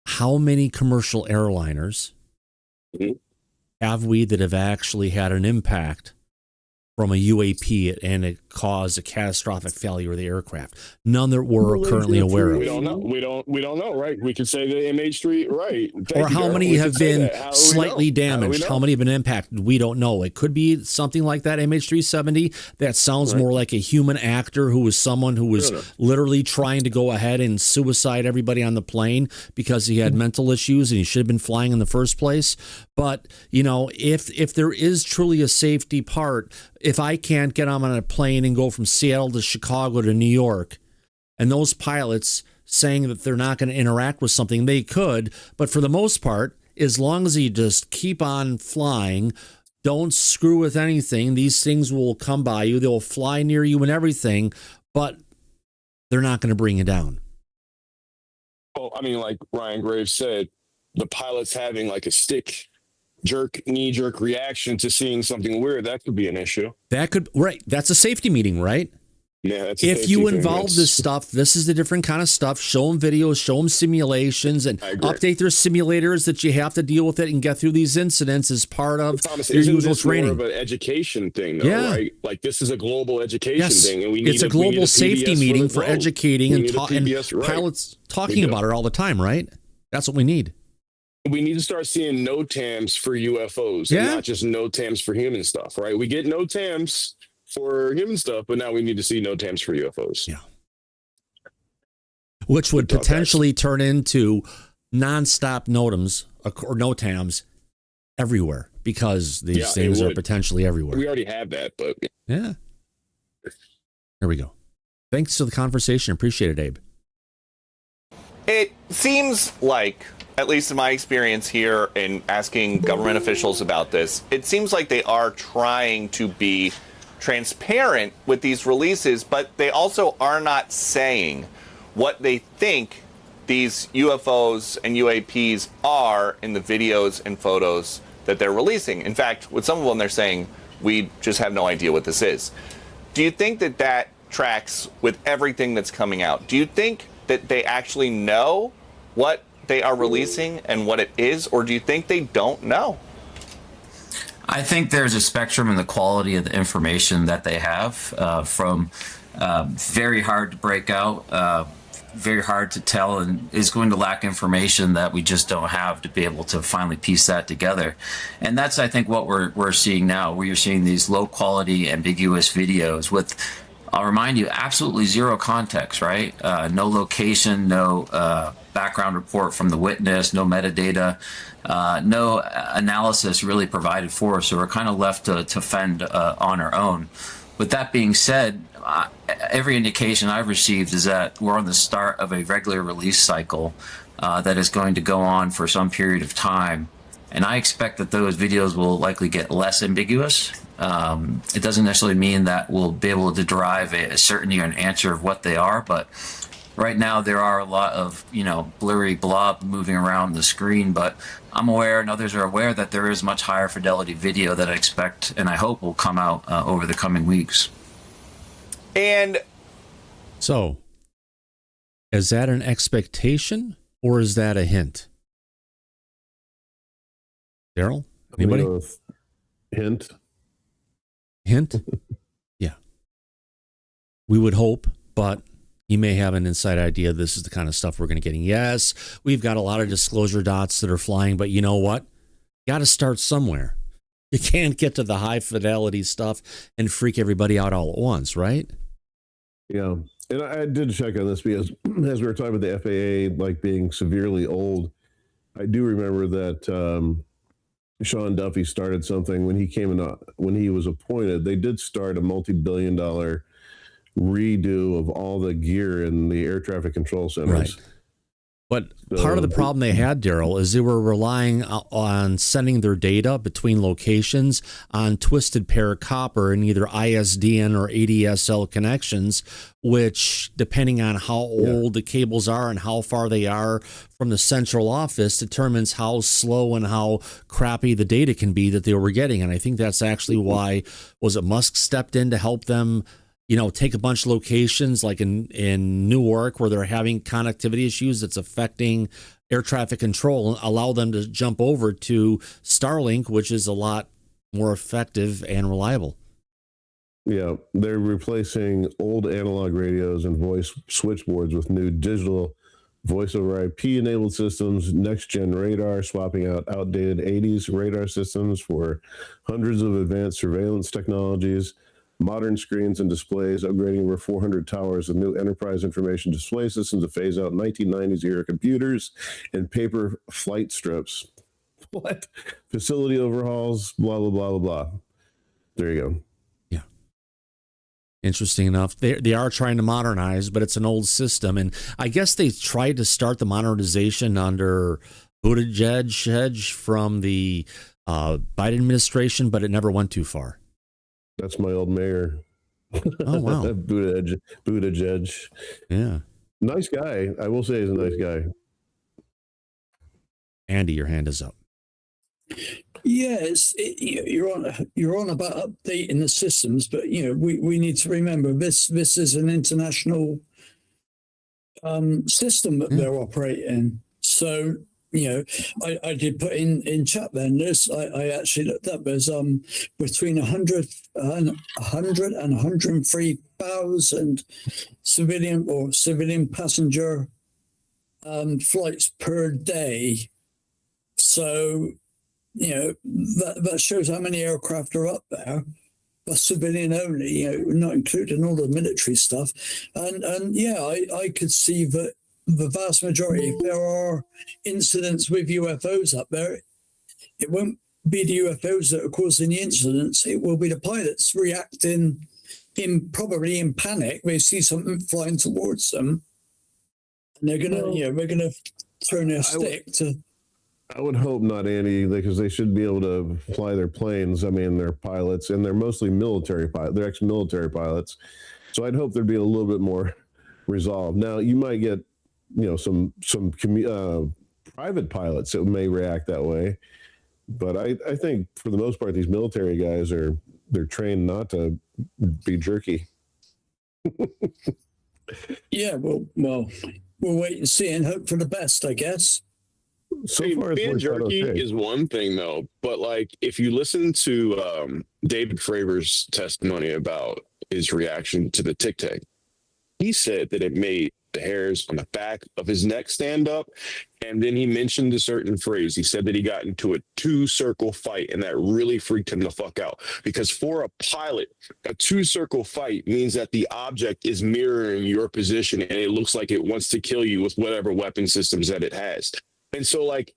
how many commercial airliners have we that have actually had an impact from a UAP and it caused a catastrophic failure of the aircraft? None that we're currently aware of. We don't know. We don't know, right? We could say the MH3, right? Or how many have been slightly damaged? How many have been impacted? We don't know. It could be something like that MH370 that sounds more like a human actor who was someone who was literally trying to go ahead and suicide everybody on the plane because he had mental issues and he should have been flying in the first place. But, you know, if there is truly a safety part, if I can't get on a plane and go from Seattle to Chicago to New York, and those pilots saying that they're not going to interact with something, they could. But for the most part, as long as you just keep on flying, don't screw with anything, these things will come by you. They'll fly near you and everything, but they're not going to bring you down. Well, I mean, like Ryan Graves said, the pilot's having like a knee-jerk reaction to seeing something weird, that could be an issue. That could, right. That's a safety meeting, right? Yeah. That's if you involve this stuff, this is the different kind of stuff. Show them videos, show them simulations, and update their simulators that you have to deal with it and get through these incidents as part of your usual training. More of an education thing, though, right? Like this is a global education thing, and it's a global safety meeting for educating and pilots talking about it all the time, right? That's what we need. We need to start seeing NOTAMs for UFOs, and not just NOTAMs for human stuff, right? We get NOTAMs for human stuff, but now we need to see NOTAMs for UFOs. Yeah. Which would potentially turn into nonstop NOTAMs everywhere, because these things are potentially everywhere. We already have that, but yeah. There we go. Thanks for the conversation. Appreciate it, Abe. It seems like, at least in my experience here in asking government officials about this, it seems like they are trying to be transparent with these releases, but they also are not saying what they think these UFOs and UAPs are in the videos and photos that they're releasing. In fact, with some of them, they're saying, we just have no idea what this is. Do you think that that tracks with everything that's coming out? Do you think that they actually know what they are releasing and what it is, or do you think they don't know? I think there's a spectrum in the quality of the information that they have, from very hard to break out, very hard to tell, and is going to lack information that we just don't have to be able to finally piece that together. And that's, I think, what we're seeing now. We're seeing these low quality, ambiguous videos with, I'll remind you, absolutely zero context, right? No location, no background report from the witness, no metadata, no analysis really provided for us. So we're kind of left to fend on our own. With that being said, every indication I've received is that we're on the start of a regular release cycle that is going to go on for some period of time. And I expect that those videos will likely get less ambiguous. It doesn't necessarily mean that we'll be able to derive a certainty or an answer of what they are, but right now there are a lot of, blurry blob moving around the screen, but I'm aware and others are aware that there is much higher fidelity video that I expect and I hope will come out over the coming weeks. And so, is that an expectation or is that a hint? Daryl? Anybody? Hint. Hint? Yeah. We would hope, but you may have an inside idea this is the kind of stuff we're going to get. Yes, we've got a lot of disclosure dots that are flying, but you know what? Got to start somewhere. You can't get to the high fidelity stuff and freak everybody out all at once, right? Yeah. And I did check on this because as we were talking about the FAA like being severely old, I do remember that Sean Duffy started something when he came in, when he was appointed. They did start a multi-billion-dollar redo of all the gear in the air traffic control centers. Right. But part of the problem they had, Daryl, is they were relying on sending their data between locations on twisted pair of copper and either ISDN or ADSL connections, which, depending on how old the cables are and how far they are from the central office, determines how slow and how crappy the data can be that they were getting. And I think that's actually why, was it Musk stepped in to help them, take a bunch of locations like in Newark where they're having connectivity issues that's affecting air traffic control, and allow them to jump over to Starlink, which is a lot more effective and reliable. Yeah, they're replacing old analog radios and voice switchboards with new digital voice over IP enabled systems, next gen radar, swapping out outdated 80s radar systems for hundreds of advanced surveillance technologies, modern screens and displays, upgrading over 400 towers with new enterprise information display systems to phase out 1990s era computers and paper flight strips. What? Facility overhauls, blah, blah, blah, blah, blah. There you go. Yeah. Interesting enough. They are trying to modernize, but it's an old system. And I guess they tried to start the modernization under Buttigieg from the Biden administration, but it never went too far. That's my old mayor. Oh, wow. Buttigieg. Yeah. Nice guy. I will say he's a nice guy. Andy, your hand is up. Yes, you're on about updating the systems, but we need to remember this is an international system that they're operating. So I did put in chat then. I actually looked up. There's between 100 and 103,000 civilian passenger flights per day. So that shows how many aircraft are up there. But civilian only, not including all the military stuff. And I could see that the vast majority, if there are incidents with UFOs up there, it won't be the UFOs that are causing the incidents. It will be the pilots reacting probably in panic. They see something flying towards them, and they're gonna turn their stick to. I would hope not, Andy, because they should be able to fly their planes. I mean, they're pilots, and they're mostly military pilots. They're ex-military pilots, so I'd hope there'd be a little bit more resolve. Now, you might get some private pilots that may react that way, but I think for the most part these military guys they're trained not to be jerky. Yeah, well, we'll wait and see and hope for the best, I guess. So far, being jerky is one thing, though. But like, if you listen to David Fravor's testimony about his reaction to the Tic Tac, he said that it made the hairs on the back of his neck stand up. And then he mentioned a certain phrase. He said that he got into a 2-circle fight, and that really freaked him the fuck out. Because for a pilot, a 2-circle fight means that the object is mirroring your position, and it looks like it wants to kill you with whatever weapon systems that it has. And so, like,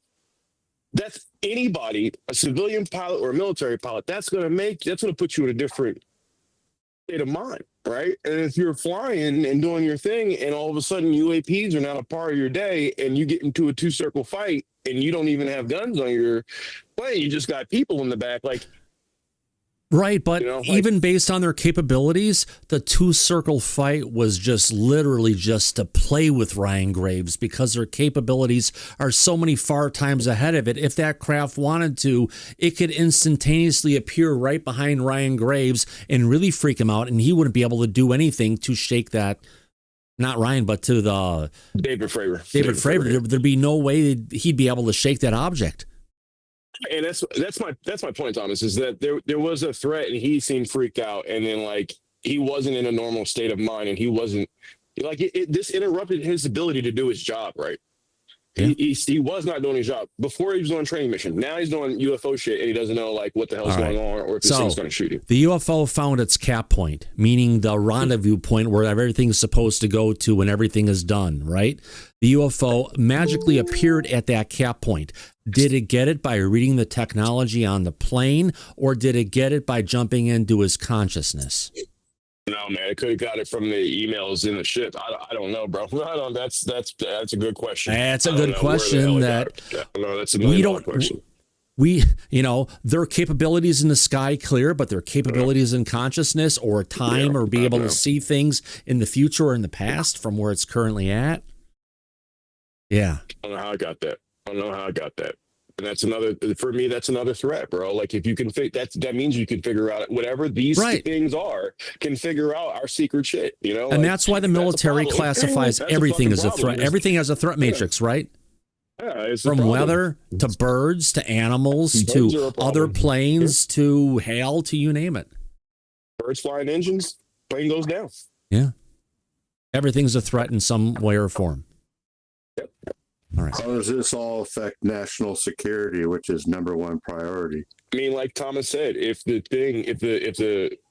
that's anybody, a civilian pilot or a military pilot, that's going to put you in a different state of mind, right? And if you're flying and doing your thing, and all of a sudden UAPs are not a part of your day, and you get into a 2-circle fight, and you don't even have guns on your plane, you just got people in the back, like. Right, but even based on their capabilities, the 2-circle fight was just literally just to play with Ryan Graves, because their capabilities are so many far times ahead of it. If that craft wanted to, it could instantaneously appear right behind Ryan Graves and really freak him out, and he wouldn't be able to do anything to shake that. Not Ryan, but to the David Fravor. David Fravor. There'd be no way he'd be able to shake that object. And that's my point, Thomas, is that there was a threat, and he seemed freaked out, and then like he wasn't in a normal state of mind, and he wasn't like this interrupted his ability to do his job, right? He was not doing his job before. He was doing training mission. Now he's doing UFO shit, and he doesn't know like what the hell's going on, or if this thing's going to shoot him. The UFO found its cap point, meaning the rendezvous point where everything's supposed to go to when everything is done. Right? The UFO magically appeared at that cap point. Did it get it by reading the technology on the plane, or did it get it by jumping into his consciousness? No, man, it could have got it from the emails in the ship. I don't know, bro. That's a good question. That's a good question that that's a $1,000,000 question. We, their capabilities in the sky clear, but their capabilities in consciousness or time or be able to see things in the future or in the past from where it's currently at. Yeah. I don't know how I got that. And that's for me, that's another threat, bro. Like if you can that means you can figure out whatever these things are, can figure out our secret shit, And that's why the military classifies everything as a threat. Everything has a threat matrix, right? Yeah, from weather to birds to animals to other planes to hail to you name it. Birds flying engines, plane goes down. Yeah. Everything's a threat in some way or form. Yep. All right. How does this all affect national security, which is number one priority? I mean, like Thomas said, if the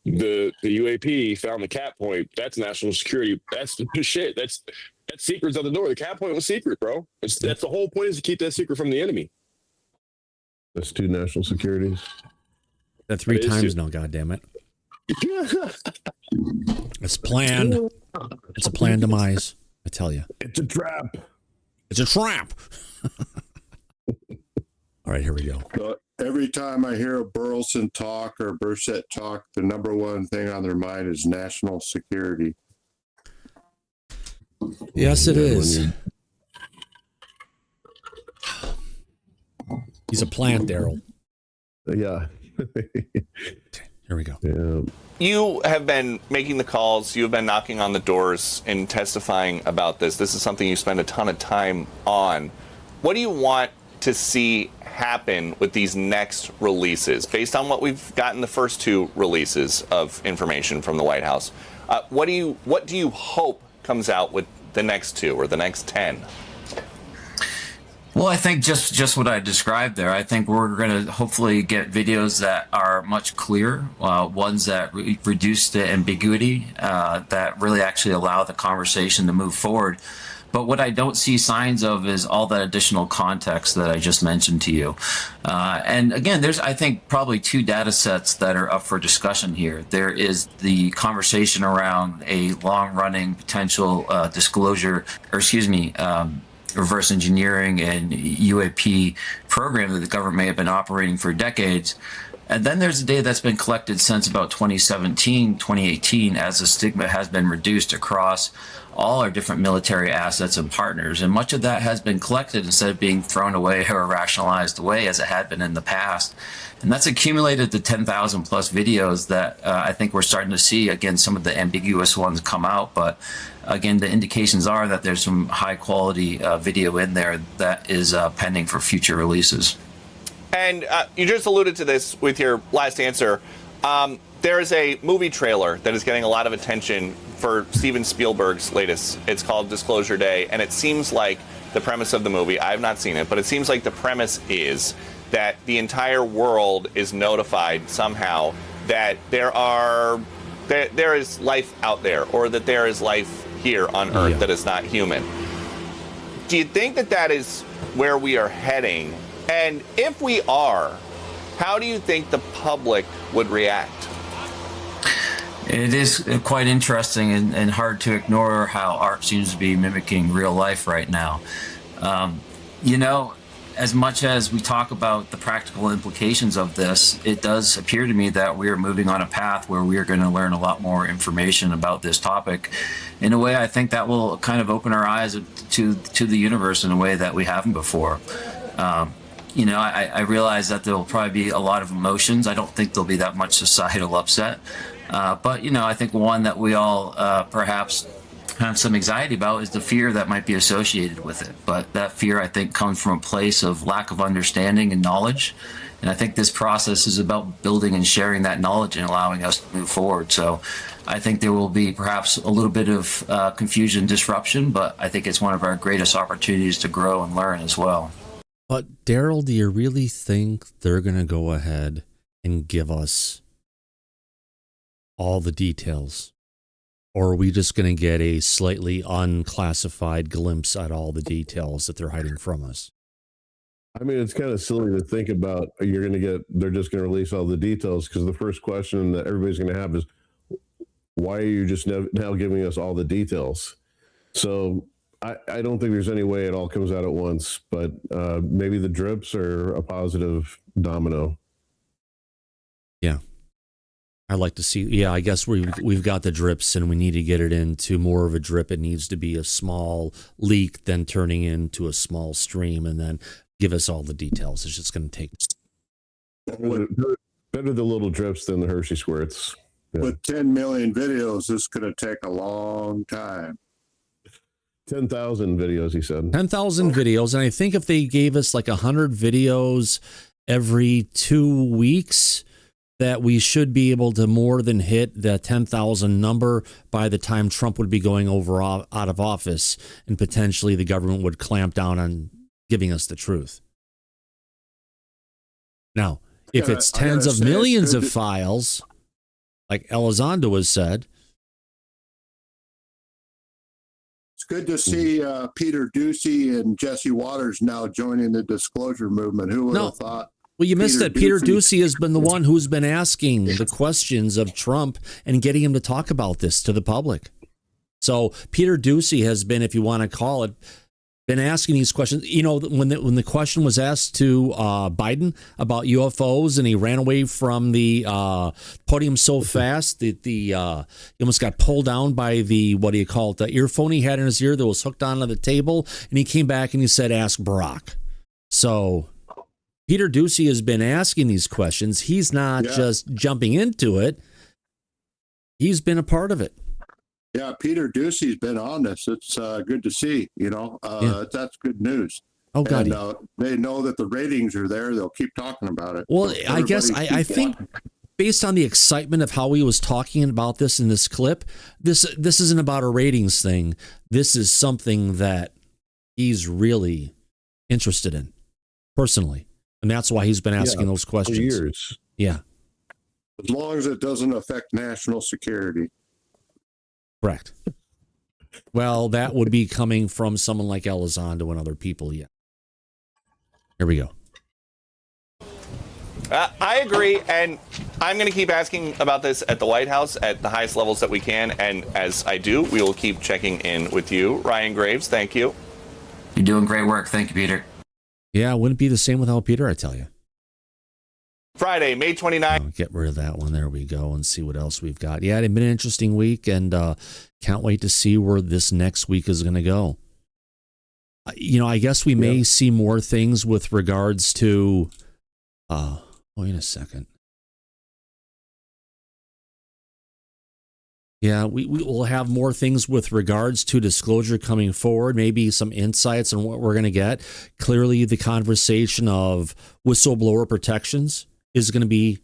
UAP found the cap point, that's national security. That's the shit. That's secrets at the door. The cap point was secret, bro. That's the whole point, is to keep that secret from the enemy. That's 2 national securities. That's 3 times now. God damn it! It's planned. It's a planned demise. I tell you, it's a trap. It's a trap. All right, here we go. Every time I hear a Burlison talk or Burset talk, the number one thing on their mind is national security. Yes, it is. He's a plant, Daryl. Yeah. Here we go. Yeah. You have been making the calls, you've been knocking on the doors and testifying about this. This is something you spend a ton of time on. What do you want to see happen with these next releases? Based on what we've gotten the first 2 releases of information from the White House, what do you hope comes out with the next 2 or the next 10? Well, I think just what I described there. I think we're going to hopefully get videos that are much clearer, ones that reduce the ambiguity, that really actually allow the conversation to move forward. But what I don't see signs of is all that additional context that I just mentioned to you. And again, there's, I think, probably 2 data sets that are up for discussion here. There is the conversation around a long-running potential disclosure, or reverse engineering and UAP program that the government may have been operating for decades. And then there's the data that's been collected since about 2017, 2018, as the stigma has been reduced across all our different military assets and partners. And much of that has been collected instead of being thrown away or rationalized away as it had been in the past. And that's accumulated to 10,000 plus videos that I think we're starting to see, again, some of the ambiguous ones come out. But again, the indications are that there's some high quality video in there that is pending for future releases. And you just alluded to this with your last answer. There is a movie trailer that is getting a lot of attention for Steven Spielberg's latest. It's called Disclosure Day, and it seems like the premise of the movie, I have not seen it, but it seems like the premise is that the entire world is notified somehow that there is life out there, or that there is life here on Earth that is not human. Do you think that is where we are heading? And if we are, how do you think the public would react? It is quite interesting and hard to ignore how art seems to be mimicking real life right now. As much as we talk about the practical implications of this, it does appear to me that we are moving on a path where we are going to learn a lot more information about this topic. In a way, I think that will kind of open our eyes to the universe in a way that we haven't before. I realize that there will probably be a lot of emotions. I don't think there'll be that much societal upset. But I think one that we all perhaps have some anxiety about is the fear that might be associated with it. But that fear, I think, comes from a place of lack of understanding and knowledge. And I think this process is about building and sharing that knowledge and allowing us to move forward. So I think there will be perhaps a little bit of confusion, disruption, but I think it's one of our greatest opportunities to grow and learn as well. But Daryl, do you really think they're going to go ahead and give us all the details? Or are we just going to get a slightly unclassified glimpse at all the details that they're hiding from us? I mean, it's kind of silly to think about they're just going to release all the details, because the first question that everybody's going to have is, why are you just now giving us all the details? So I don't think there's any way it all comes out at once, but maybe the drips are a positive domino. Yeah. I'd like to see, I guess we've got the drips and we need to get it into more of a drip. It needs to be a small leak, then turning into a small stream, and then give us all the details. It's just going to take. Better the little drips than the Hershey squirts. Yeah. With 10 million videos, this could have taken a long time. 10,000 videos, he said. 10,000 videos. And I think if they gave us like 100 videos every 2 weeks, that we should be able to more than hit the 10,000 number by the time Trump would be going out of office, and potentially the government would clamp down on giving us the truth. Now, if it's tens of millions of files, like Elizondo has said. It's good to see Peter Doocy and Jesse Waters now joining the disclosure movement. Who would have thought? Well, you missed it. Peter Doocy has been the one who's been asking the questions of Trump and getting him to talk about this to the public. So Peter Doocy has been, if you want to call it, been asking these questions. You know, when the question was asked to Biden about UFOs, and he ran away from the podium so fast that he almost got pulled down by the, what do you call it, the earphone he had in his ear that was hooked onto the table, and he came back and he said, "Ask Barack." So Peter Doocy has been asking these questions. He's not just jumping into it. He's been a part of it. Yeah, Peter Doocy's been on this. It's good to see, that's good news. Oh, God. And, they know that the ratings are there. They'll keep talking about it. Well, I guess I think based on the excitement of how he was talking about this in this clip, this isn't about a ratings thing. This is something that he's really interested in personally. And that's why he's been asking those questions. For years. Yeah. As long as it doesn't affect national security. Correct. Well, that would be coming from someone like Elizondo and other people. Yeah. Here we go. I agree, and I'm going to keep asking about this at the White House at the highest levels that we can, and as I do, we will keep checking in with you. Ryan Graves, thank you. You're doing great work. Thank you, Peter. Yeah, it wouldn't be the same without Peter, I tell you. Friday, May 29th. Get rid of that one. There we go, and see what else we've got. Yeah, it's been an interesting week, and can't wait to see where this next week is going to go. I guess we may see more things with regards to... wait a second. Yeah, we will have more things with regards to disclosure coming forward, maybe some insights on what we're going to get. Clearly, the conversation of whistleblower protections is going to be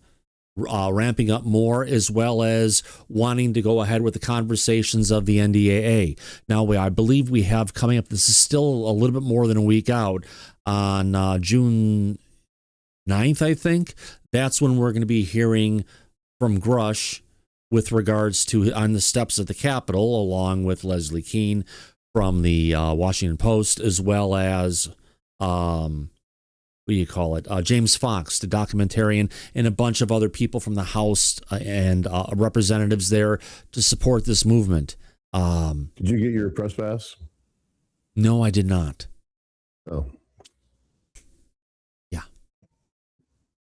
ramping up more, as well as wanting to go ahead with the conversations of the NDAA. Now, I believe we have coming up, this is still a little bit more than a week out, on June 9th, I think. That's when we're going to be hearing from Grush with regards to on the steps of the Capitol, along with Leslie Keene from the Washington Post, as well as James Fox, the documentarian, and a bunch of other people from the House and representatives there to support this movement. Did you get your press pass? No, I did not. Oh. Yeah.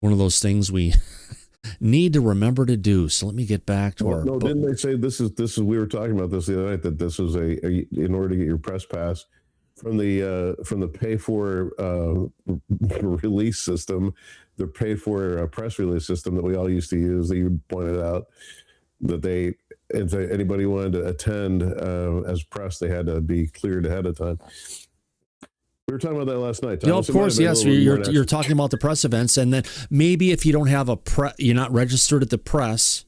One of those things we need to remember to do. So let me get back to our... No, didn't they say this is we were talking about this the other night, that this was in order to get your press pass from the pay for release system, the pay for press release system that we all used to use, that you pointed out, that if anybody wanted to attend as press, they had to be cleared ahead of time. We were talking about that last night. Of course, yes. You're talking about the press events, and then maybe if you don't have you're not registered at the press,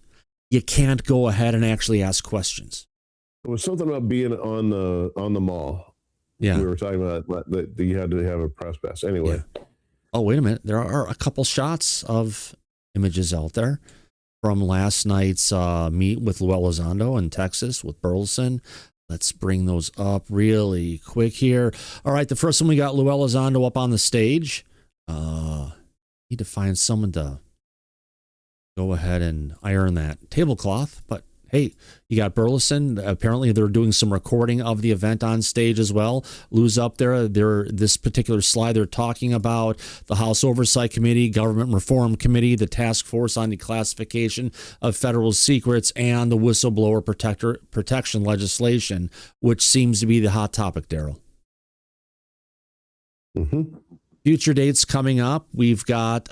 you can't go ahead and actually ask questions. It was something about being on the mall. Yeah. We were talking about that you had to have a press pass. Anyway. Yeah. Oh, wait a minute. There are a couple shots of images out there from last night's meet with Elizondo in Texas with Burlison. Let's bring those up really quick here. All right, the first one, we got Elizondo up on the stage. Need to find someone to go ahead and iron that tablecloth. But hey, you got Burlison. Apparently, they're doing some recording of the event on stage as well. Lou's up there. This particular slide, they're talking about the House Oversight Committee, Government Reform Committee, the Task Force on Declassification of Federal Secrets, and the Whistleblower Protection legislation, which seems to be the hot topic, Daryl. Mm-hmm. Future dates coming up. We've got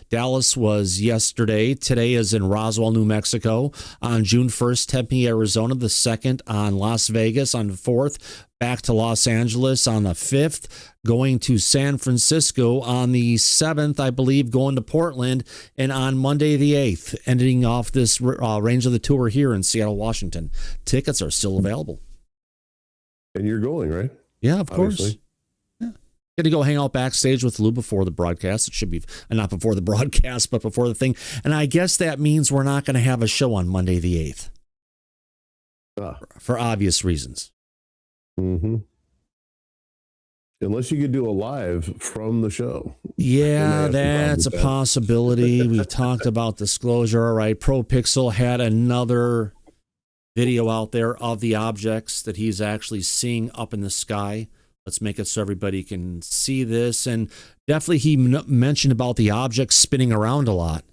Dallas was yesterday. Today is in Roswell, New Mexico. On June 1st, Tempe, Arizona. The 2nd on Las Vegas. On the 4th, back to Los Angeles. On the 5th, going to San Francisco. On the 7th, I believe, going to Portland. And on Monday the 8th, ending off this range of the tour here in Seattle, Washington. Tickets are still available. And you're going, right? Yeah, of course. Obviously. Got to go hang out backstage with Lou before the broadcast. It should be not before the broadcast, but before the thing. And I guess that means we're not going to have a show on Monday the 8th. For obvious reasons. Mm-hmm. Unless you could do a live from the show. Yeah, that's a possibility. We've talked about Disclosure. All right, ProPixel had another video out there of the objects that he's actually seeing up in the sky. Let's make it so everybody can see this. And definitely he mentioned about the objects spinning around a lot.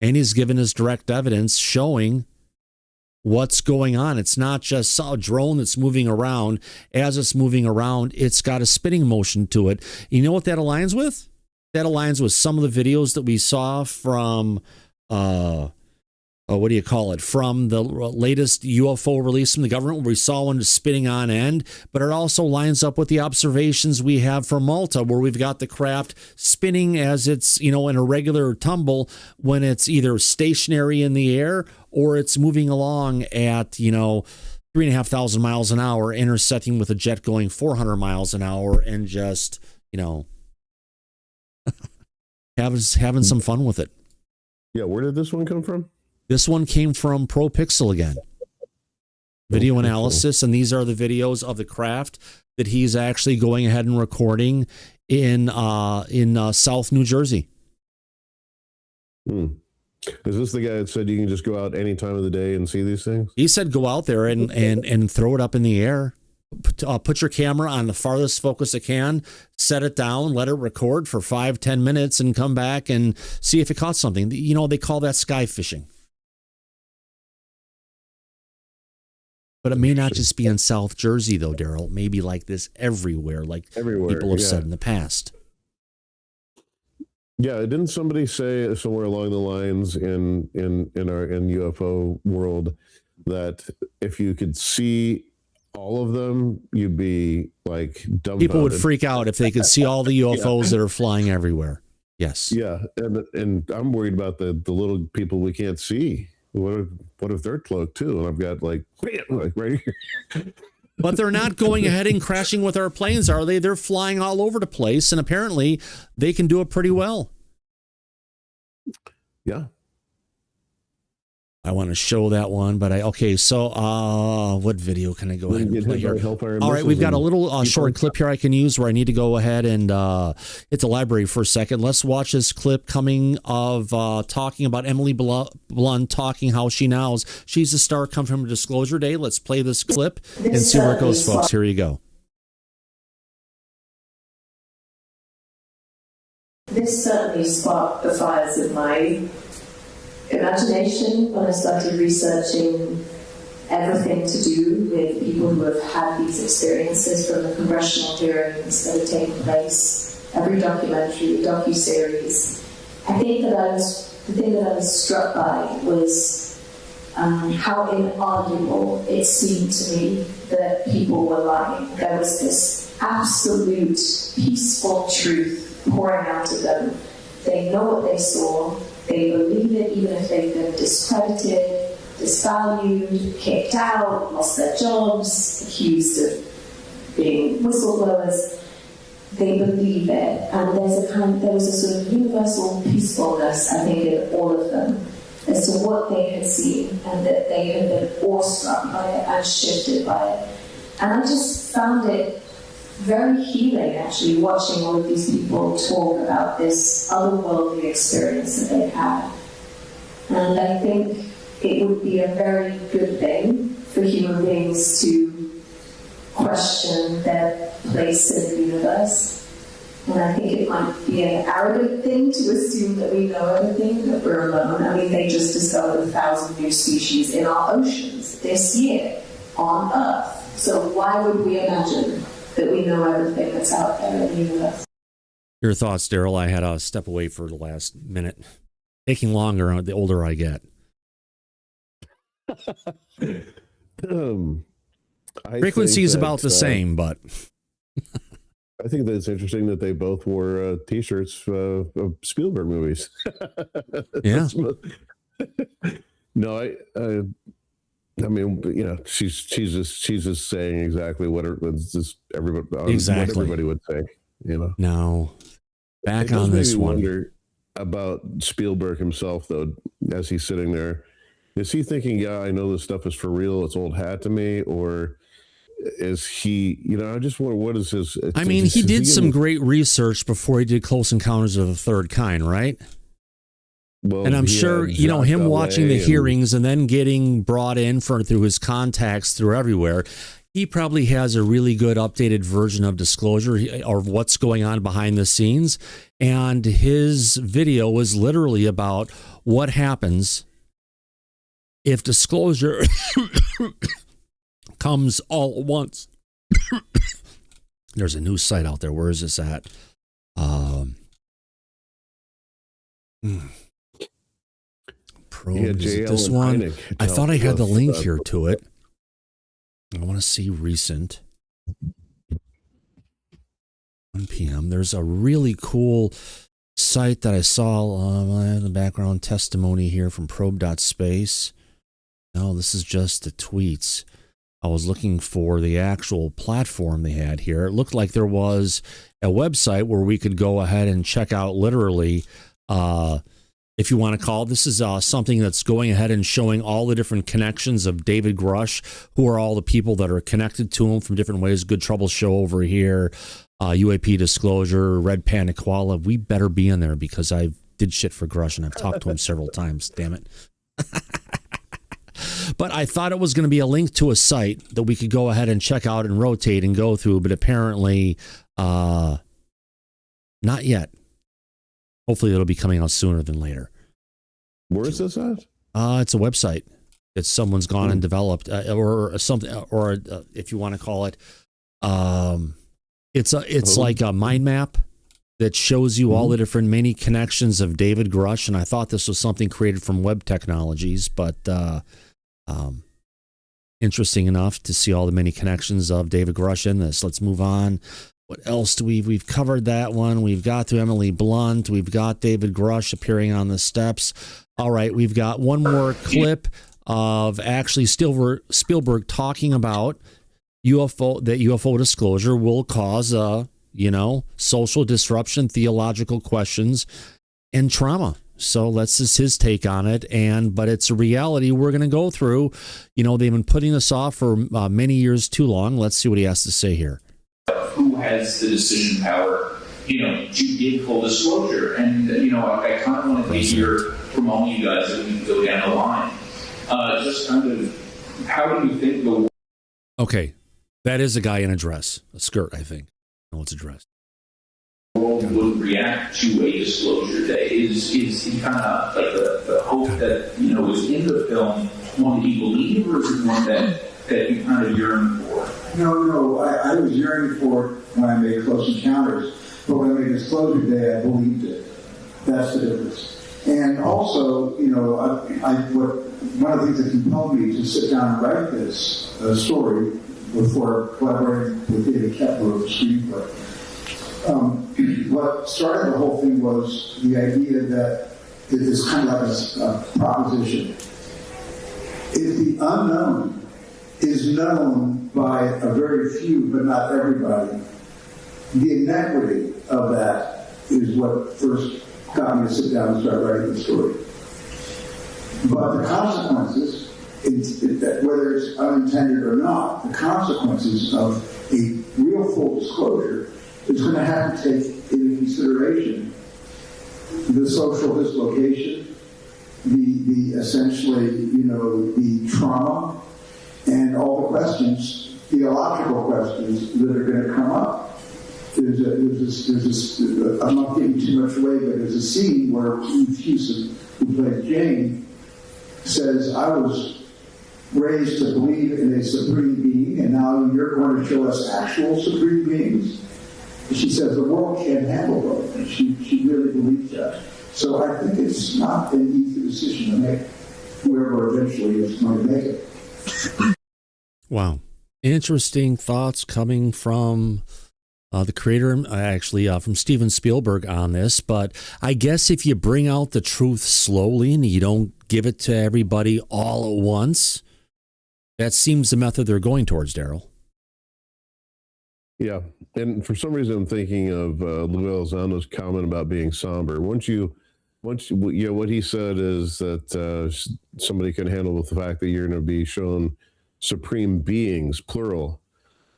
And he's given us direct evidence showing what's going on. It's not just a drone that's moving around. As it's moving around, it's got a spinning motion to it. You know what that aligns with? That aligns with some of the videos that we saw from from the latest UFO release from the government, where we saw one spinning on end, but it also lines up with the observations we have from Malta, where we've got the craft spinning as it's, in a regular tumble when it's either stationary in the air or it's moving along at, 3,500 miles an hour, intersecting with a jet going 400 miles an hour and just, having some fun with it. Yeah, where did this one come from? This one came from ProPixel again. Video analysis, and these are the videos of the craft that he's actually going ahead and recording in South New Jersey. Is this the guy that said you can just go out any time of the day and see these things? He said go out there and throw it up in the air. Put your camera on the farthest focus it can, set it down, let it record for 5-10 minutes, and come back and see if it caught something. They call that sky fishing. But it may not just be in South Jersey, though, Daryl. It may be like this everywhere, people have said in the past. Yeah, didn't somebody say somewhere along the lines in UFO world that if you could see all of them, you'd be like dumbfounded? People would freak out if they could see all the UFOs that are flying everywhere. Yes. Yeah, and I'm worried about the little people we can't see. What if they're cloaked too? And I've got like right here. But they're not going ahead and crashing with our planes, are they? They're flying all over the place, and apparently they can do it pretty well. Yeah. I want to show that one, but what video can I go ahead and play here? All right, we've got a little short clip here I can use where I need to go ahead and hit the library for a second. Let's watch this clip coming of talking about Emily Blunt, talking how she knows she's a star come from Disclosure Day. Let's play this clip and see where it goes, folks. Here you go. This certainly sparked the fires of my imagination when I started researching everything to do with people who have had these experiences, from the congressional hearings that have taken place, every documentary, docuseries. I think that the thing that I was struck by was how inarguable it seemed to me that people were lying. There was this absolute peaceful truth pouring out of them. They know what they saw. They believe it even if they've been discredited. disvalued, kicked out, lost their jobs, accused of being whistleblowers. They believe it, and there was a sort of universal peacefulness, I think, in all of them, as to what they had seen, and that they had been awestruck by it and shifted by it. And I just found it very healing, actually, watching all of these people talk about this otherworldly experience that they had. And I think it would be a very good thing for human beings to question their place in the universe. And I think it might be an arrogant thing to assume that we know everything, that we're alone. I mean, they just discovered 1,000 new species in our oceans this year on Earth. So why would we imagine that we know everything that's out there in the universe? Your thoughts, Daryl? I had to step away for the last minute. Taking longer the older I get. Frequency is about the same, but I think that it's interesting that they both wore T-shirts of Spielberg movies. Yeah. No, I mean, you know, she's just saying exactly what everybody would say. You know. No. Back on this one. Wonder about Spielberg himself, though, as he's sitting there. Is he thinking, yeah, I know this stuff is for real, it's old hat to me, or is he, you know, I just wonder, what is his... I mean, he did some great research before he did Close Encounters of the Third Kind, right? Well, and I'm sure, you know, him watching the hearings and then getting brought in through his contacts through everywhere, he probably has a really good updated version of Disclosure or what's going on behind the scenes. And his video was literally about what happens if Disclosure comes all at once. There's a new site out there. Where is this at? Probe, is it this one? I thought I had the link here to it. I want to see recent. 1 p.m. There's a really cool site that I saw in the background testimony here from probe.space. No, this is just the tweets. I was looking for the actual platform they had here. It looked like there was a website where we could go ahead and check out literally, if you want to call it. This is something that's going ahead and showing all the different connections of David Grush, who are all the people that are connected to him from different ways. Good Trouble Show over here, UAP Disclosure, Red Panda Koala. We better be in there because I did shit for Grush and I've talked to him several times. Damn it. But I thought it was going to be a link to a site that we could go ahead and check out and rotate and go through, but apparently not yet. Hopefully it'll be coming out sooner than later. Where is this at? It's a website that someone's gone and developed, or something, or if you want to call it, it's like a mind map that shows you all the different many connections of David Grush. And I thought this was something created from Web Technologies, but interesting enough to see all the many connections of David Grush in this. Let's move on. What else do we've covered that one. We've got to Emily Blunt. We've got David Grush appearing on the steps. All right, we've got one more clip of actually Spielberg talking about UFO disclosure will cause social disruption, theological questions, and trauma. So that's just his take on it. But it's a reality we're going to go through. You know, they've been putting this off for many years too long. Let's see what he has to say here. Who has the decision power, to give full disclosure? And, I kind of wanted to hear from all you guys that we can go down the line. Just kind of, how do you think the... Okay, that is a guy in a dress, a skirt, I think. No, it's a dress. World would react to a disclosure that is kind of like the hope that, is in the film, one that you believe, or is it one that you kind of yearn for? No, I was yearning for it when I made Close Encounters, but when I made Disclosure Day, I believed it. That's the difference. And also, one of the things that compelled me to sit down and write this story before collaborating with David Kepler of the screenplay. What started the whole thing was the idea that it's kind of like a proposition. if the unknown is known by a very few, but not everybody, the inequity of that is what first got me to sit down and start writing the story. But the consequences, whether it's unintended or not, the consequences of a real full disclosure is going to have to take into consideration the social dislocation, the essentially, the trauma, and all the questions, theological questions that are going to come up. I'm not giving too much away, but there's a scene where Eve Hewson, who plays Jane, says, I was raised to believe in a supreme being, and now you're going to show us actual supreme beings. She says the world can't handle both, and she really believes that. So I think it's not an easy decision to make, whoever eventually is going to make it. Wow. Interesting thoughts coming from the creator, actually from Steven Spielberg on this. But I guess if you bring out the truth slowly and you don't give it to everybody all at once, that seems the method they're going towards, Daryl. Yeah. And for some reason, I'm thinking of Lou Elizondo's comment about being somber. What he said is that somebody can handle with the fact that you're going to be shown supreme beings, plural.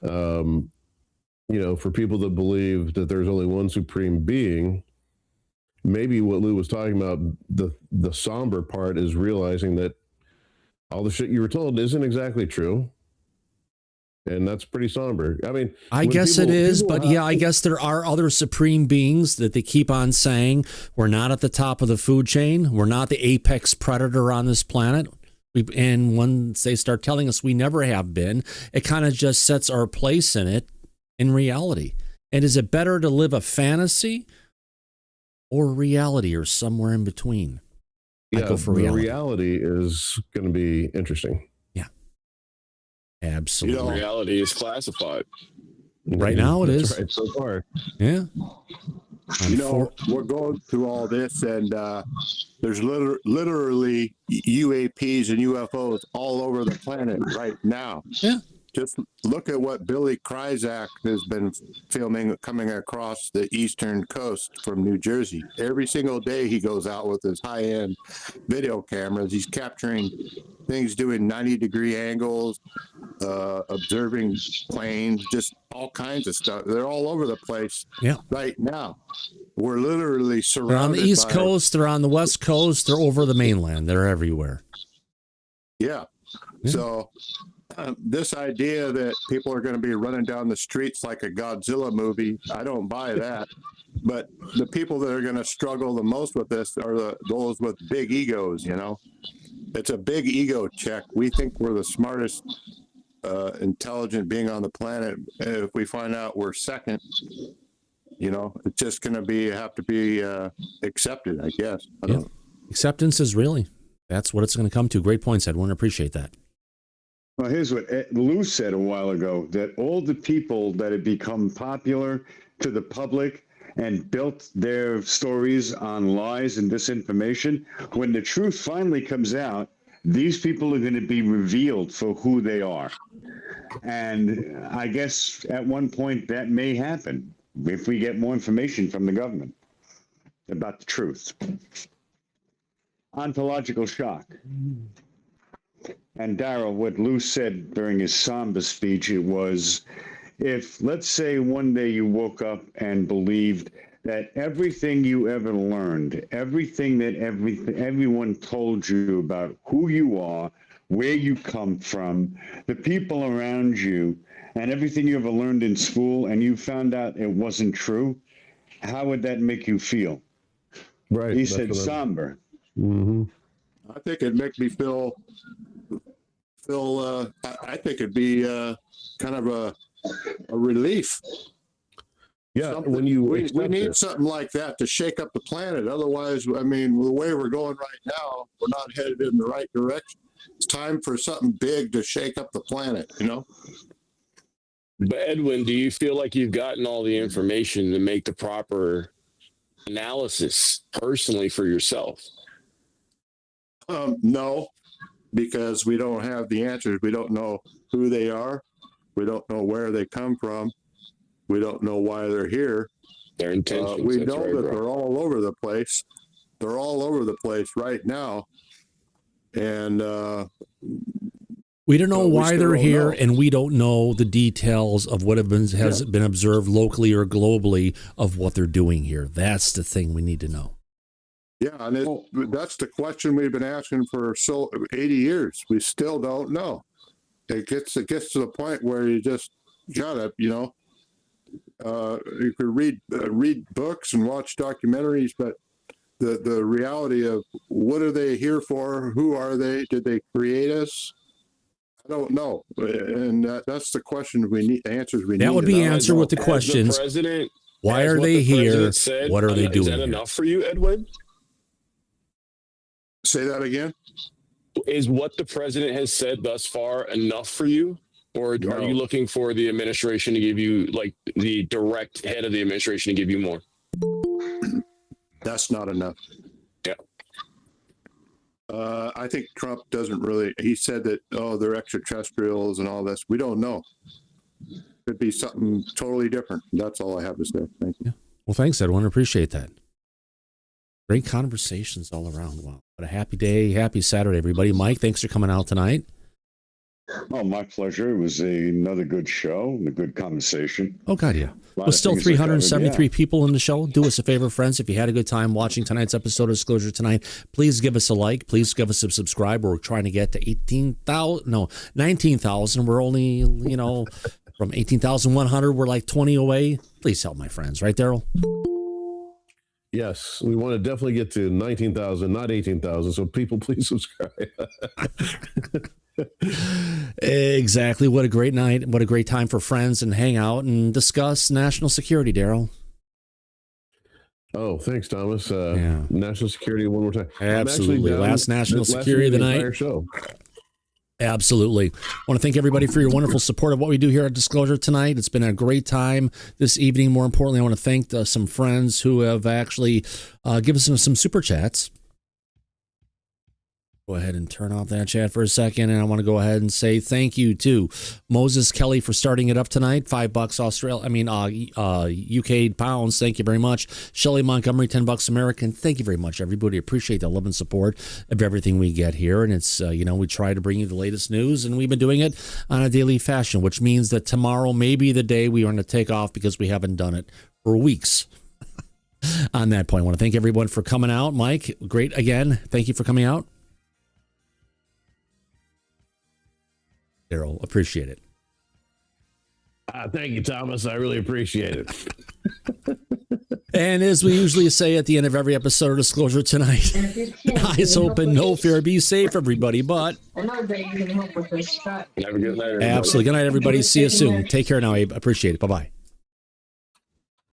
For people that believe that there's only one supreme being, maybe what Lou was talking about, the somber part is realizing that all the shit you were told isn't exactly true. And that's pretty somber. I mean, I guess it is, but yeah, I guess there are other supreme beings that they keep on saying we're not at the top of the food chain. We're not the apex predator on this planet. And once they start telling us we never have been, it kind of just sets our place in it in reality. And is it better to live a fantasy or reality or somewhere in between? Yeah, I go for the reality is going to be interesting. Absolutely. Reality is classified. Right now it is. Right, so far. Yeah. We're going through all this, and there's literally UAPs and UFOs all over the planet right now. Yeah. Just look at what Billy Kryzak has been filming coming across the eastern coast from New Jersey. Every single day he goes out with his high-end video cameras. He's capturing things doing 90-degree angles, observing planes, just all kinds of stuff. They're all over the place right now. We're literally surrounded. They're on the East Coast. They're on the West Coast. They're over the mainland. They're everywhere. Yeah. So this idea that people are going to be running down the streets like a Godzilla movie, I don't buy that. But the people that are going to struggle the most with this are those with big egos, It's a big ego check. We think we're the smartest, intelligent being on the planet. If we find out we're second, it's just going to have to be accepted, I guess. I don't know. Acceptance is really, that's what it's going to come to. Great points, Edwin. Appreciate that. Well, here's what Lou said a while ago, that all the people that have become popular to the public and built their stories on lies and disinformation, when the truth finally comes out, these people are going to be revealed for who they are. And I guess at one point that may happen if we get more information from the government about the truth. Ontological shock. And Daryl, what Lou said during his somber speech, it was, if, let's say, one day you woke up and believed that everything you ever learned, everything that everyone told you about who you are, where you come from, the people around you, and everything you ever learned in school, and you found out it wasn't true, how would that make you feel? Right. He said somber. Mm-hmm. I think it'd make me feel I think it'd be kind of a relief. Yeah, we need something like that to shake up the planet. Otherwise, I mean, the way we're going right now, we're not headed in the right direction. It's time for something big to shake up the planet, But Edwin, do you feel like you've gotten all the information to make the proper analysis personally for yourself? No, because we don't have the answers. We don't know who they are. We don't know where they come from. We don't know why they're here. Their intentions. We know that they're all over the place. They're all over the place right now. And we don't know why they're here, know. and we don't know the details of what has been observed locally or globally of what they're doing here. That's the thing we need to know. Yeah, and that's the question we've been asking for 80 years. We still don't know. It gets to the point where you just gotta, you could read books and watch documentaries, but the reality of what are they here for? Who are they? Did they create us? I don't know, and that's the question we need. Answers we need. That would be answered with the questions. Why are they here? What are they doing? Is that enough for you, Edwin? Say that again. Is what the president has said thus far enough for you? Or are you looking for the administration to give you, like the direct head of the administration to give you more? That's not enough. Yeah. I think Trump doesn't really, he said that, they're extraterrestrials and all this. We don't know. Could be something totally different. That's all I have to say. Thank you. Yeah. Well, thanks, Edwin. I appreciate that. Great conversations all around. Wow. What a happy day. Happy Saturday, everybody. Mike, thanks for coming out tonight. Oh, my pleasure. It was another good show and a good conversation. Oh, God, yeah. There's still 373 people in the show. Do us a favor, friends. If you had a good time watching tonight's episode of Disclosure Tonight, please give us a like. Please give us a subscribe. We're trying to get to 19,000. We're only, from 18,100, we're like 20 away. Please help my friends. Right, Daryl? Yes, we want to definitely get to 19,000, not 18,000. So people, please subscribe. Exactly. What a great night. What a great time for friends and hang out and discuss national security, Daryl. Oh, thanks, Thomas. National security one more time. Absolutely. Last national security of the night. Show. Absolutely. I want to thank everybody for your wonderful support of what we do here at Disclosure tonight. It's been a great time this evening. More importantly, I want to thank some friends who have actually given us some super chats. Go ahead and turn off that chat for a second, and I want to go ahead and say thank you to Moses Kelly for starting it up tonight. $5 UK pounds. Thank you very much. Shelley Montgomery, $10 American. Thank you very much, everybody. Appreciate the love and support of everything we get here, and it's we try to bring you the latest news, and we've been doing it on a daily fashion, which means that tomorrow may be the day we are going to take off because we haven't done it for weeks. On that point, I want to thank everyone for coming out. Mike, great again. Thank you for coming out. Daryl, appreciate it. Thank you, Thomas. I really appreciate it. And as we usually say at the end of every episode of Disclosure Tonight, eyes open, no fear, be safe, everybody. But Have a good night, everybody. Absolutely. Good night, everybody. See you soon. Take care now, Abe. Appreciate it. Bye-bye.